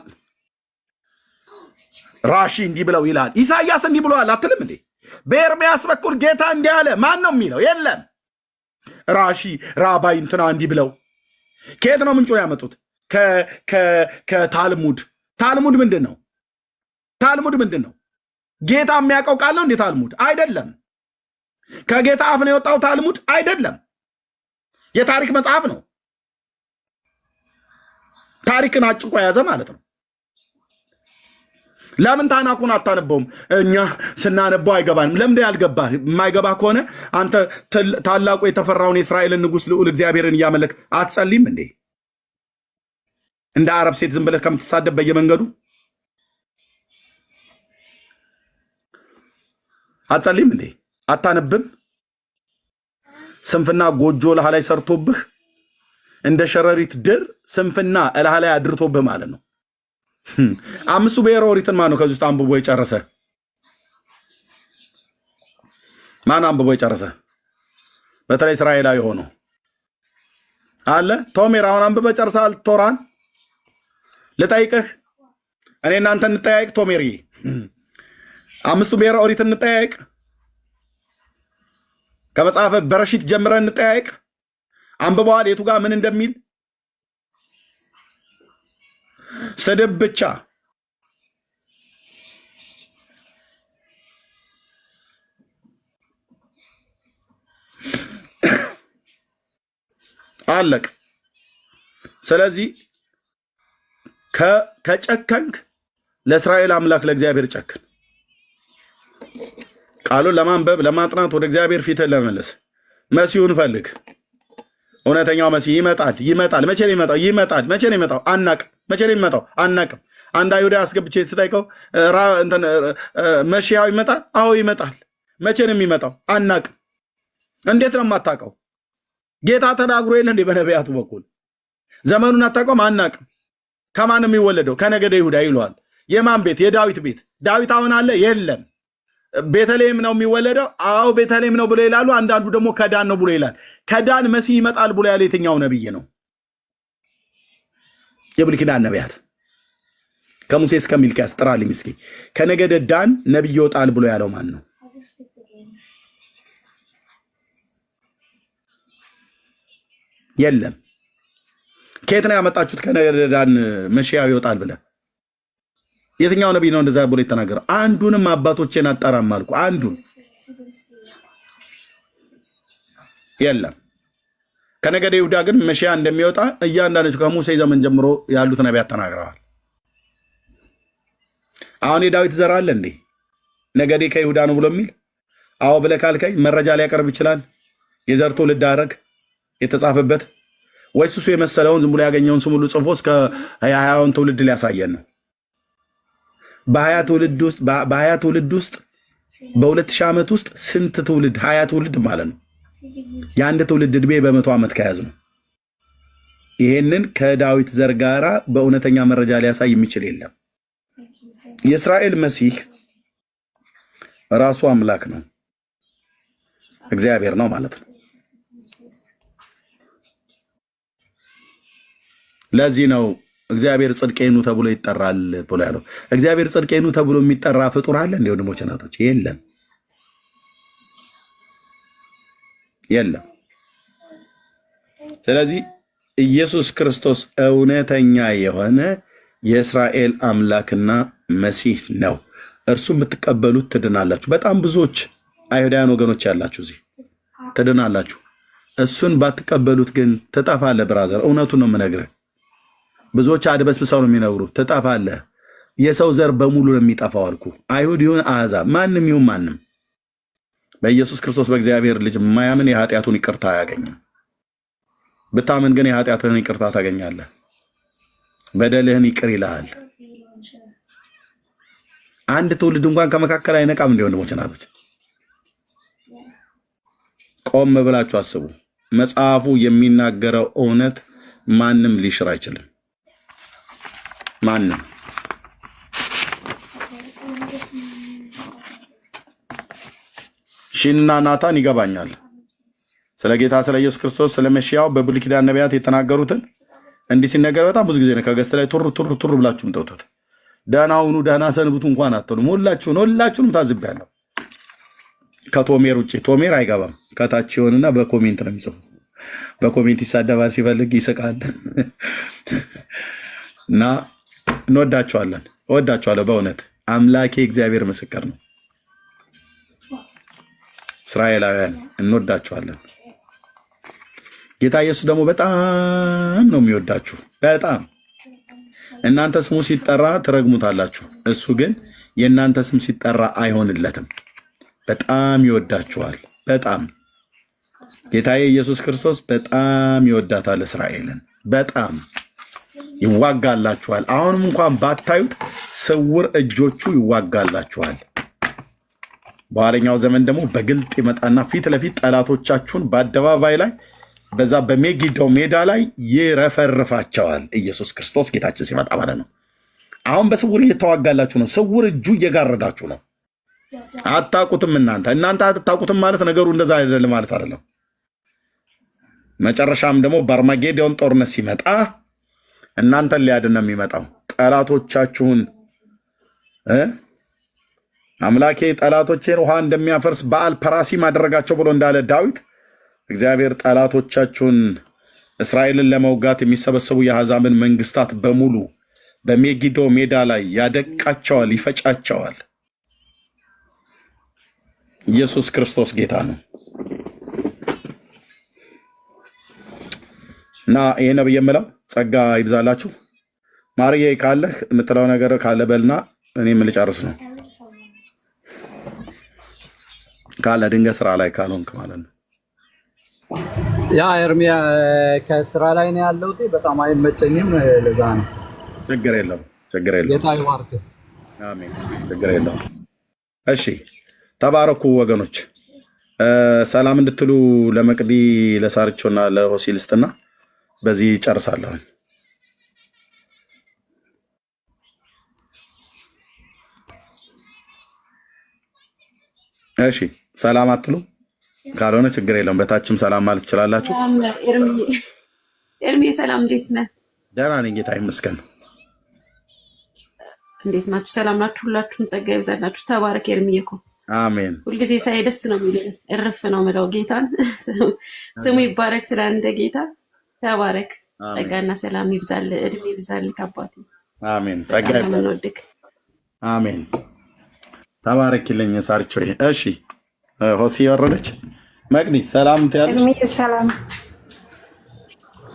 ራሺ እንዲህ ብለው ይላል። ኢሳያስ እንዲህ ብለዋል አትልም እንዴ? በኤርምያስ በኩል ጌታ እንዲህ አለ። ማን ነው የሚለው? የለም። ራሺ ራባይ እንትና እንዲህ ብለው ከየት ነው ምንጩን ያመጡት? ከታልሙድ። ታልሙድ ምንድን ነው? ታልሙድ ምንድን ነው? ጌታ የሚያውቀው ቃል ነው እንዴ? ታልሙድ አይደለም። ከጌታ አፍ ነው የወጣው ታልሙድ አይደለም። የታሪክ መጽሐፍ ነው። ታሪክን አጭቆ የያዘ ማለት ነው። ለምን ታናኩን አታነበውም? እኛ ስናነበው አይገባንም። ለምን ያልገባ? የማይገባ ከሆነ አንተ ታላቁ የተፈራውን የእስራኤልን ንጉሥ ልዑል እግዚአብሔርን እያመለክ አትጸልይም እንዴ? እንደ አረብ ሴት ዝም ብለህ ከምትሳደብ በየመንገዱ አትጸልይም እንዴ? አታነብም? ስንፍና ጎጆ እልሃ ላይ ሰርቶብህ እንደ ሸረሪት ድር ስንፍና እልሃ ላይ አድርቶብህ ማለት ነው። አምስቱ ብሔረ ኦሪትን ማን ነው ከዚህ ውስጥ አንብቦ የጨረሰ? ማን አንብቦ የጨረሰ? በተለይ እስራኤላዊ ሆኖ አለ? ቶሜር አሁን አንብበ ጨርሰሃል? ቶራን ልጠይቅህ፣ እኔ እናንተ እንጠያየቅ። ቶሜርዬ አምስቱ ብሔረ ኦሪት እንጠያየቅ። ከመጽሐፈ በረሺት ጀምረን እንጠያየቅ። አንብበዋል የቱ ጋር ምን እንደሚል? ስድብ ብቻ አለቅ። ስለዚህ ከጨከንክ ለእስራኤል አምላክ ለእግዚአብሔር ጨክን። ቃሉን ለማንበብ ለማጥናት ወደ እግዚአብሔር ፊትህን ለመለስ መሲሁን ፈልግ። እውነተኛው መሲህ ይመጣል። ይመጣል። መቼ ነው ይመጣው? ይመጣል። መቼ ነው ይመጣው? አናቅም። መቼ ነው የሚመጣው? አናቅም። አንድ አይሁዳ አስገብቼ ስጠይቀው መሲያው ይመጣል? አዎ ይመጣል። መቼ ነው የሚመጣው? አናቅም። እንዴት ነው የማታውቀው? ጌታ ተናግሮ የለ እንዴ በነቢያቱ በኩል? ዘመኑን አታውቀውም? አናቅም። ከማን ነው የሚወለደው? ከነገደ ይሁዳ ይለዋል። የማን ቤት? የዳዊት ቤት። ዳዊት አሁን አለ? የለም። ቤተልሔም ነው የሚወለደው? አዎ ቤተልሔም ነው ብሎ ይላሉ። አንዳንዱ ደግሞ ከዳን ነው ብሎ ይላል። ከዳን መሲህ ይመጣል ብሎ ያለ የትኛው ነብይ ነው? የብሉይ ኪዳን ነቢያት ከሙሴ እስከ ሚልክያስ ጥራልኝ እስኪ። ከነገደ ዳን ነብይ ይወጣል ብሎ ያለው ማን ነው? የለም። ከየት ነው ያመጣችሁት? ከነገደ ዳን መሲያው ይወጣል ብለ የትኛው ነብይ ነው እንደዛ ብሎ የተናገረው? አንዱንም አባቶቼን አጣራም አልኩ። አንዱን የለም። ከነገደ ይሁዳ ግን መሲያ እንደሚወጣ እያንዳንዱ ከሙሴ ዘመን ጀምሮ ያሉት ነቢያት ተናግረዋል። አሁን የዳዊት ዘር አለ እንዴ ነገዴ ከይሁዳ ነው ብሎ የሚል? አዎ ብለህ ካልከኝ መረጃ ሊያቀርብ ይችላል። የዘር ትውልድ ሐረግ የተጻፈበት ወይስ እሱ የመሰለውን ዝም ብሎ ያገኘውን ስም ሁሉ ጽፎ እስከ ሀያውን ትውልድ ሊያሳየን ነው? በሀያ ትውልድ ውስጥ በ2000 ዓመት ውስጥ ስንት ትውልድ? 20 ትውልድ ማለት ነው። የአንድ ትውልድ ዕድሜ በ100 ዓመት ከያዝ ነው። ይሄንን ከዳዊት ዘር ጋራ በእውነተኛ መረጃ ሊያሳይ የሚችል የለም። የእስራኤል መሲህ ራሱ አምላክ ነው፣ እግዚአብሔር ነው ማለት ነው። ለዚህ ነው እግዚአብሔር ጽድቄኑ ተብሎ ይጠራል ብሎ ያለው። እግዚአብሔር ጽድቄኑ ተብሎ የሚጠራ ፍጡር አለ እንዴ ወንድሞች እናቶች? የለም፣ የለም። ስለዚህ ኢየሱስ ክርስቶስ እውነተኛ የሆነ የእስራኤል አምላክና መሲህ ነው። እርሱ የምትቀበሉት ትድናላችሁ። በጣም ብዙዎች አይሁዳውያን ወገኖች ያላችሁ እዚህ ትድናላችሁ። እሱን ባትቀበሉት ግን ትጠፋለህ። ብራዘር እውነቱን ነው የምነግርህ። ብዙዎች አድበስብሰው ነው የሚነግሩ። ትጠፋለህ። የሰው ዘር በሙሉ ነው የሚጠፋው አልኩ። አይሁድ ይሁን አሕዛብ፣ ማንም ይሁን ማንም በኢየሱስ ክርስቶስ በእግዚአብሔር ልጅ የማያምን የኃጢአቱን ይቅርታ አያገኝም። ብታምን ግን የኃጢአትህን ይቅርታ ታገኛለህ። በደልህን ይቅር ይልሃል። አንድ ትውልድ እንኳን ከመካከል አይነቃም። እንደ ወንድሞች እናቶች ቆም ብላችሁ አስቡ። መጽሐፉ የሚናገረው እውነት ማንም ሊሽር አይችልም። ማንም ሺና ናታን ይገባኛል። ስለ ጌታ ስለ ኢየሱስ ክርስቶስ ስለ መሲያው በብሉይ ኪዳን ነቢያት የተናገሩትን እንዲህ ሲነገር በጣም ብዙ ጊዜ ነው ከገስት ላይ ቱር ብላችሁም ተውቱት። ደህና ሁኑ ደህና ሰንብቱ እንኳን አትሉም። ሁላችሁንም ታዝቤያለሁ። ከቶሜር ውጭ ቶሜር አይገባም። ከታች ይሆንና በኮሜንት ነው የሚጽፉ። በኮሜንት ይሳደባል፣ ሲፈልግ ይስቃል። እና እንወዳችኋለን፣ እወዳችኋለሁ። በእውነት አምላኬ እግዚአብሔር ምስክር ነው። እስራኤላውያን እንወዳችኋለን። ጌታ ኢየሱስ ደግሞ በጣም ነው የሚወዳችሁ። በጣም እናንተ ስሙ ሲጠራ ትረግሙታላችሁ፣ እሱ ግን የእናንተ ስም ሲጠራ አይሆንለትም። በጣም ይወዳችኋል። በጣም ጌታዬ ኢየሱስ ክርስቶስ በጣም ይወዳታል እስራኤልን። በጣም ይዋጋላችኋል። አሁንም እንኳን ባታዩት ስውር እጆቹ ይዋጋላችኋል። በኋለኛው ዘመን ደግሞ በግልጥ ይመጣና ፊት ለፊት ጠላቶቻችሁን በአደባባይ ላይ በዛ በሜጊዶው ሜዳ ላይ ይረፈርፋቸዋል። ኢየሱስ ክርስቶስ ጌታችን ሲመጣ ማለት ነው። አሁን በስውር እየተዋጋላችሁ ነው። ስውር እጁ እየጋረዳችሁ ነው። አታውቁትም። እናንተ አታውቁትም ማለት ነገሩ እንደዛ አይደለም ማለት አይደለም። መጨረሻም ደግሞ በአርማጌዶን ጦርነት ሲመጣ እናንተን ሊያድን ነው የሚመጣው። ጠላቶቻችሁን አምላኬ ጠላቶቼን ውሃ እንደሚያፈርስ በአል ፐራሲም አደረጋቸው ብሎ እንዳለ ዳዊት እግዚአብሔር ጠላቶቻችሁን እስራኤልን ለመውጋት የሚሰበሰቡ የአሕዛብን መንግስታት በሙሉ በሜጊዶ ሜዳ ላይ ያደቃቸዋል፣ ይፈጫቸዋል። ኢየሱስ ክርስቶስ ጌታ ነው እና ይሄ ነው የምለው። ጸጋ ይብዛላችሁ። ማርዬ ካለህ የምትለው ነገር ካለ በልና እኔም ልጨርስ ነው። ካለ ድንገት ስራ ላይ ካልሆንክ ማለት ነው። ያ ኤርሚያ ከስራ ላይ ነው ያለሁት። በጣም አይመቸኝም። ለዛ ነው። ችግር የለውም። ጌታ ይባርክ። አሜን። ችግር የለውም። እሺ ተባረኩ ወገኖች። ሰላም እንድትሉ ለመቅዲ ለሳርቾና ለሆሲልስትና በዚህ ጨርሳለሁ። እሺ ሰላም አትሉ ካልሆነ ችግር የለውም። በታችም ሰላም ማለት ትችላላችሁ። ኤርሚ ሰላም፣ እንዴት ነህ? ደህና ነኝ ጌታ ይመስገን። እንዴት ናችሁ? ሰላም ናችሁ? ሁላችሁም ጸጋ ይብዛላችሁ። ተባረክ ኤርሚዬ እኮ አሜን። ሁልጊዜ ሳይ ደስ ነው የሚለኝ፣ እርፍ ነው የምለው። ጌታን ስሙ ይባረክ። ስለ አንተ ጌታ ተባረክ። ጸጋና ሰላም ይብዛል፣ እድሜ ይብዛል ከአባቴ። አሜን። ጸጋ ይብዛል። አሜን። ተባረክልኝ ሳርቾ። እሺ ሆሲ ወረደች። መቅዲ ሰላም ትያለሽ? እርሚዬ ሰላም፣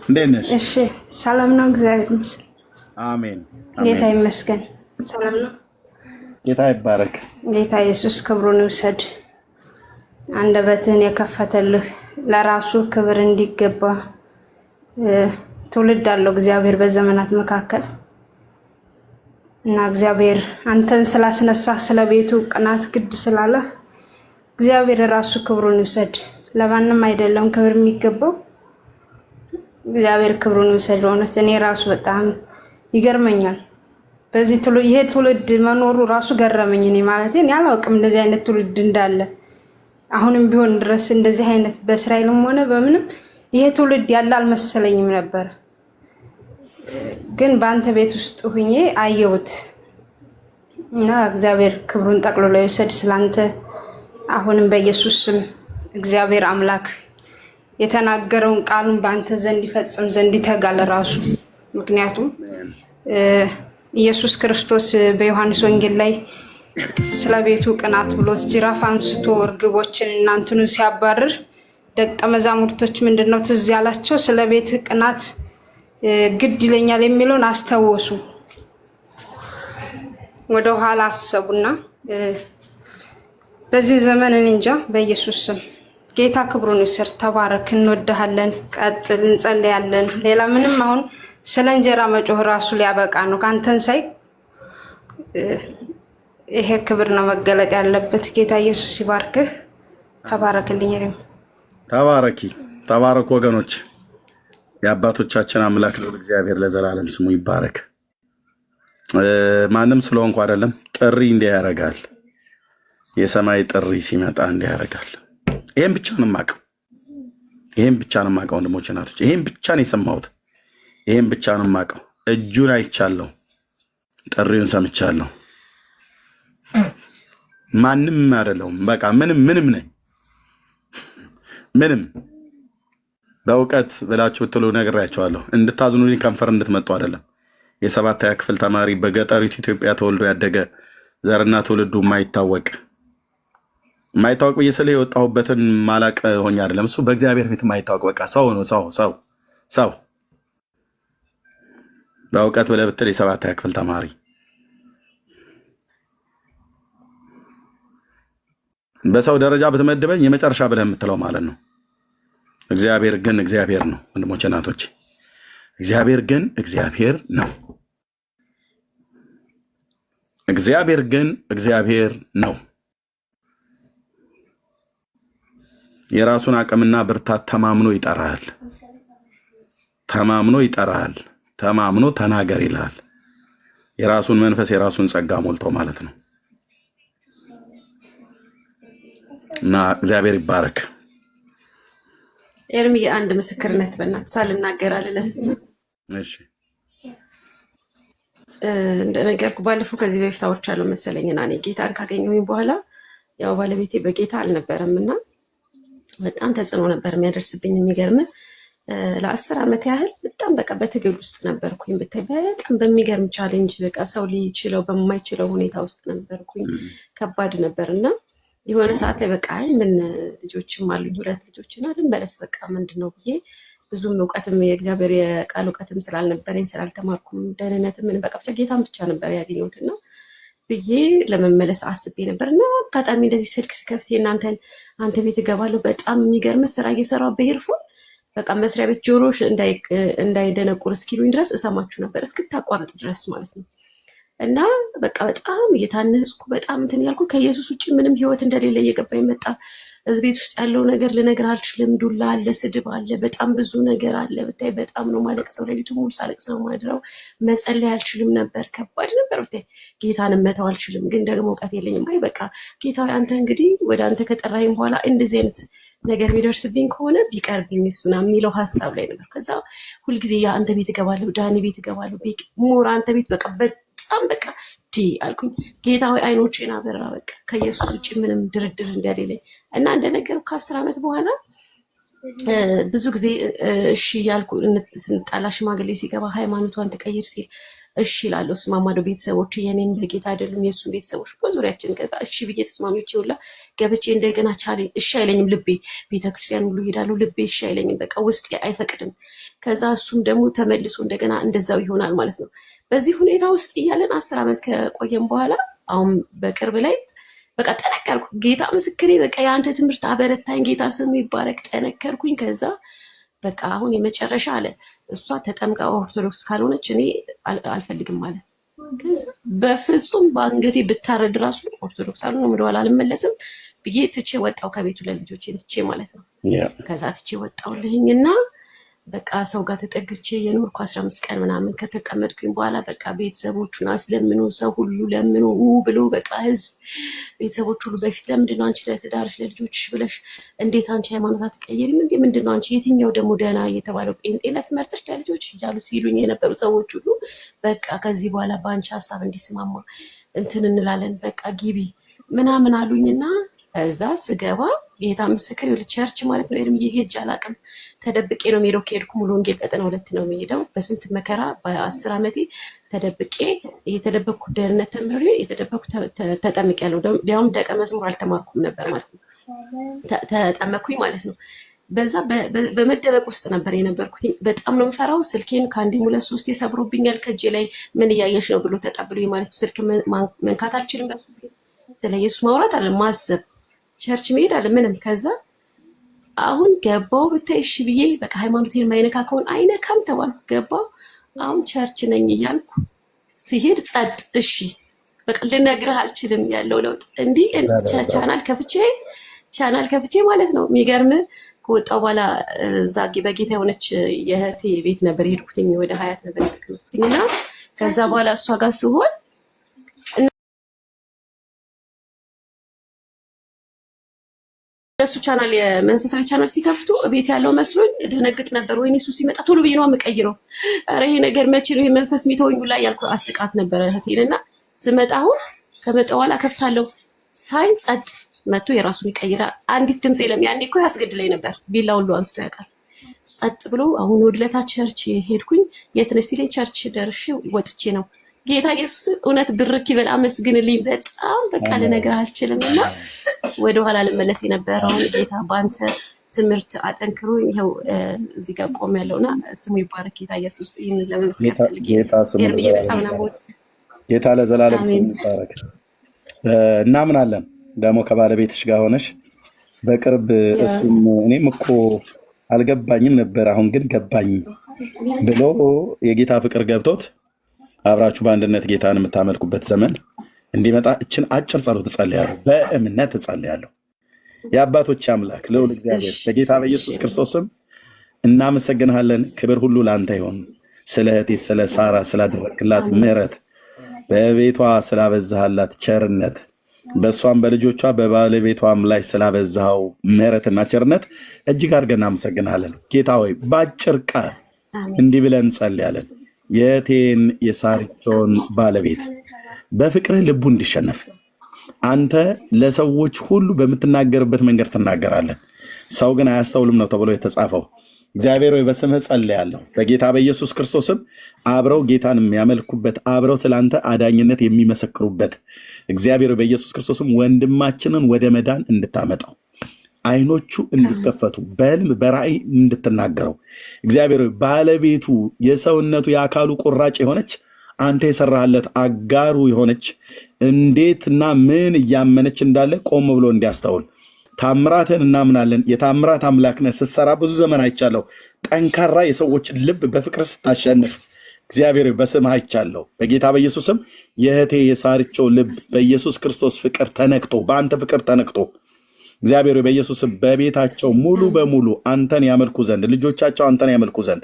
እንዴት ነሽ? እሺ ሰላም ነው፣ እግዚአብሔር ይመስገን። አሜን። ጌታ ይመስገን። ሰላም ነው። ጌታ ይባረክ። ጌታ ኢየሱስ ክብሩን ይውሰድ። አንደበትህን የከፈተልህ ለራሱ ክብር እንዲገባ ትውልድ አለው እግዚአብሔር በዘመናት መካከል እና እግዚአብሔር አንተን ስላስነሳህ ስለ ቤቱ ቅናት ግድ ስላለህ እግዚአብሔር ራሱ ክብሩን ይውሰድ። ለማንም አይደለም ክብር የሚገባው፣ እግዚአብሔር ክብሩን ይውሰድ። በእውነት እኔ ራሱ በጣም ይገርመኛል። በዚህ ይሄ ትውልድ መኖሩ ራሱ ገረመኝ። እኔ ማለት እኔ አላውቅም እንደዚህ አይነት ትውልድ እንዳለ። አሁንም ቢሆን ድረስ እንደዚህ አይነት በእስራኤልም ሆነ በምንም ይሄ ትውልድ ያለ አልመሰለኝም ነበር። ግን በአንተ ቤት ውስጥ ሁኜ አየሁት እና እግዚአብሔር ክብሩን ጠቅልሎ ይውሰድ ስላንተ። አሁንም በኢየሱስ ስም እግዚአብሔር አምላክ የተናገረውን ቃሉን በአንተ ዘንድ ይፈጽም ዘንድ ይተጋል ራሱ። ምክንያቱም ኢየሱስ ክርስቶስ በዮሐንስ ወንጌል ላይ ስለ ቤቱ ቅናት ብሎት ጅራፍ አንስቶ እርግቦችን እናንተኑ ሲያባርር ደቀ መዛሙርቶች ምንድነው ትዝ ያላቸው? ስለ ቤት ቅናት ግድ ይለኛል የሚለውን አስታወሱ። ወደ ኋላ አሰቡና በዚህ ዘመን እንጃ በኢየሱስ ስም ጌታ ክብሩን ይውሰድ። ተባረክ። እንወድሃለን። ቀጥል። እንጸልያለን። ሌላ ምንም አሁን ስለ እንጀራ መጮህ ራሱ ሊያበቃ ነው። ካንተን ሳይ ይሄ ክብር ነው መገለጥ ያለበት። ጌታ ኢየሱስ ይባርክህ። ተባረክልኝ። ተባረኪ። ተባረኩ ወገኖች። የአባቶቻችን አምላክ ልዑል እግዚአብሔር ለዘላለም ስሙ ይባረክ። ማንም ስለሆንኩ አይደለም፣ ጥሪ እንዲህ ያደርጋል። የሰማይ ጥሪ ሲመጣ እንዲህ ያደርጋል። ይሄን ብቻ ነው የማውቀው። ይሄን ብቻ ነው የማውቀው ወንድሞቼ፣ እናቶች፣ ይሄን ብቻ ነው የሰማሁት። ይሄን ብቻ ነው የማውቀው። እጁን አይቻለሁ፣ ጥሪውን ሰምቻለሁ። ማንም አይደለሁም። በቃ ምንም ነኝ። ምንም በእውቀት ብላችሁ ብትሉ ነግራችኋለሁ። እንድታዝኑልኝ ከንፈር እንድትመጡ አይደለም። የ7ኛ ክፍል ተማሪ በገጠሪቱ ኢትዮጵያ ተወልዶ ያደገ ዘርና ትውልዱ የማይታወቅ ብዬ ስለ የወጣሁበትን ማላቅ ሆኜ አይደለም። እሱ በእግዚአብሔር ፊት የማይታወቅ በቃ ሰው ነው። ሰው በእውቀት ብለህ ብትል የ7ኛ ክፍል ተማሪ በሰው ደረጃ ብትመድበኝ የመጨረሻ ብለህ የምትለው ማለት ነው። እግዚአብሔር ግን እግዚአብሔር ነው። ወንድሞቼ እናቶቼ፣ እግዚአብሔር ግን እግዚአብሔር ነው። እግዚአብሔር ግን እግዚአብሔር ነው። የራሱን አቅምና ብርታት ተማምኖ ይጠራል። ተማምኖ ተናገር ይላል። የራሱን መንፈስ የራሱን ጸጋ ሞልቶ ማለት ነው። እና እግዚአብሔር ይባረክ። ኤርሚ አንድ ምስክርነት በእናትህ ሳልናገር አልልም። እሺ እንደነገርኩ ባለፈው ከዚህ በፊት አውርቻለሁ መሰለኝና እኔ ጌታን ካገኘሁኝ በኋላ ያው ባለቤቴ በጌታ አልነበረም እና በጣም ተጽዕኖ ነበር የሚያደርስብኝ። የሚገርም ለ10 ዓመት ያህል በጣም በቃ በትግል ውስጥ ነበርኩኝ። ብታይ በጣም በሚገርም ቻሌንጅ በቃ ሰው ሊችለው በማይችለው ሁኔታ ውስጥ ነበርኩኝ። ከባድ ነበርና የሆነ ሰዓት ላይ በቃ ምን ልጆችም አሉኝ 2 ልጆችና ልንበለስ በቃ ምንድነው ብዬ ብዙም እውቀትም የእግዚአብሔር የቃል እውቀትም ስላልነበረኝ ስላልተማርኩም ደህንነትም ምን በቃ ብቻ ጌታን ብቻ ነበር ያገኘሁትና ብዬ ለመመለስ አስቤ ነበርና አጋጣሚ እንደዚህ ስልክ ስከፍት አንተ ቤት እገባለሁ። በጣም የሚገርም ስራ እየሰራሁ በኤርፎን በቃ መስሪያ ቤት ጆሮሽ እንዳይደነቁር እስኪሉኝ ድረስ እሰማችሁ ነበር እስክታቋርጥ ድረስ ማለት ነው። እና በቃ በጣም እየታነጽኩ በጣም እንትን ያልኩ ከኢየሱስ ውጭ ምንም ህይወት እንደሌለ እየገባኝ መጣ። እዚህ ቤት ውስጥ ያለው ነገር ልነግር አልችልም። ዱላ አለ፣ ስድብ አለ፣ በጣም ብዙ ነገር አለ። ብታይ በጣም ነው ማለቅሰው። ሌሊቱ ሙሉ ሳለቅስ ነው ማድረው። መጸለይ አልችልም ነበር፣ ከባድ ነበር። ብታይ ጌታን መተው አልችልም፣ ግን ደግሞ እውቀት የለኝም። አይ በቃ ጌታ አንተ እንግዲህ ወደ አንተ ከጠራኸኝ በኋላ እንደዚህ አይነት ነገር ቢደርስብኝ ከሆነ ቢቀርብኝስ ምናምን የሚለው ሀሳብ ላይ ነበር። ከዛ ሁልጊዜ ያ አንተ ቤት እገባለሁ፣ ዳኒ ቤት እገባለሁ፣ ሞራ አንተ ቤት በቃ በጣም በቃ አልኩኝ። ጌታ ሆይ አይኖቼን አበራ። በቃ ከኢየሱስ ውጭ ምንም ድርድር እንደሌለኝ እና እንደነገርኩ ከ10 ዓመት በኋላ ብዙ ጊዜ እሺ ያልኩ ስንጣላ ሽማግሌ ሲገባ ሃይማኖቷን ትቀይር ሲል እሺ እላለሁ፣ እስማማለሁ። ቤተሰቦች የኔም በጌታ አይደሉም የእሱን ቤተሰቦች በዙሪያችን። ከዛ እሺ ብዬ ተስማሚዎች ይውላ ገብቼ እንደገና ቻሌ እሺ አይለኝም ልቤ። ቤተክርስቲያን ሁሉ ሄዳለሁ፣ ልቤ እሺ አይለኝም። በቃ ውስጤ አይፈቅድም። ከዛ እሱም ደግሞ ተመልሶ እንደገና እንደዛው ይሆናል ማለት ነው። በዚህ ሁኔታ ውስጥ እያለን 10 ዓመት ከቆየን በኋላ አሁን በቅርብ ላይ በቃ ጠነከርኩ። ጌታ ምስክሬ፣ በቃ የአንተ ትምህርት አበረታኝ። ጌታ ስሙ ይባረክ። ጠነከርኩኝ። ከዛ በቃ አሁን የመጨረሻ አለ እሷ ተጠምቃ ኦርቶዶክስ ካልሆነች እኔ አልፈልግም አለ። ከዛ በፍጹም በአንገቴ ብታረድ ራሱ ኦርቶዶክስ አልሆነም ወደኋላ አልመለስም ብዬ ትቼ ወጣው ከቤቱ ለልጆቼን ትቼ ማለት ነው። ከዛ ትቼ ወጣውልኝና በቃ ሰው ጋር ተጠግቼ የኖርኩ 15 ቀን ምናምን ከተቀመጥኩኝ በኋላ በቃ ቤተሰቦቹን አስለምኖ ሰው ሁሉ ለምኖ ብሎ በቃ ህዝብ ቤተሰቦች ሁሉ በፊት ለምንድነው አንቺ ለትዳርሽ ለልጆችሽ ብለሽ እንዴት አንቺ ሃይማኖት አትቀየሪም እንዴ? ምንድነው አንቺ የትኛው ደግሞ ደህና እየተባለው ጴንጤነት መርጠሽ ለልጆች እያሉ ሲሉኝ የነበሩ ሰዎች ሁሉ በቃ ከዚህ በኋላ በአንቺ ሀሳብ እንዲስማማ እንትን እንላለን በቃ ግቢ ምናምን አሉኝና እዛ ስገባ ጌታ ምስክር ቸርች ማለት ነው። ኤርሚ ሄጄ አላውቅም። ተደብቄ ነው የምሄደው። ከሄድኩ ሙሉ ወንጌል ቀጠና 2 ነው የምሄደው። በስንት መከራ በ10 ዓመቴ ተደብቄ እየተደበቅኩ ደህንነት ተምሬ እየተደበቅኩ ተጠምቄያለሁ። ያውም ደቀ መዝሙር አልተማርኩም ነበር ማለት ነው። ተጠመቅኩኝ ማለት ነው። በዛ በመደበቅ ውስጥ ነበር የነበርኩት። በጣም ነው የምፈራው። ስልኬን ከአንዴም 2-3 ሰብሮብኛል። ከእጄ ላይ ምን እያየሽ ነው ብሎ ተቀብሎኝ ማለት ነው። ስልክ መንካት አልችልም። በሱ ስለ ኢየሱስ ማውራት አለ ማሰብ ቸርች መሄድ አለ ምንም። ከዛ አሁን ገባው ብታይ እሺ ብዬ በቃ ሃይማኖቴን ማይነካ ከሆነ አይነካም ተባልኩ። ገባው አሁን ቸርች ነኝ እያልኩ ሲሄድ ጸጥ። እሺ በቃ ልነግርህ አልችልም ያለው ለውጥ። እንዲህ ቻናል ከፍቼ ማለት ነው። የሚገርም ከወጣው በኋላ እዛ በጌታ የሆነች የእህቴ ቤት ነበር የሄድኩትኝ። ወደ ሀያት ነበር የተቀመጥኩትኝና ከዛ በኋላ እሷ ጋር ስሆን እሱ ቻናል የመንፈሳዊ ቻናል ሲከፍቱ ቤት ያለው መስሎኝ ደነግጥ ነበር። ወይኔ እሱ ሲመጣ ቶሎ ብዬ ነው የምቀይረው። ኧረ ይሄ ነገር መቼ ነው ይሄ መንፈስ የሚተወኝ ላይ ያልኩ አስቃት ነበር እህቴንና ስመጣ አሁን ከመጣ በኋላ ከፍታለሁ ሳይ ጸጥ መጥቶ የራሱን ይቀይራል። አንዲት ድምጽ የለም። ያኔ እኮ ያስገድለኝ ነበር። ቢላ ሁሉ አንስቶ ያውቃል። ጸጥ ብሎ አሁን ወድለታ ቸርች ሄድኩኝ። የት ነሽ ሲለኝ ቸርች ደርሼ ወጥቼ ነው። ጌታ ኢየሱስ እውነት ብርክ ይበል አመስግንልኝ። በጣም በቃ ልነግርህ አልችልምና ወደኋላ ልመለስ የነበረውን ጌታ ባንተ ትምህርት አጠንክሮኝ ይኸው እዚህ ጋር ቆም ያለውና ስሙ ይባረክ ጌታ ኢየሱስ። ይሄን ለመስከፍ ፈልጌ ጌታ ለዘላለም ስሙ ይባረክ። እናምናለን ደግሞ ከባለቤትሽ ጋር ሆነሽ በቅርብ እሱም እኔም እኮ አልገባኝም ነበር አሁን ግን ገባኝ ብሎ የጌታ ፍቅር ገብቶት አብራችሁ በአንድነት ጌታን የምታመልኩበት ዘመን እንዲመጣ እችን አጭር ጸሎት እጸልያለሁ። በእምነት እጸልያለሁ። የአባቶች አምላክ ልዑል እግዚአብሔር በጌታ በኢየሱስ ክርስቶስም እናመሰግንሃለን። ክብር ሁሉ ለአንተ ይሁን። ስለ እህቴ ስለ ሳራ ስላደረክላት ምሕረት፣ በቤቷ ስላበዛሃላት ቸርነት፣ በእሷም በልጆቿ በባለቤቷም ላይ ስላበዛኸው ምሕረትና ቸርነት እጅግ አድርገን እናመሰግንሃለን። ጌታ ሆይ በአጭር ቃል እንዲህ ብለን እንጸልያለን። የእህቴን የሳርቾን ባለቤት በፍቅርህ ልቡ እንዲሸነፍ አንተ ለሰዎች ሁሉ በምትናገርበት መንገድ ትናገራለህ፣ ሰው ግን አያስተውልም ነው ተብሎ የተጻፈው። እግዚአብሔር ሆይ በስምህ ጸልያለሁ። በጌታ በኢየሱስ ክርስቶስም አብረው ጌታን የሚያመልኩበት አብረው ስላንተ አዳኝነት የሚመሰክሩበት እግዚአብሔር በኢየሱስ ክርስቶስም ወንድማችንን ወደ መዳን እንድታመጣው አይኖቹ እንዲከፈቱ በህልም በራእይ እንድትናገረው እግዚአብሔር ባለቤቱ የሰውነቱ የአካሉ ቁራጭ የሆነች አንተ የሰራህለት አጋሩ የሆነች እንዴትና ምን እያመነች እንዳለ ቆም ብሎ እንዲያስተውል ታምራትን እናምናለን። የታምራት አምላክነህ ስትሰራ ብዙ ዘመን አይቻለሁ። ጠንካራ የሰዎችን ልብ በፍቅር ስታሸንፍ እግዚአብሔር በስምህ አይቻለሁ። በጌታ በኢየሱስም የእህቴ የሳርቾው ልብ በኢየሱስ ክርስቶስ ፍቅር ተነክቶ በአንተ ፍቅር ተነክቶ እግዚአብሔር በኢየሱስ በቤታቸው ሙሉ በሙሉ አንተን ያመልኩ ዘንድ ልጆቻቸው አንተን ያመልኩ ዘንድ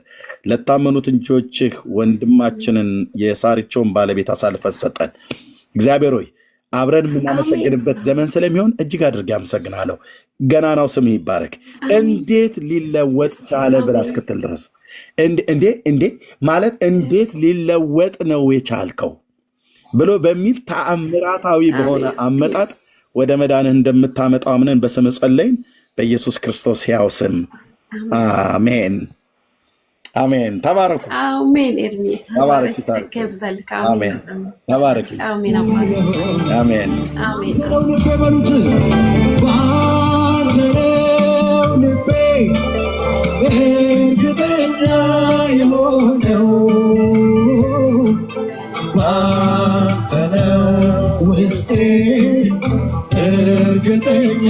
ለታመኑት ልጆችህ ወንድማችንን የሳርቾውን ባለቤት አሳልፈን ሰጠን። እግዚአብሔር ሆይ አብረን የምናመሰግንበት ዘመን ስለሚሆን እጅግ አድርጌ አመሰግናለሁ። ገናናው ስምህ ይባረክ። እንዴት ሊለወጥ ቻለ ብላ እስክትል ድረስ እንዴ ማለት እንዴት ሊለወጥ ነው የቻልከው ብሎ በሚል ተአምራታዊ በሆነ አመጣጥ ወደ መዳንህ እንደምታመጣው አምነን በስምህ ጸለይን። በኢየሱስ ክርስቶስ ሕያው ስም አሜን አሜን። ተባረኩ። አሜን። ኤርሚ ተባረክ። አሜን። ተባረክ። አሜን። አሜን። አሜን። እርግጠኛ የሆነው ባንተ ነው ውስጤ እርግጠኛ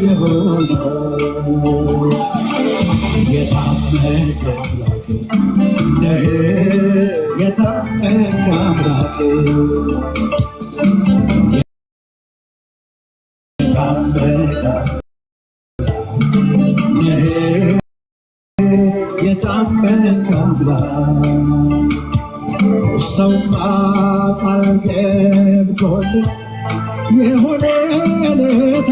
የሆነው የታመንክ ነህ የታመንክ አምላክ የታመንክ አምላክ ሰውማ ቃል ገብቶልህ የሆነ ለታ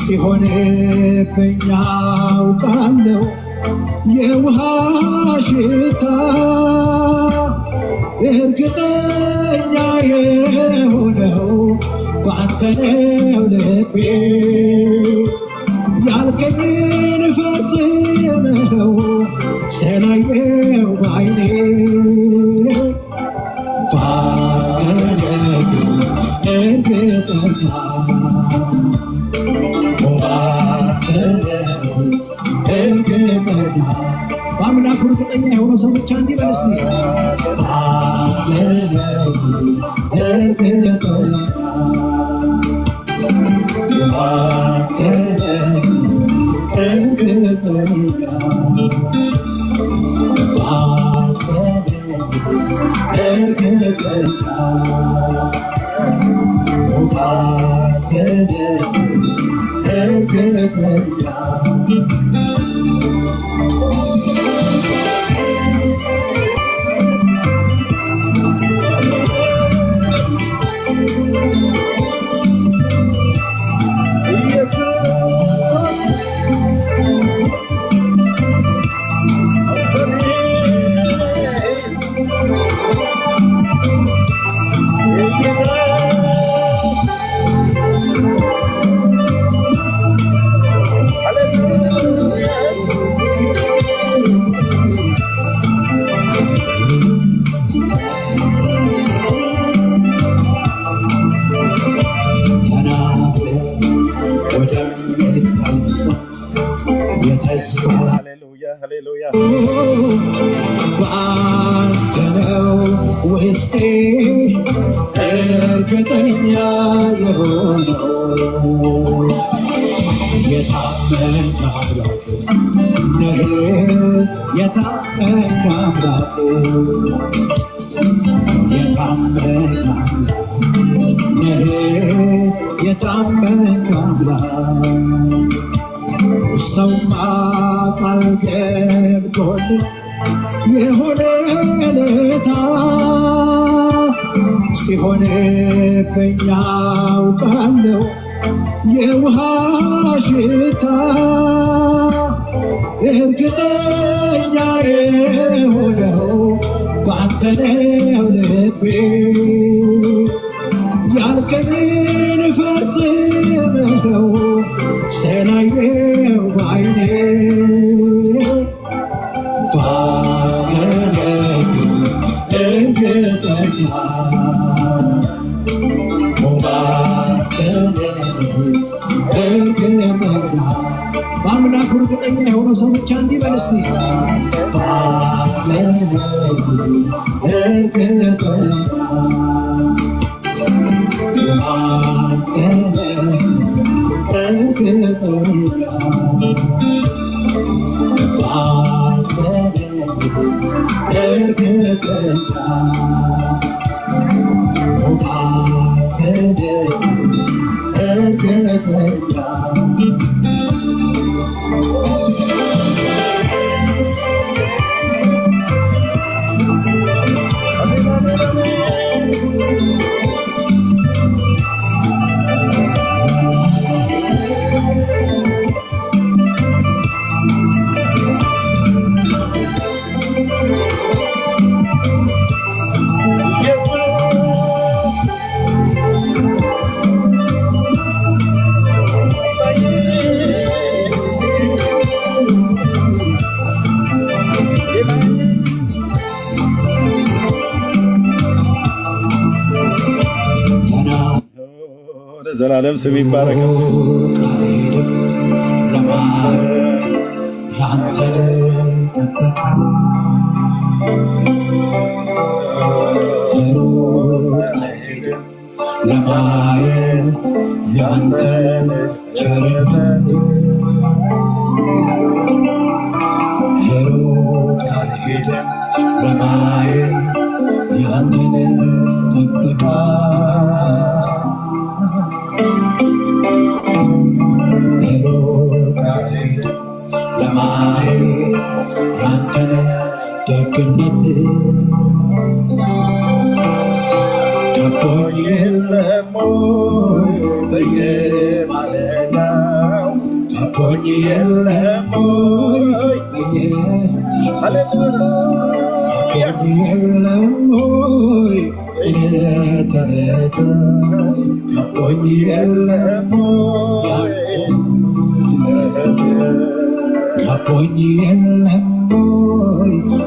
ሲሆንብኝ አውቃለሁ የውሃ ሽታ እርግጠኛ የሆነው ባንተ ነው ልቤ ያልከኝን ፈጽመው ስላየው ባይኔ እርግጠኛ በአምላኩ እርግጠኛ የሆነ ሰው ብቻ እንዲበል እስቲ ሃሌሉያ በአንተ ነው ውስጤ እርግጠኛ የሆነው የታመንክ አምላክ ነህ የታመንክ አምላክ የታመንክ አምላክ ነህ የታመንክ አምላክ ሰውማ ቃል ገብቶልህ የሆነ ለታ ሲሆንብኝ አውቃለሁ የውሃ ሽታ እርግጠኛ የሆነው ባንተ ነው ልቤ ያልከኝን ፈጽመው ስላየው ባይኔ ባገኘኝ እርግጠኛ በአምላኩ እርግጠኛ የሆነው ሰው ብቻ እንዲበል እስቲ ዘላለም ስም ይባረክ። ያንተን ጥበቃ ሩቅ አይሄድም ለማየት ያንተን ቸርነት ሩቅ አይሄድም ለማየት ያንተን ጥበቃ ሩቅ አይሄድም ለማየት ያንተን ደግነት ከቦኝ የለም በየማለዳው ከቦኝ የለም ከቦኝ የለም ዕለት ዕለት ከቦኝ የለም ያንተን ከቦኝ የለም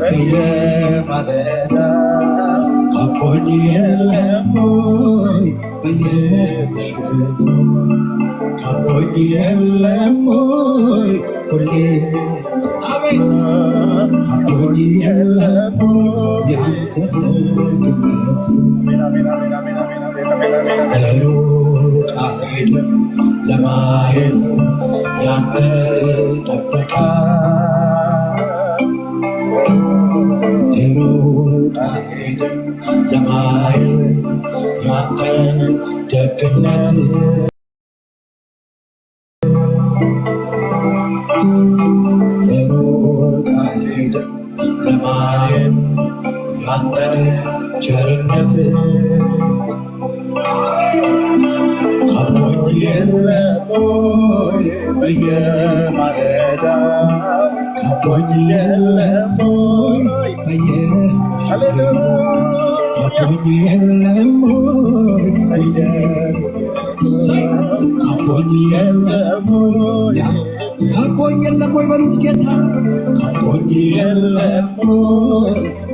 በየማለዳ ከቦኝ የለም በየምሽቱ ከቦኝ የለም ሁሌ አቤት ከቦኝ የለም ያንተ ደግነት ሩቅ አልሄድም ለማየት ያንተን ጥበቃ ሩቅ አልሄድም ለማየት ያንተን ደግነት ሩቅ አልሄድም ለማየት ያንተን ቸርነት ከቦኝ የለም በየማለዳ ከቦኝ የለም በየምሽቱ ከቦኝ የለም ከቦኝ የለም ከቦኝ የለም ወይ በሉት ጌታ ከቦኝ የለም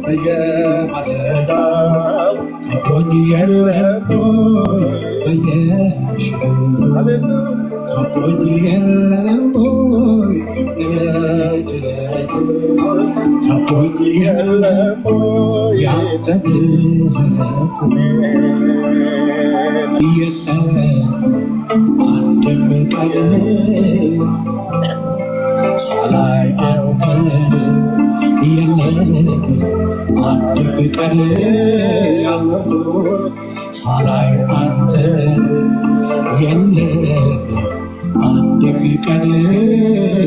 በየማለዳ ከቦኝ የለም በየምሽቱ ከቦኝ የለም እለት እለት ከቦኝ የለም ያንተ ምሕረት የለም አንድም ቀን ሳላይ አንተን የለም አንድም ቀን ያለኩት ሳላይ አንተን የለም አንድም ቀን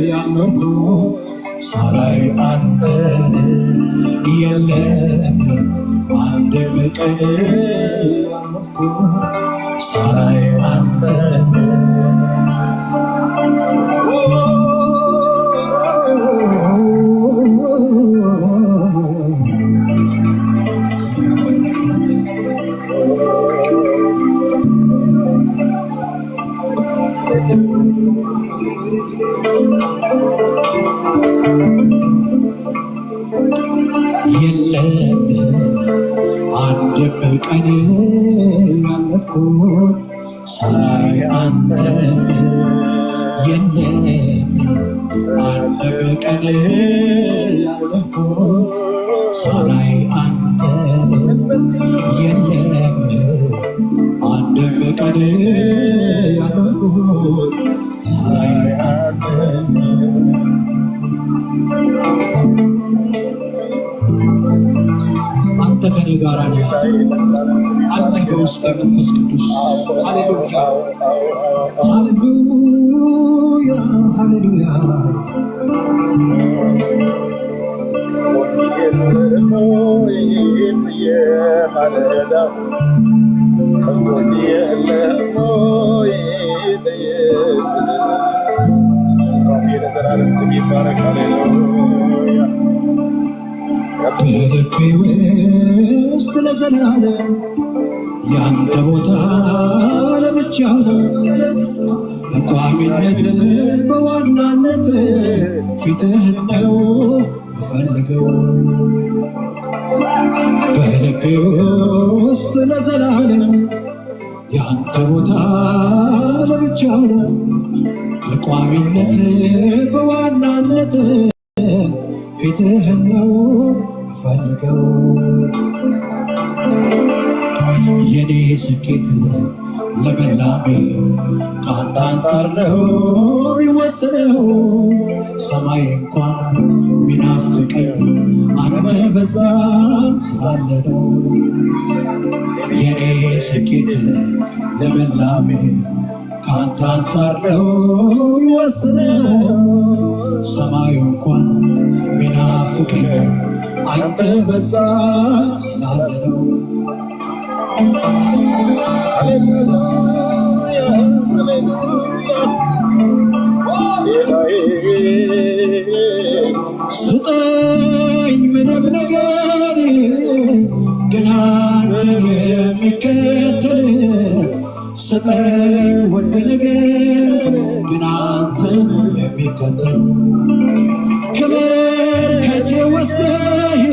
ያለኩት ሳላይ አንተን የለም አንድም ቀን ያለኩት ሳላይ አንተን የለም አንድም ቀን ያለፍኩት ሳላይ አንተን የለም አንድም ቀን ያለፍኩት ሳላይ አንተን የለም አንድም ቀን ያለፍኩት ሳላይ አንተን አንተ ከኔ ጋር ነህ አለ በውስጤ መንፈስ ቅዱስ ሃሌሉያ ሃሌሉያ ሃሌሉያ በልቤ ውስጥ ለዘላለም ያንተ ቦታ ለብቻ ነው። በቋሚነት በዋናነት ፊትህን ነው እፈልገው። በልቤ ውስጥ ለዘላለም ያንተ ቦታ ለብቻ ነው። በቋሚነት በዋናነት ፊትህን ነው ፈልገው። የኔ ስኬት ለመላሜ ከአንተ አንጻር ነው የሚወሰነው። ሰማይ እንኳን ቢናፍቀኝ አንተ በዛ ስላለ ነው። የኔ ስኬት ለመላሜ ከአንተ አንጻር ነው የሚወሰነው። ሰማዩ እንኳን ቢናፍቀኝ አንተ በዛ ስላለ ነው። ስጠኝ ምንም ነገር ግን አንተን የሚከተል ስጠኝ ወድ ነገር ግን አንተን የሚከተል ክብር ከእጄ ወስደህ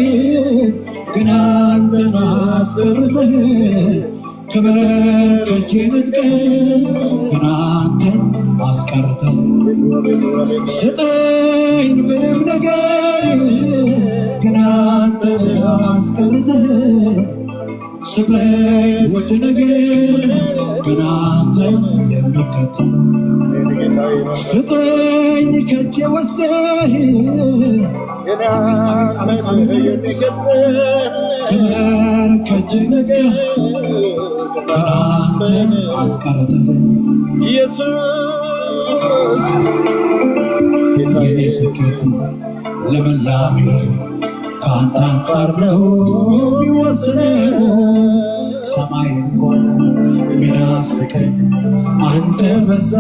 ግን አንተን አስቀርተህ ክብር ከእጄ ነጥቀህ ግን አንተን አስቀርተህ ስጠኝ ምንም ነገር ግን አንተን አስቀርተህ ስጠኝ ውድ ነገር ግን አንተን የሚከተል ስጠኝ ከእጄ ወስደህ ክብር ከእጄ ነጥቀህ ግን አንተን አስቀርተህ የኔ ስኬት ለመላሜ ከአንተ አንጻር ነው የሚወሰነው። ሰማይ እንኳን ቢናፍቀኝ አንተ በዛ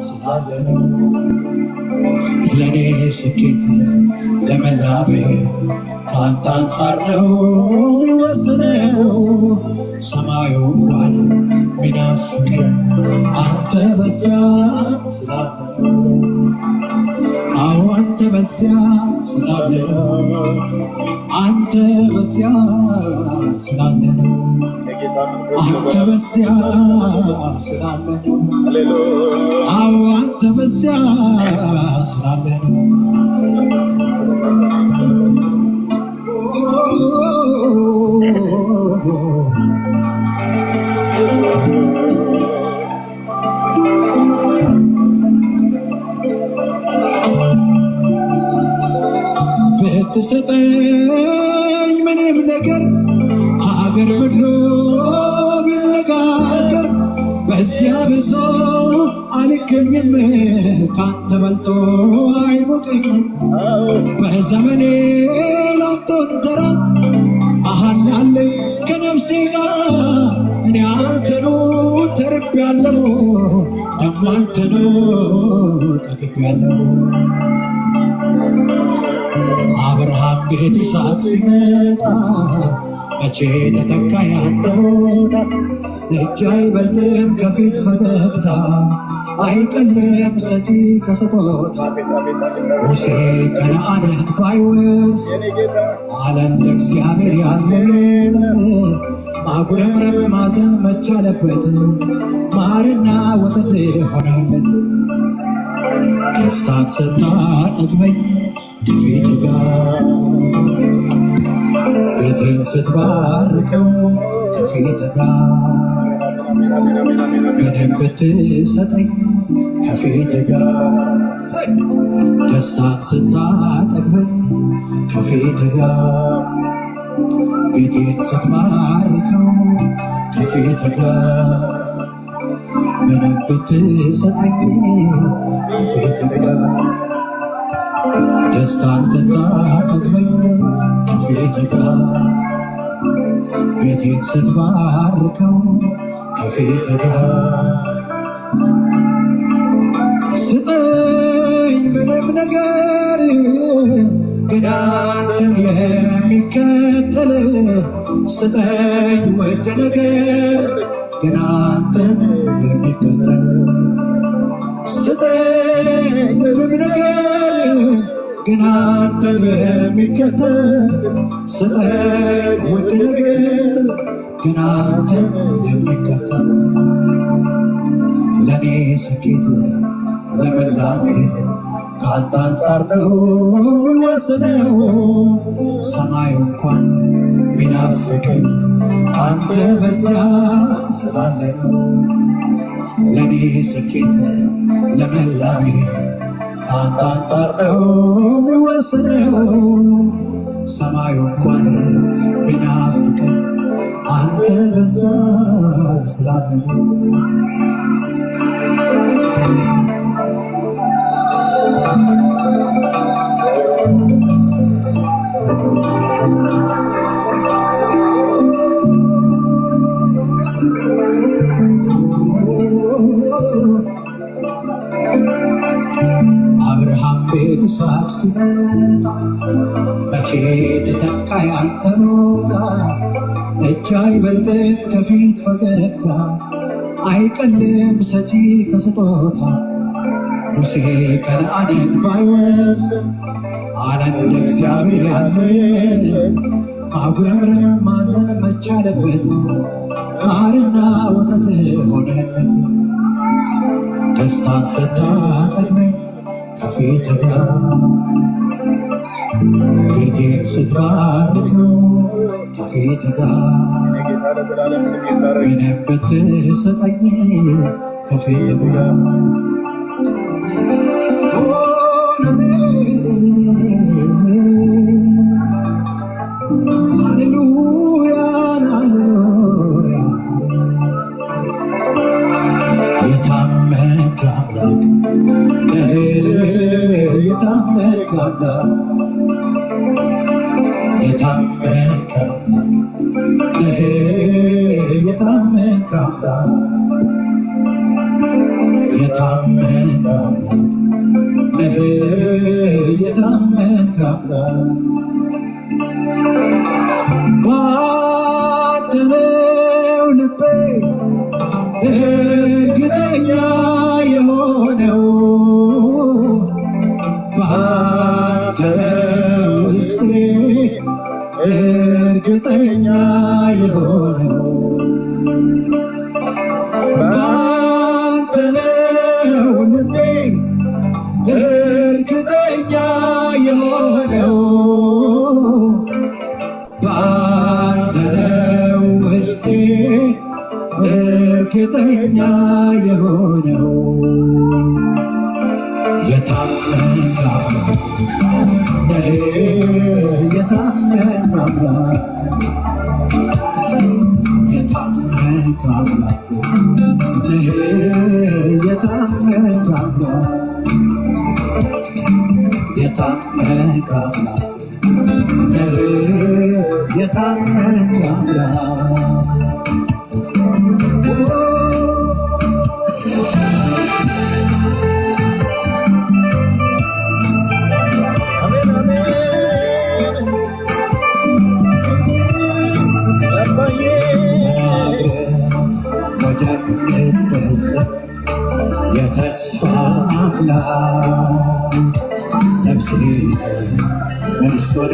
ስላለ ነው። ለኔ ስኬት ለመላሜ ከአንተ አንጻር ነው የሚወሰነው። ሰማዩ እንኳን ቢናፍቀኝ አንተ በዛ ስላለ ነው። አዎ አንተ በዚያ ስላለ ነው። አንተ በዚያ ስላለ ነው። አንተ በዚያ ስላለ ነው። አዎ አንተ በዚያ ስላለ ነው። ብትሰጠኝ ምንም ነገር ሀገር ምድሮ ቢነጋገር በዚያ ብዙ አልገኝም፣ ካንተ በልጦ አይሞቀኝም። በዘመኔ ላንተን ተራ አሃላለኝ ከነፍሴ ጋር እኔ አንተኑ ተርቤያለሁ፣ ደሞ አንተኑ ጠግቤያለሁ። አብርሃም ቤት ይስሐቅ ሲመጣ መቼ ተተካ ያንተ ቦታ? እጅ አይበልጥም ከፊት ፈገግታ፣ አይቀልም ሰጪ ከስጦታ። ሙሴ ከነዓንን ባይወርስ አለ እንደ እግዚአብሔር ያለ የለም። ማጉረምረም ማዘን መቻለበት፣ ማርና ወተት ሆነለት። ደስታን ስታጠግበኝ ከፊት ጋር ቤቴን ስትባርከው ከፊት ጋር ምንም ብትሰጠኝ ከፊት ጋር ደስታን ስታጠግበኝ ከፊት ጋር ቤቴን ስትባርከው ከፊት ጋር ምንም ብትሰጠኝ ከፊት ጋር ደስታን ስታጠግበኝ ከፊት ጋር ቤቴን ስትባርከው ከፊት ጋር ስጠኝ ምንም ነገር ግን አንተን የሚከተል፣ ስጠኝ ውድ ነገር ግን አንተን የሚከተል፣ ስጠኝ ምንም ነገር ግን አንተን የሚከተል፣ ስጠኝ ውድ ነገር ግን አንተን የሚከተል። ለኔ ስኬት ለመላሜ ከአንተ አንጻር ነው የሚወሰነው። ሰማይ እንኳን ቢናፍቀኝ አንተ በዚያ ስላለ ነው። ለኔ ስኬት ለመላሜ ከአንተ አንጻር ነው የሚወሰነው። ሰማዩ እንኳን ቢናፍቀኝ አንተ በዚያ ስላለ ነው። አብርሃም ቤት ይስሐቅ ሲመጣ መቼ ተተካ ያንተ ቦታ? እጅ አይበልጥም ከፊት ፈገግታ፣ አይቀልም ሰጪ ከስጦታ። ሙሴ ከነዓንን ባይወርስ አለ እንደ እግዚአብሔር ያለ ማጉረምረም ማዘን መቻለበት፣ ማርና ወተት ሆነለት። ደስታን ስታጠግበኝ ከፊት ጋር ቤቴን ስትባርከው ከፊት ጋር ምንም ብትሰጠኝ ከፊት ጋር ሃሌሉያ ሃሌሉያ። የታመንክ አምላክ የታመንክ አምላክ የታመንክ አምላክ የታመንክ አምላክ የታመንክ አምላክ የታመንክ አምላክ ባንተ ነው ልቤ እርግጠኛ የሆነው፣ ባንተ ውስጤ እርግጠኛ የሆነው። እርግጠኛ የሆነው የታመነ አምላክ የተስፋ አምላክ ነፍሴ እርሱን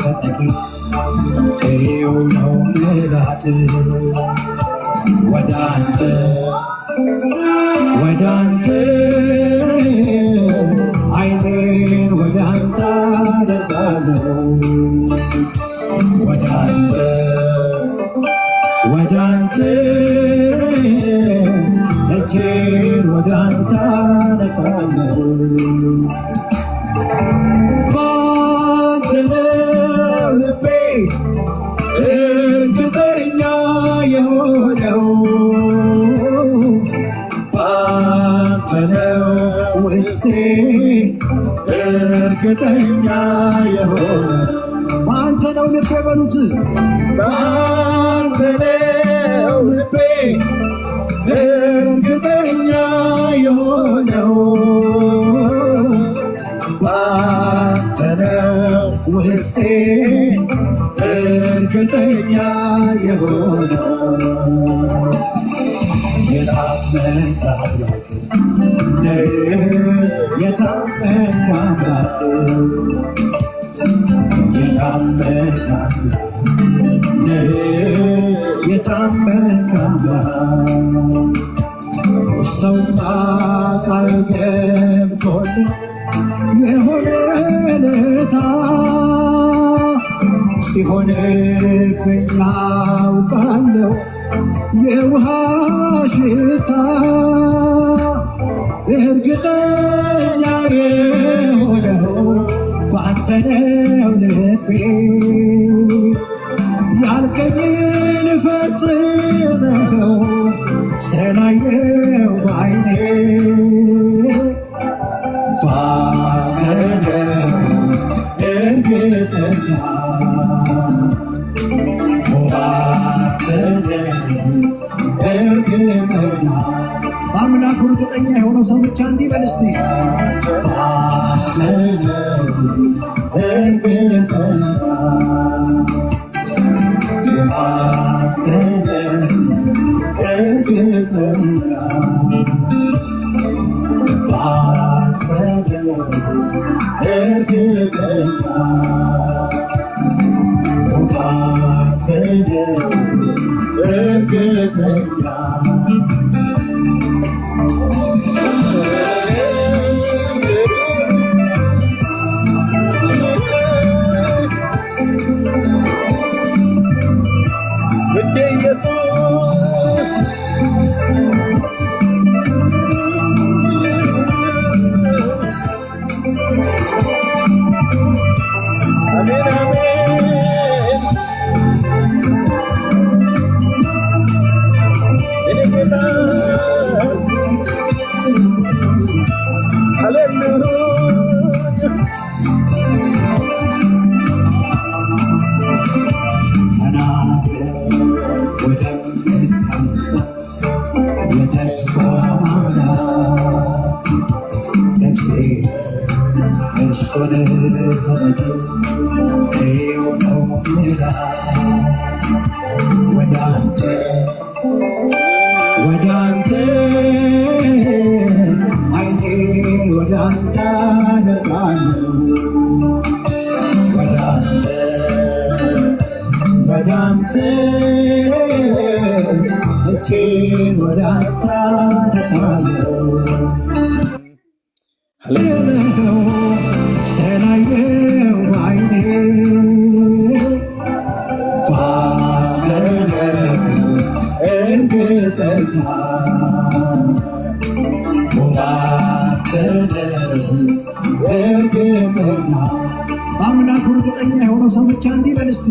ተጠጊ ሕያው ነው ምላት ወደ አንተ ዓይኔን ወደ አንተ አደርጋለሁ ወደ አንተ እጄን ወደ አንተ አነሳለሁ ባንተ ነው ልቤ እርግጠኛ የሆነው ባንተ ነው ውስጤ እርግጠኛ የሆነው ባንተ ነው ልቤ በሉት ባንተ ነው ልቤ እርግጠኛ የሆነው ባንተ ነው ውስጤ እርግጠኛ የሆነው የታመንክ አምላክ የታመንክ አምላክ የታመንክ አምላክ የታመንክ አምላክ ሰውማ ቃል ገብቶልኝ የሆነ ዕለታ ሲሆንብኝ አውቃለሁ የውሃ ሽታ እርግጠኛ የሆነው ባንተ ነው ልቤ ያልከኝን ፈጽመኸው ስላየው ባይኔ ባንተ ነው እርግጠኛ ባንተ ነው እርግጠኛ በአምላኩ እርግጠኛ የሆነው ሰው ብቻ እንዲህ በል እስቲ ባንተ ነው እርግጠኛ ባንተ ነው እርግጠኛ ባንተ ነው እርግጠኛ ባንተ ነው እርግጠኛ የተስፋ አምላክ ነፍሴ እርሱን ተጠጊ ሕያው ነው ምላት ወደ አንተ ዓይኔ ወደ አንተ አደርጋለሁ ወደ አንተ እጄን ወደ አንተ አነሳለሁ ስላየው ባይኔ ባንተ ነው እርግጠኛ እርግጠኛ በአምላኩ እርግጠኛ የሆነው ሰው ብቻ እንዲበል እስቲ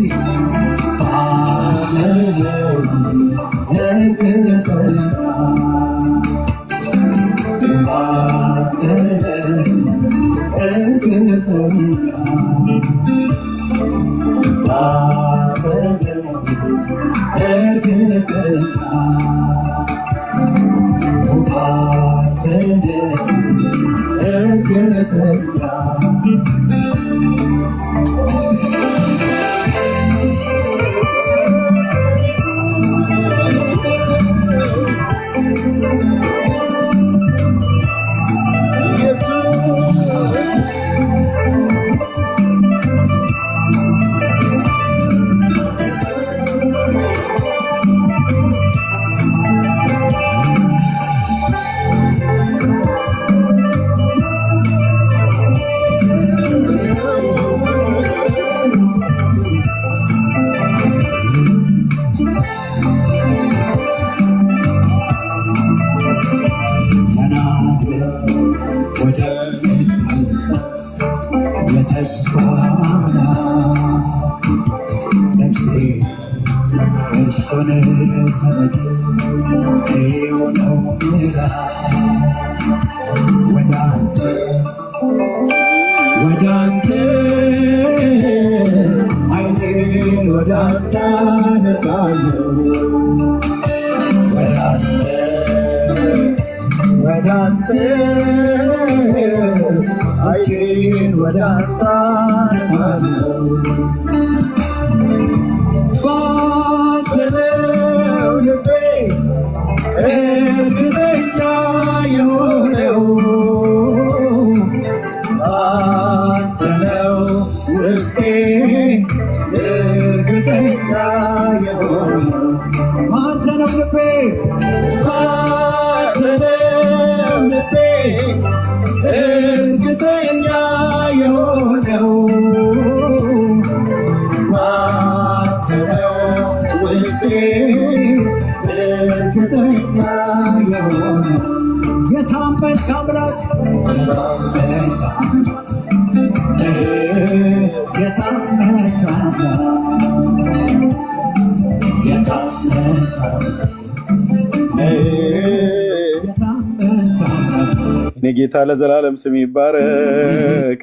ጌታ ለዘላለም ስም ይባረክ።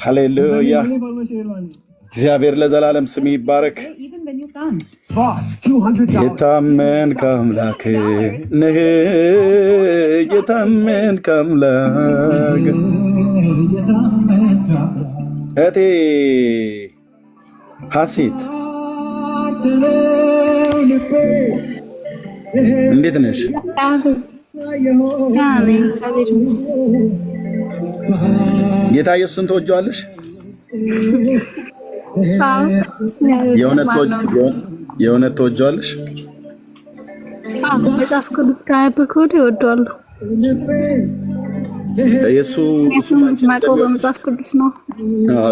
ሃሌሉያ። እግዚአብሔር ለዘላለም ስም ይባረክ። የታመንክ አምላክ ነህ፣ የታመንክ አምላክ። እቴ ሐሴት እንዴት ነሽ? ጌታ ኢየሱስን ትወጂዋለሽ? የእውነት ትወጂዋለሽ? መጽሐፍ ቅዱስ ካነበብክ ወዲህ እወደዋለሁ። ማቀው በመጽሐፍ ቅዱስ ነው።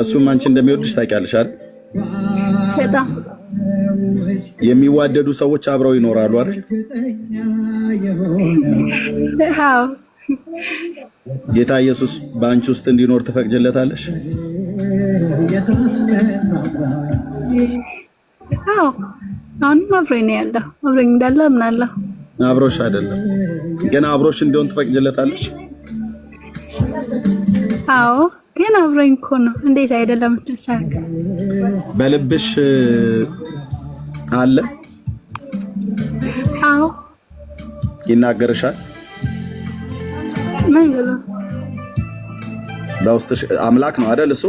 እሱም አንቺ እንደሚወድሽ ታውቂያለሽ አይደል? በጣም የሚዋደዱ ሰዎች አብረው ይኖራሉ አይደል? አዎ። ጌታ ኢየሱስ በአንቺ ውስጥ እንዲኖር ትፈቅጅለታለሽ? አዎ። አሁንም አብሮኝ ነው ያለው። አብሮኝ እንዳለ አምናለሁ። አብሮሽ አይደለም ግን አብሮሽ እንዲሆን ትፈቅጅለታለሽ? አዎ ግን አብሮኝ እኮ ነው። እንዴት አይደለም ትልሳለህ? በልብሽ አለ? አዎ። ይናገርሻል? ምን ብሎ? በውስጥሽ አምላክ ነው አይደል? እሱ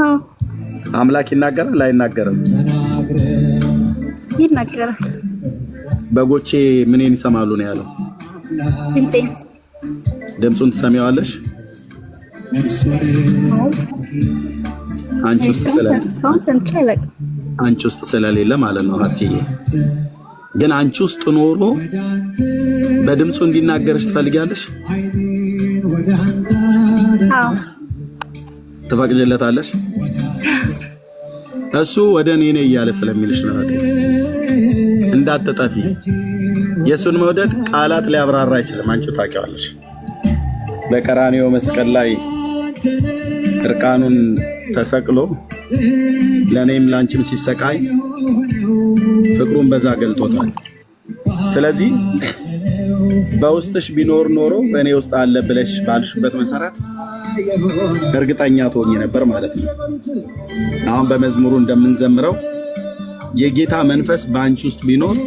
አዎ። አምላክ ይናገራል አይናገርም? ይናገራል። በጎቼ ምንን ይሰማሉ ነው ያለው? ድምፁን ትሰሚዋለሽ? አንቺ ውስጥ ስለሌለ ማለት ነው ሐሲዬ። ግን አንቺ ውስጥ ኖሮ በድምፁ እንዲናገርሽ ትፈልጊያለሽ? አዎ። ትፈቅጂለታለሽ? እሱ ወደ እኔ ነኝ እያለ ስለሚልሽ ነው። እንዳትጠፊ። የእሱን መውደድ ቃላት ሊያብራራ አይችልም። አንቺ ታውቂዋለሽ። በቀራንዮ መስቀል ላይ እርቃኑን ተሰቅሎ ለእኔም ላንቺም ሲሰቃይ ፍቅሩን በዛ ገልጦታል። ስለዚህ በውስጥሽ ቢኖር ኖሮ በእኔ ውስጥ አለ ብለሽ ባልሽበት መሰረት እርግጠኛ ትሆኚ ነበር ማለት ነው። አሁን በመዝሙሩ እንደምንዘምረው የጌታ መንፈስ በአንቺ ውስጥ ቢኖር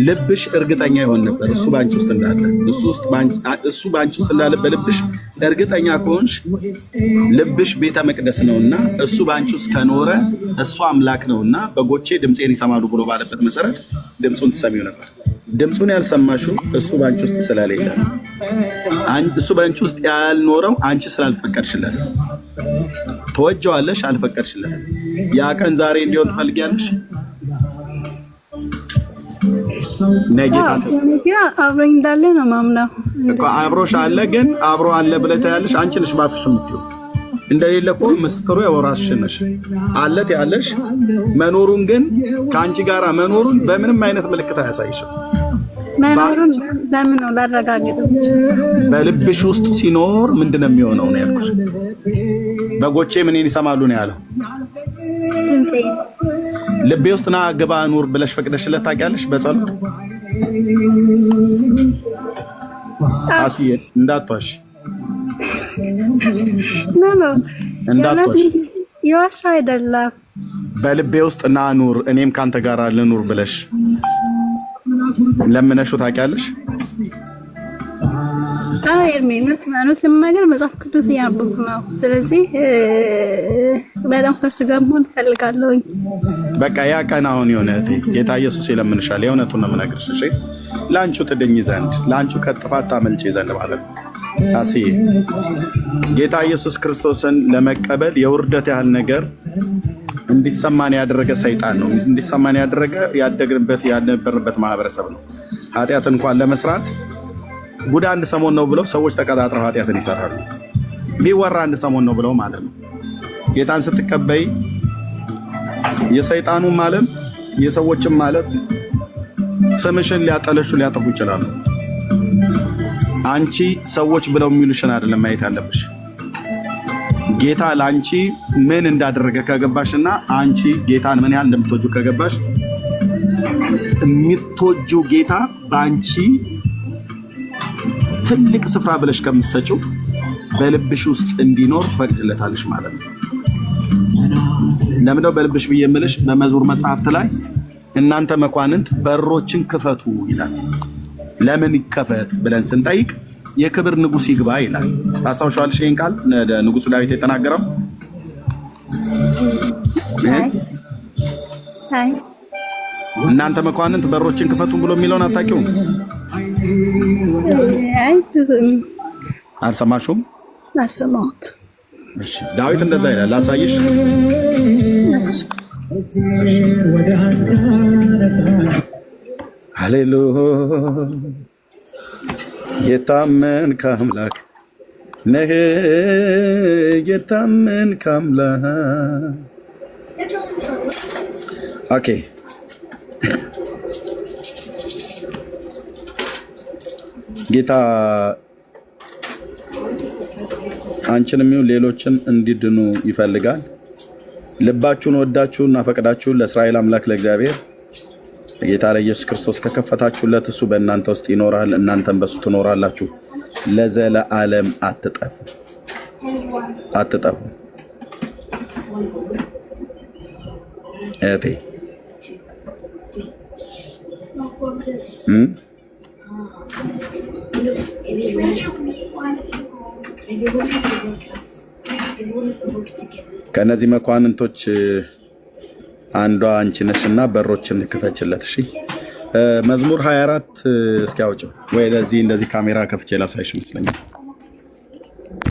ልብሽ እርግጠኛ ይሆን ነበር እሱ በአንቺ ውስጥ እንዳለ። እሱ በአንቺ ውስጥ እንዳለ በልብሽ እርግጠኛ ከሆንሽ ልብሽ ቤተ መቅደስ ነውና እሱ በአንቺ ውስጥ ከኖረ እሱ አምላክ ነውና በጎቼ ድምፄን ይሰማሉ ብሎ ባለበት መሰረት ድምፁን ትሰሚው ነበር። ድምፁን ያልሰማሽው እሱ በአንቺ ውስጥ ስለሌለ፣ እሱ በአንቺ ውስጥ ያልኖረው አንቺ ስላልፈቀድሽለት። ተወጀዋለሽ፣ አልፈቀድሽለት። ያ ቀን ዛሬ እንዲሆን ትፈልጊያለሽ? አብሮኝ እንዳለ ነው ማምነው እኮ። አብሮሽ አለ፣ ግን አብሮ አለ ብለሽ ታያለሽ። አንቺ ነሽ ባፍሽ የምትይው። እንደሌለ እኮ ምስክሩ ያው ራስሽ ነሽ። አለት ያለሽ መኖሩን ግን ከአንቺ ጋራ መኖሩን በምንም አይነት ምልክት አያሳይሽም። መኖሩን በምን ነው ላረጋግጠው? በልብሽ ውስጥ ሲኖር ምንድነው የሚሆነው ነው ያልኩሽ። በጎቼ ምንን ይሰማሉ ነው ያለው። ልቤ ውስጥ ና ግባ ኑር ብለሽ ፈቅደሽለት ታውቂያለሽ? በጸሎት አሲዬ እንዳትዋሽ እንዳትዋሽ። ይዋሽ አይደለም። በልቤ ውስጥ ና ኑር እኔም ካንተ ጋር ልኑር ብለሽ ለምነሽው ታውቂያለሽ? ኤርሚ እውነት ለመናገር መጽሐፍ ቅዱስ እያነበብኩ ነው። ስለዚህ በጣም ከሱ ጋር መሆን እፈልጋለሁኝ። በቃ ያ ቀን አሁን የሆነ ጌታ ኢየሱስ ይለምንሻል። የእውነቱን ነው የምነግርሽ። እሺ ላንቹ ትድኝ ዘንድ ላንቹ ከጥፋት ታመልጪ ዘንድ ማለት ነው። አሲ ጌታ ኢየሱስ ክርስቶስን ለመቀበል የውርደት ያህል ነገር እንዲሰማን ያደረገ ሰይጣን ነው። እንዲሰማን ያደረገ ያደግንበት ያነበርበት ማህበረሰብ ነው። ኃጢአት እንኳን ለመስራት ጉድ አንድ ሰሞን ነው ብለው ሰዎች ተቀጣጥረው ኃጢአትን ይሰራሉ። ቢወራ አንድ ሰሞን ነው ብለው ማለት ነው። ጌታን ስትቀበይ የሰይጣኑ ማለት የሰዎችም ማለት ስምሽን ሊያጠለሹ ሊያጠፉ ይችላሉ። አንቺ ሰዎች ብለው የሚሉሽን አይደለም ማየት ያለብሽ። ጌታ ለአንቺ ምን እንዳደረገ ከገባሽና አንቺ ጌታን ምን ያህል እንደምትወጁ ከገባሽ የምትወጁ ጌታ በአንቺ ትልቅ ስፍራ ብለሽ ከምትሰጪው በልብሽ ውስጥ እንዲኖር ትፈቅድለታለሽ ማለት ነው። ለምንድነው በልብሽ ብዬ የምልሽ? በመዝሙር መጽሐፍት ላይ እናንተ መኳንንት በሮችን ክፈቱ ይላል። ለምን ይከፈት ብለን ስንጠይቅ የክብር ንጉሥ ይግባ ይላል። ታስታውሻለሽ ይሄን ቃል ንጉሡ ዳዊት የተናገረው? እናንተ መኳንንት በሮችን ክፈቱ ብሎ የሚለውን አታውቂውም? አልሰማሽውም? አልሰማሁት። እሺ ዳዊት እንደዛ ይላል። ላሳይሽ። ሃሌሉያ የታመንክ አምላክ ነህ፣ የታመንክ አምላክ። ኦኬ ጌታ አንቺንም ይሁን ሌሎችን እንዲድኑ ይፈልጋል። ልባችሁን ወዳችሁና ፈቅዳችሁ ለእስራኤል አምላክ ለእግዚአብሔር ጌታ ለኢየሱስ ክርስቶስ ከከፈታችሁለት እሱ በእናንተ ውስጥ ይኖራል፣ እናንተም በሱ ትኖራላችሁ። ለዘለዓለም አትጠፉ አትጠፉ። እቴ ከነዚህ መኳንንቶች አንዷ አንቺ ነሽና በሮችን ክፈችለት። እሺ መዝሙር 24 እስኪ አውጪው ወይ ለዚህ እንደዚህ ካሜራ ከፍቼ ላሳይሽ መስለኛል።